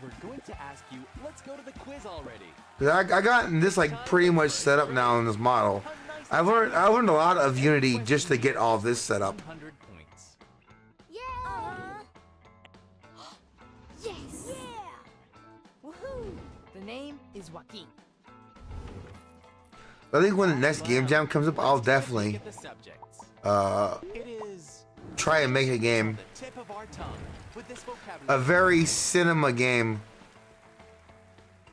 [SPEAKER 3] We're going to ask you, let's go to the quiz already.
[SPEAKER 1] I got this like pretty much set up now in this model. I learned a lot of Unity just to get all this set up.
[SPEAKER 3] 100 points.
[SPEAKER 6] Yeah. Yes. Yeah. Woohoo.
[SPEAKER 5] The name is Joaquin.
[SPEAKER 1] I think when the next game jam comes up, I'll definitely
[SPEAKER 3] Get the subjects. It is
[SPEAKER 1] try and make a game.
[SPEAKER 3] the tip of our tongue with this
[SPEAKER 1] A
[SPEAKER 3] vocabulary.
[SPEAKER 1] very cinema game.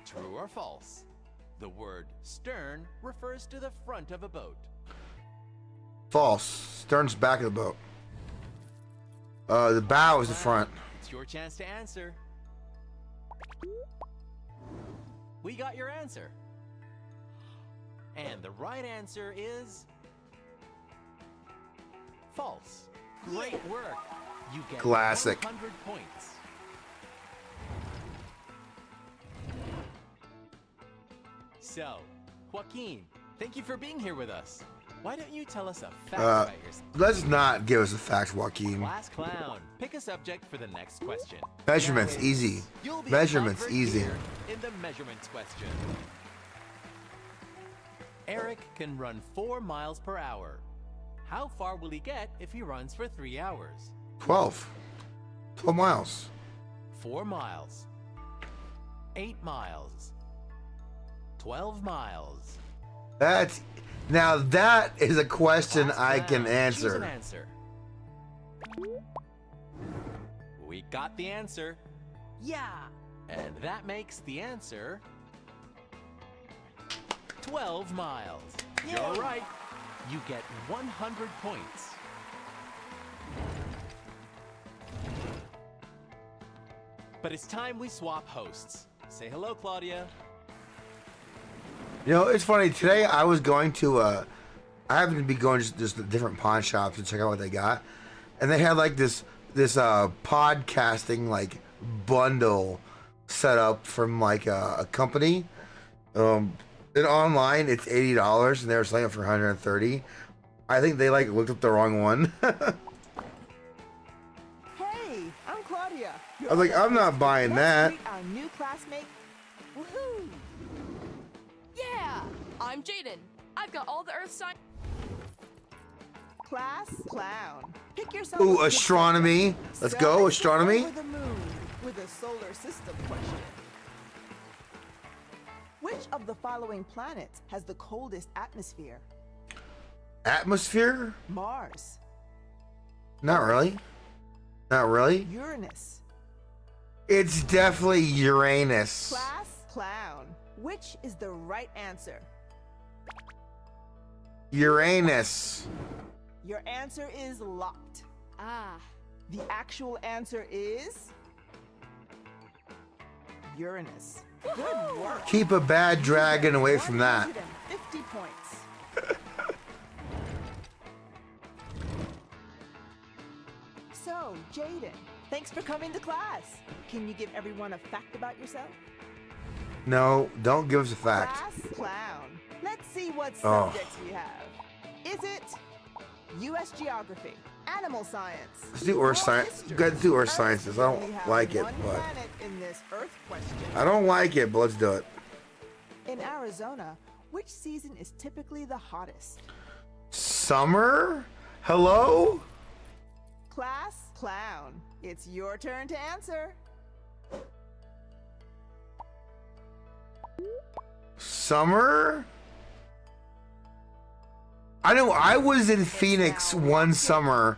[SPEAKER 3] True or false? The word stern refers to the front of a boat.
[SPEAKER 1] False. Stern's back of the boat. The bow is the front.
[SPEAKER 3] It's your chance to answer. We got your answer. And the right answer is false. Great work. You get
[SPEAKER 1] Classic.
[SPEAKER 3] 100 points. So, Joaquin, thank you for being here with us. Why don't you tell us a fact about yourself?
[SPEAKER 1] Let's not give us a fact, Joaquin.
[SPEAKER 3] Class clown, pick a subject for the next question.
[SPEAKER 1] Measurements,
[SPEAKER 3] Now,
[SPEAKER 1] easy.
[SPEAKER 3] you'll be
[SPEAKER 1] Measurements,
[SPEAKER 3] covered
[SPEAKER 1] easy.
[SPEAKER 3] here in the measurements question. Eric can run 4 miles per hour. How far will he get if he runs for 3 hours?
[SPEAKER 1] 12. 12 miles.
[SPEAKER 3] 4 miles. 8 miles. 12 miles.
[SPEAKER 1] Now that is a question
[SPEAKER 3] Class
[SPEAKER 1] I can
[SPEAKER 3] clown, choose an
[SPEAKER 1] answer.
[SPEAKER 3] answer. We got the answer.
[SPEAKER 5] Yeah.
[SPEAKER 3] And that makes the answer 12 miles. You're right. You get 100 points. But it's time we swap hosts. Say hello, Claudia.
[SPEAKER 1] You know, it's funny. Today I was going to, I happened to be going just to different pawn shops to check out what they got. And they had like this podcasting like bundle set up from like a company. And online it's $80 and they were selling it for $130. I think they like looked up the wrong one.
[SPEAKER 4] Hey, I'm Claudia.
[SPEAKER 1] I was like, I'm not buying that.
[SPEAKER 4] Let's meet our new classmate. Woohoo!
[SPEAKER 5] Yeah. I'm Jaden. I've got all the earth signs.
[SPEAKER 4] Class clown. Pick yourself.
[SPEAKER 1] Ooh,
[SPEAKER 4] a good
[SPEAKER 1] astronomy.
[SPEAKER 4] subject.
[SPEAKER 1] Let's
[SPEAKER 4] So
[SPEAKER 1] go,
[SPEAKER 4] let's start
[SPEAKER 1] astronomy.
[SPEAKER 4] over the moon with a solar system question. Which of the following planets has the coldest atmosphere?
[SPEAKER 1] Atmosphere?
[SPEAKER 4] Mars,
[SPEAKER 1] Not really. Not really.
[SPEAKER 4] Uranus.
[SPEAKER 1] It's definitely Uranus.
[SPEAKER 4] Class clown. Which is the right answer?
[SPEAKER 1] Uranus.
[SPEAKER 4] Your answer is locked.
[SPEAKER 5] Ah.
[SPEAKER 4] The actual answer is Uranus. Good work.
[SPEAKER 1] Keep a bad dragon away from that.
[SPEAKER 4] 150 points. So, Jaden, thanks for coming to class. Can you give everyone a fact about yourself?
[SPEAKER 1] No, don't give us a fact.
[SPEAKER 4] Class clown. Let's see what
[SPEAKER 1] Oh.
[SPEAKER 4] subjects we have. Is it U.S. geography, animal science?
[SPEAKER 1] Let's do Earth
[SPEAKER 4] world
[SPEAKER 1] science.
[SPEAKER 4] history?
[SPEAKER 1] You gotta do Earth
[SPEAKER 4] Earth
[SPEAKER 1] sciences. I
[SPEAKER 4] only
[SPEAKER 1] don't
[SPEAKER 4] has
[SPEAKER 1] like it,
[SPEAKER 4] one
[SPEAKER 1] but
[SPEAKER 4] planet in this Earth question.
[SPEAKER 1] I don't like it, but let's do it.
[SPEAKER 4] In Arizona, which season is typically the hottest?
[SPEAKER 1] Summer? Hello?
[SPEAKER 4] Class clown. It's your turn to answer.
[SPEAKER 1] Summer? I know I was in Phoenix one summer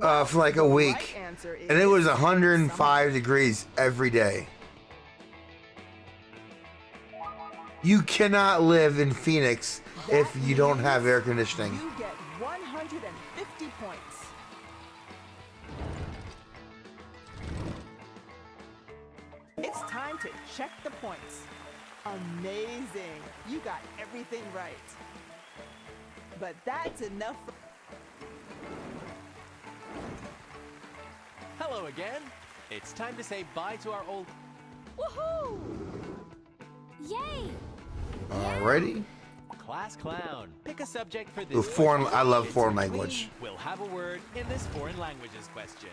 [SPEAKER 5] Ah.
[SPEAKER 1] for like a
[SPEAKER 4] The
[SPEAKER 1] week,
[SPEAKER 4] right answer
[SPEAKER 1] and it was
[SPEAKER 4] is
[SPEAKER 1] 105
[SPEAKER 4] summer.
[SPEAKER 1] degrees every day. You cannot live in Phoenix if
[SPEAKER 4] That
[SPEAKER 1] you don't have
[SPEAKER 4] means
[SPEAKER 1] air conditioning.
[SPEAKER 4] You get 150 points. It's time to check the points. Amazing. You got everything right. But that's enough for
[SPEAKER 3] Hello again. It's time to say bye to our old.
[SPEAKER 5] Woohoo!
[SPEAKER 6] Yay!
[SPEAKER 1] Alrighty.
[SPEAKER 3] Class clown. Pick a subject for this.
[SPEAKER 1] Ooh, foreign. I love
[SPEAKER 3] It's
[SPEAKER 1] foreign
[SPEAKER 3] a
[SPEAKER 1] language.
[SPEAKER 3] clean. We'll have a word in this foreign languages question.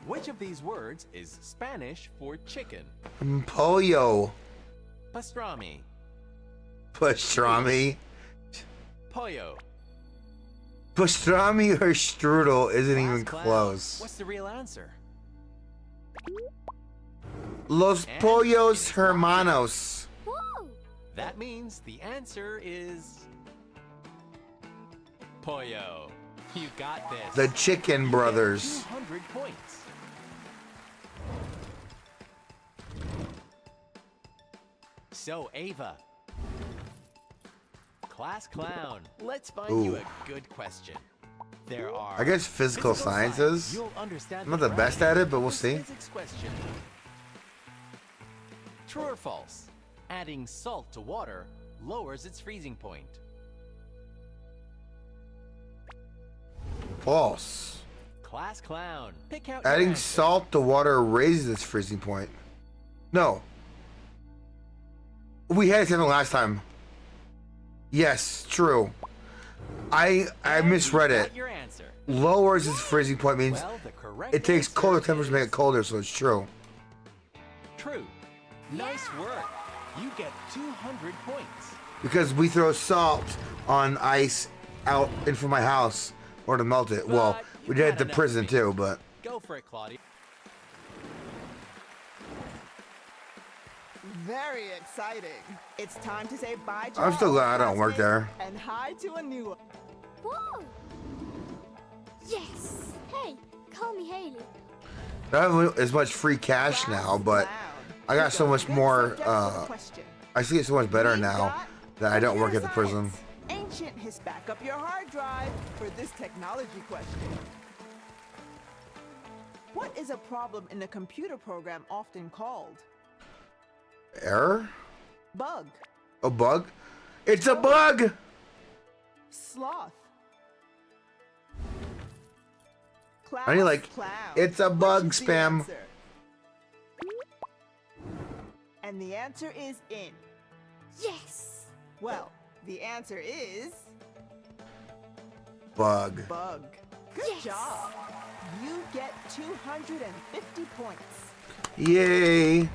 [SPEAKER 3] Which of these words is Spanish for chicken?
[SPEAKER 1] Pollo.
[SPEAKER 3] Pastrami,
[SPEAKER 1] Pastrami.
[SPEAKER 3] pollo.
[SPEAKER 1] Pastrami or strudel isn't
[SPEAKER 3] Class
[SPEAKER 1] even
[SPEAKER 3] clown.
[SPEAKER 1] close.
[SPEAKER 3] What's the real answer?
[SPEAKER 1] Los
[SPEAKER 3] And
[SPEAKER 1] pollos
[SPEAKER 3] it's
[SPEAKER 1] hermanos.
[SPEAKER 6] Woo!
[SPEAKER 3] That means the answer is pollo. You got this.
[SPEAKER 1] The Chicken
[SPEAKER 3] You get
[SPEAKER 1] Brothers.
[SPEAKER 3] 200 points. So, Ava. Class clown, let's find you
[SPEAKER 1] Ooh.
[SPEAKER 3] a good question. There are.
[SPEAKER 1] I guess physical
[SPEAKER 3] science.
[SPEAKER 1] sciences.
[SPEAKER 3] You'll understand
[SPEAKER 1] I'm not the best at it, but we'll see.
[SPEAKER 3] Physics question. True or false? Adding salt to water lowers its freezing point.
[SPEAKER 1] False.
[SPEAKER 3] Class clown, pick out your
[SPEAKER 1] Adding
[SPEAKER 3] answer.
[SPEAKER 1] salt to water raises its freezing point. No. We had it last time. Yes, true. I misread
[SPEAKER 3] You
[SPEAKER 1] it.
[SPEAKER 3] got your answer.
[SPEAKER 1] Lowers its freezing point means
[SPEAKER 3] Well, the correct
[SPEAKER 1] it takes
[SPEAKER 3] answer
[SPEAKER 1] colder temperatures to make
[SPEAKER 3] is
[SPEAKER 1] it colder, so it's true.
[SPEAKER 3] True. Nice work. You get 200 points.
[SPEAKER 1] Because we throw salt on ice out in front of my house or to melt it. Well,
[SPEAKER 3] But you
[SPEAKER 1] we did it
[SPEAKER 3] had
[SPEAKER 1] at the
[SPEAKER 3] enough
[SPEAKER 1] prison
[SPEAKER 3] speed.
[SPEAKER 1] too, but
[SPEAKER 3] Go for it, Claudia.
[SPEAKER 4] Very exciting. It's time to say bye to
[SPEAKER 1] I'm
[SPEAKER 4] our
[SPEAKER 1] still
[SPEAKER 4] old
[SPEAKER 1] glad I don't work
[SPEAKER 4] classmates
[SPEAKER 1] there.
[SPEAKER 4] and hi to a new one.
[SPEAKER 6] Whoa! Yes! Hey, call me Haley.
[SPEAKER 1] I don't have as much free cash now, but I got so much more, I see it so much better now that I don't work at the prison.
[SPEAKER 4] Ancient back up your hard drive for this technology question. What is a problem in a computer program often called?
[SPEAKER 1] Error?
[SPEAKER 4] Bug.
[SPEAKER 1] A bug? It's a bug!
[SPEAKER 4] Sloth.
[SPEAKER 1] I need like,
[SPEAKER 4] Clown.
[SPEAKER 1] it's a bug
[SPEAKER 4] Which is the
[SPEAKER 1] spam.
[SPEAKER 4] answer? And the answer is in.
[SPEAKER 6] Yes!
[SPEAKER 4] Well, the answer is
[SPEAKER 1] Bug.
[SPEAKER 4] bug. Good
[SPEAKER 6] Yes.
[SPEAKER 4] job. You get 250 points.
[SPEAKER 1] Yay!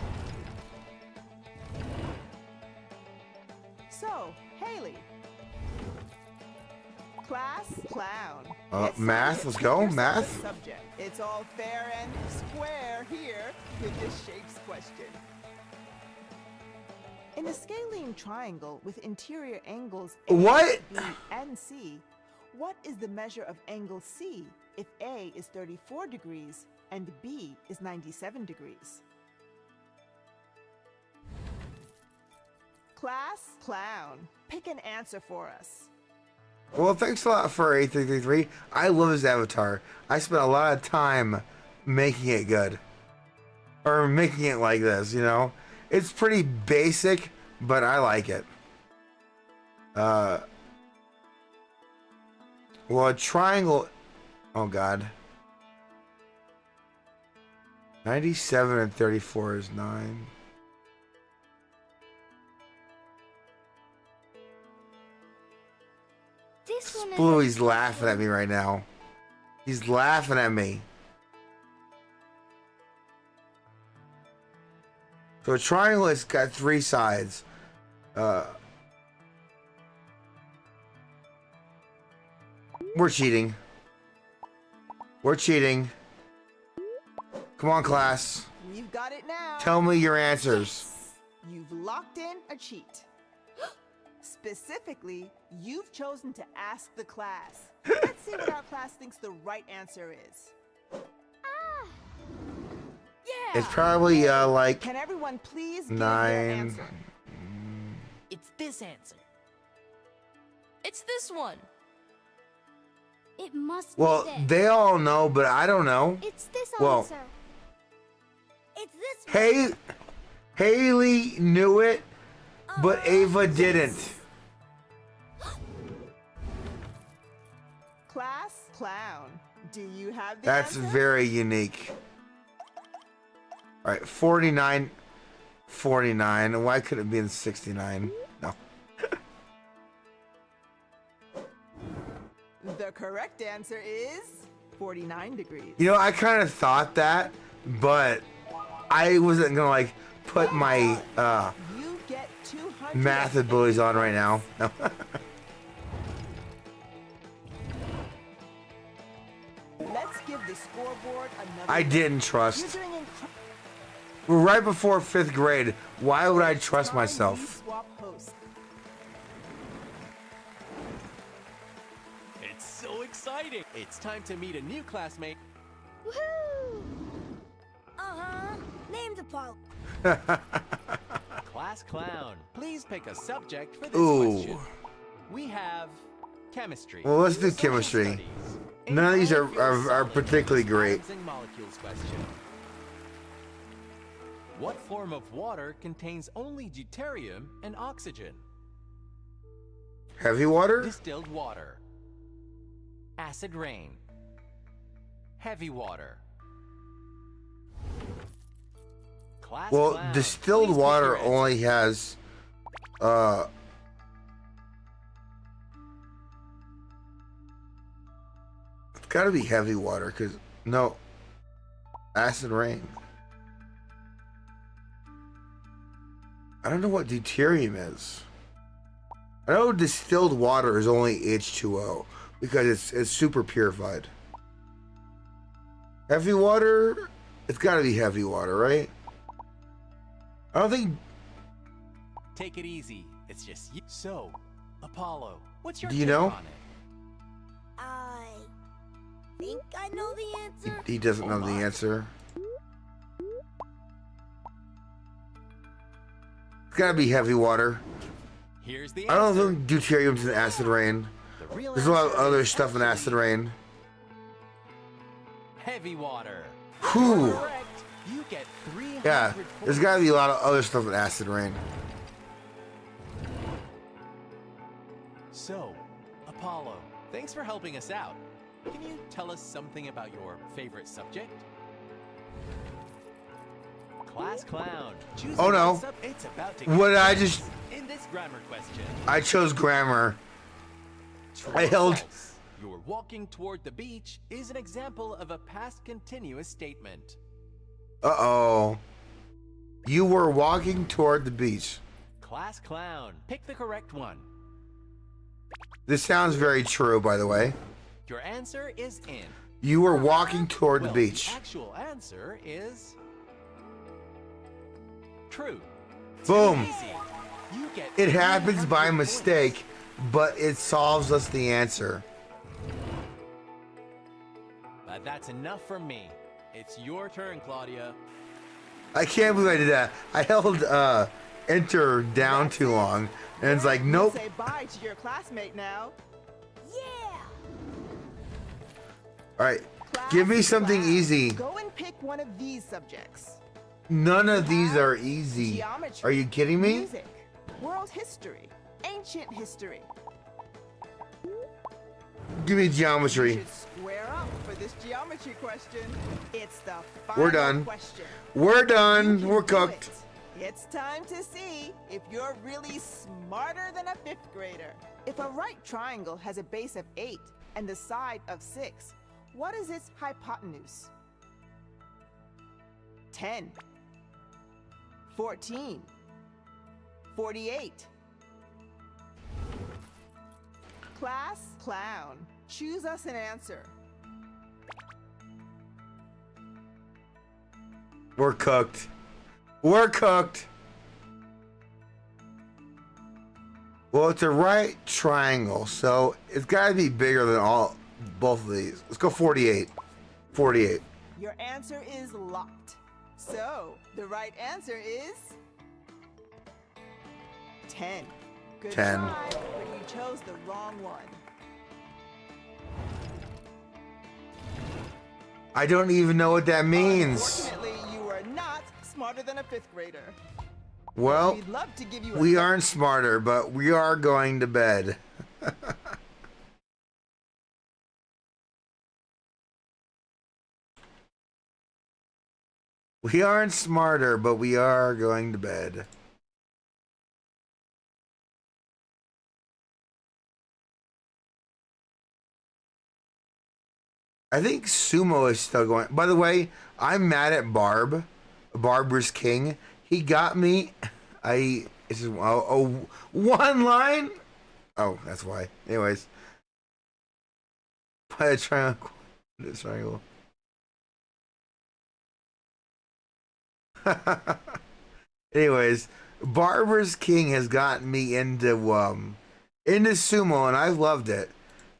[SPEAKER 4] So, Haley. Class clown. It's
[SPEAKER 1] math,
[SPEAKER 4] time to
[SPEAKER 1] let's
[SPEAKER 4] pick
[SPEAKER 1] go,
[SPEAKER 4] yourself a
[SPEAKER 1] math.
[SPEAKER 4] Subject. It's all fair and square here with this shapes question. In a scalene triangle with interior angles A,
[SPEAKER 1] What?
[SPEAKER 4] B, and C, what is the measure of angle C if A is 34 degrees and B is 97 degrees? Class clown, pick an answer for us.
[SPEAKER 1] Well, thanks a lot for 8333. I love his avatar. I spent a lot of time making it good. Or making it like this, you know? It's pretty basic, but I like it. Well, a triangle... Oh, God. 97 and 34 is 9.
[SPEAKER 6] This one is.
[SPEAKER 1] Bluey's laughing at me right now. He's laughing at me. So a triangle has got 3 sides. We're cheating. We're cheating. Come on, class.
[SPEAKER 4] We've got it now.
[SPEAKER 1] Tell me your answers.
[SPEAKER 4] You've locked in a cheat. Specifically, you've chosen to ask the class. Let's see what our class thinks the right answer is.
[SPEAKER 5] Yeah.
[SPEAKER 1] It's probably like
[SPEAKER 4] Can everyone please give their
[SPEAKER 1] 9.
[SPEAKER 4] answer?
[SPEAKER 3] It's this answer.
[SPEAKER 5] It's this one.
[SPEAKER 6] It must
[SPEAKER 1] Well,
[SPEAKER 6] be this.
[SPEAKER 1] they all know, but I don't know.
[SPEAKER 6] It's this
[SPEAKER 1] Well-
[SPEAKER 6] answer. It's this one.
[SPEAKER 1] Hey, Haley knew it, but Ava didn't.
[SPEAKER 4] Class clown, do you have the
[SPEAKER 1] That's
[SPEAKER 4] answer?
[SPEAKER 1] very unique. All right, 49, 49. Why could it be in 69? No.
[SPEAKER 4] The correct answer is 49 degrees.
[SPEAKER 1] You know, I kind of thought that, but I wasn't gonna like put my
[SPEAKER 4] You get 200
[SPEAKER 1] math abilities on right now. No.
[SPEAKER 4] Let's give the scoreboard another.
[SPEAKER 1] I didn't
[SPEAKER 4] You're
[SPEAKER 1] trust.
[SPEAKER 4] doing incredible.
[SPEAKER 1] We're right before 5th grade. Why would I trust myself?
[SPEAKER 4] Swap host.
[SPEAKER 3] It's so exciting. It's time to meet a new classmate.
[SPEAKER 6] Woohoo! Name the part.
[SPEAKER 3] Class clown. Please pick a subject for this
[SPEAKER 1] Ooh.
[SPEAKER 3] question. We have chemistry.
[SPEAKER 1] Well, let's do
[SPEAKER 3] social
[SPEAKER 1] chemistry.
[SPEAKER 3] studies,
[SPEAKER 1] None of these are
[SPEAKER 3] solids,
[SPEAKER 1] particularly great.
[SPEAKER 3] atoms and molecules question. What form of water contains only deuterium and oxygen?
[SPEAKER 1] Heavy water?
[SPEAKER 3] Distilled water. Acid rain. Heavy water. Class
[SPEAKER 1] Well,
[SPEAKER 3] clown,
[SPEAKER 1] distilled
[SPEAKER 3] please pick
[SPEAKER 1] water
[SPEAKER 3] your answer.
[SPEAKER 1] only has gotta be heavy water, cause no acid rain. I don't know what deuterium is. I know distilled water is only H2O because it's super purified. Heavy water, it's gotta be heavy water, right? I don't think.
[SPEAKER 3] Take it easy. It's just you. So, Apollo, what's your
[SPEAKER 1] Do you
[SPEAKER 3] take
[SPEAKER 1] know?
[SPEAKER 3] on it?
[SPEAKER 7] I think I know the answer.
[SPEAKER 1] He doesn't know the answer. It's gotta be heavy water.
[SPEAKER 3] Here's the
[SPEAKER 1] I don't
[SPEAKER 3] answer.
[SPEAKER 1] think deuterium's in acid rain.
[SPEAKER 3] The real
[SPEAKER 1] There's a lot of
[SPEAKER 3] answer
[SPEAKER 1] other
[SPEAKER 3] is
[SPEAKER 1] stuff in acid rain.
[SPEAKER 3] heavy water.
[SPEAKER 1] Whew.
[SPEAKER 3] Correct. You get 300
[SPEAKER 1] Yeah, there's gotta be a lot of other stuff in acid rain.
[SPEAKER 3] So, Apollo, thanks for helping us out. Can you tell us something about your favorite subject? Class clown. Choose
[SPEAKER 1] Oh, no.
[SPEAKER 3] It's about to
[SPEAKER 1] What did I
[SPEAKER 3] get
[SPEAKER 1] just-
[SPEAKER 3] in this grammar question.
[SPEAKER 1] I chose grammar.
[SPEAKER 3] True
[SPEAKER 1] I
[SPEAKER 3] or
[SPEAKER 1] held-
[SPEAKER 3] false? You're walking toward the beach is an example of a past continuous statement.
[SPEAKER 1] Uh-oh. You were walking toward the beach.
[SPEAKER 3] Class clown. Pick the correct one.
[SPEAKER 1] This sounds very true, by the way.
[SPEAKER 3] Your answer is in.
[SPEAKER 1] You were walking toward the
[SPEAKER 3] Well,
[SPEAKER 1] beach.
[SPEAKER 3] The actual answer is true.
[SPEAKER 1] Boom.
[SPEAKER 3] Too easy. You get
[SPEAKER 1] It happens
[SPEAKER 3] 300
[SPEAKER 1] by
[SPEAKER 3] points.
[SPEAKER 1] mistake, but it solves us the answer.
[SPEAKER 3] But that's enough for me. It's your turn, Claudia.
[SPEAKER 1] I can't believe I did that. I held enter down too long, and it's like,
[SPEAKER 4] You
[SPEAKER 1] nope.
[SPEAKER 4] Say bye to your classmate now.
[SPEAKER 7] Yeah.
[SPEAKER 1] All right, give me something
[SPEAKER 4] Class,
[SPEAKER 1] easy.
[SPEAKER 4] Go and pick one of these subjects.
[SPEAKER 1] None of these are easy.
[SPEAKER 4] Geometry.
[SPEAKER 1] Are you kidding me?
[SPEAKER 4] Music, world history, ancient history.
[SPEAKER 1] Give me
[SPEAKER 4] You
[SPEAKER 1] geometry.
[SPEAKER 4] should square up for this geometry question. It's the
[SPEAKER 1] We're
[SPEAKER 4] final
[SPEAKER 1] done.
[SPEAKER 4] question.
[SPEAKER 1] We're
[SPEAKER 4] You
[SPEAKER 1] done.
[SPEAKER 4] can
[SPEAKER 1] We're
[SPEAKER 4] do
[SPEAKER 1] cooked.
[SPEAKER 4] it. It's time to see if you're really smarter than a fifth grader. If a right triangle has a base of 8 and the side of 6, what is its hypotenuse? 10, 14, 48. Class clown, choose us an answer.
[SPEAKER 1] We're cooked. We're cooked. Well, it's a right triangle, so it's got to be bigger than both of these. Let's go 48. 48.
[SPEAKER 4] Your answer is locked. So, the right answer is 10. Good
[SPEAKER 1] 10.
[SPEAKER 4] try, but you chose the wrong one.
[SPEAKER 1] I don't even know what that means.
[SPEAKER 4] Unfortunately, you are not smarter than a fifth grader.
[SPEAKER 1] Well,
[SPEAKER 4] We'd love to give you a
[SPEAKER 1] we
[SPEAKER 4] second-
[SPEAKER 1] aren't smarter, but we are going to bed. We aren't smarter, but we are going to bed. I think Sumo is still going. By the way, I'm mad at Barb. Barber's King. He got me. It's just one line. Oh, that's why. Anyways, by a triangle. This triangle. Anyways, Barber's King has gotten me into sumo, and I've loved it.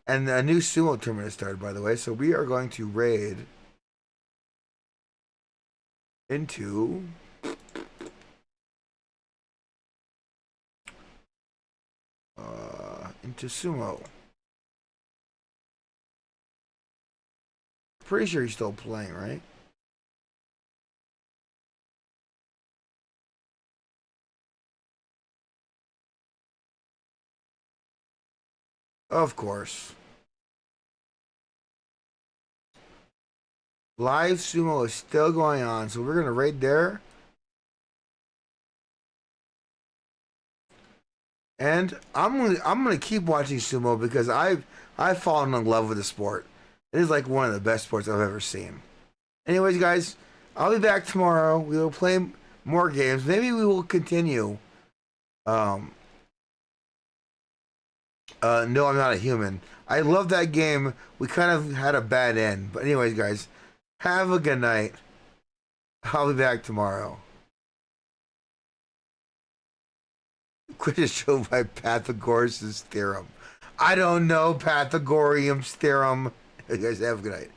[SPEAKER 1] And a new sumo tournament started, by the way. So we are going to raid into sumo. Pretty sure he's still playing, right? Of course. Live sumo is still going on, so we're gonna raid there. And I'm gonna keep watching sumo because I've fallen in love with the sport. It is like one of the best sports I've ever seen. Anyways, guys, I'll be back tomorrow. We will play more games. Maybe we will continue. No, I'm Not a Human. I love that game. We kind of had a bad end. But anyways, guys, have a good night. I'll be back tomorrow. Quiz show by Pythagoras' theorem. I don't know Pythagorean's theorem. You guys have a good night.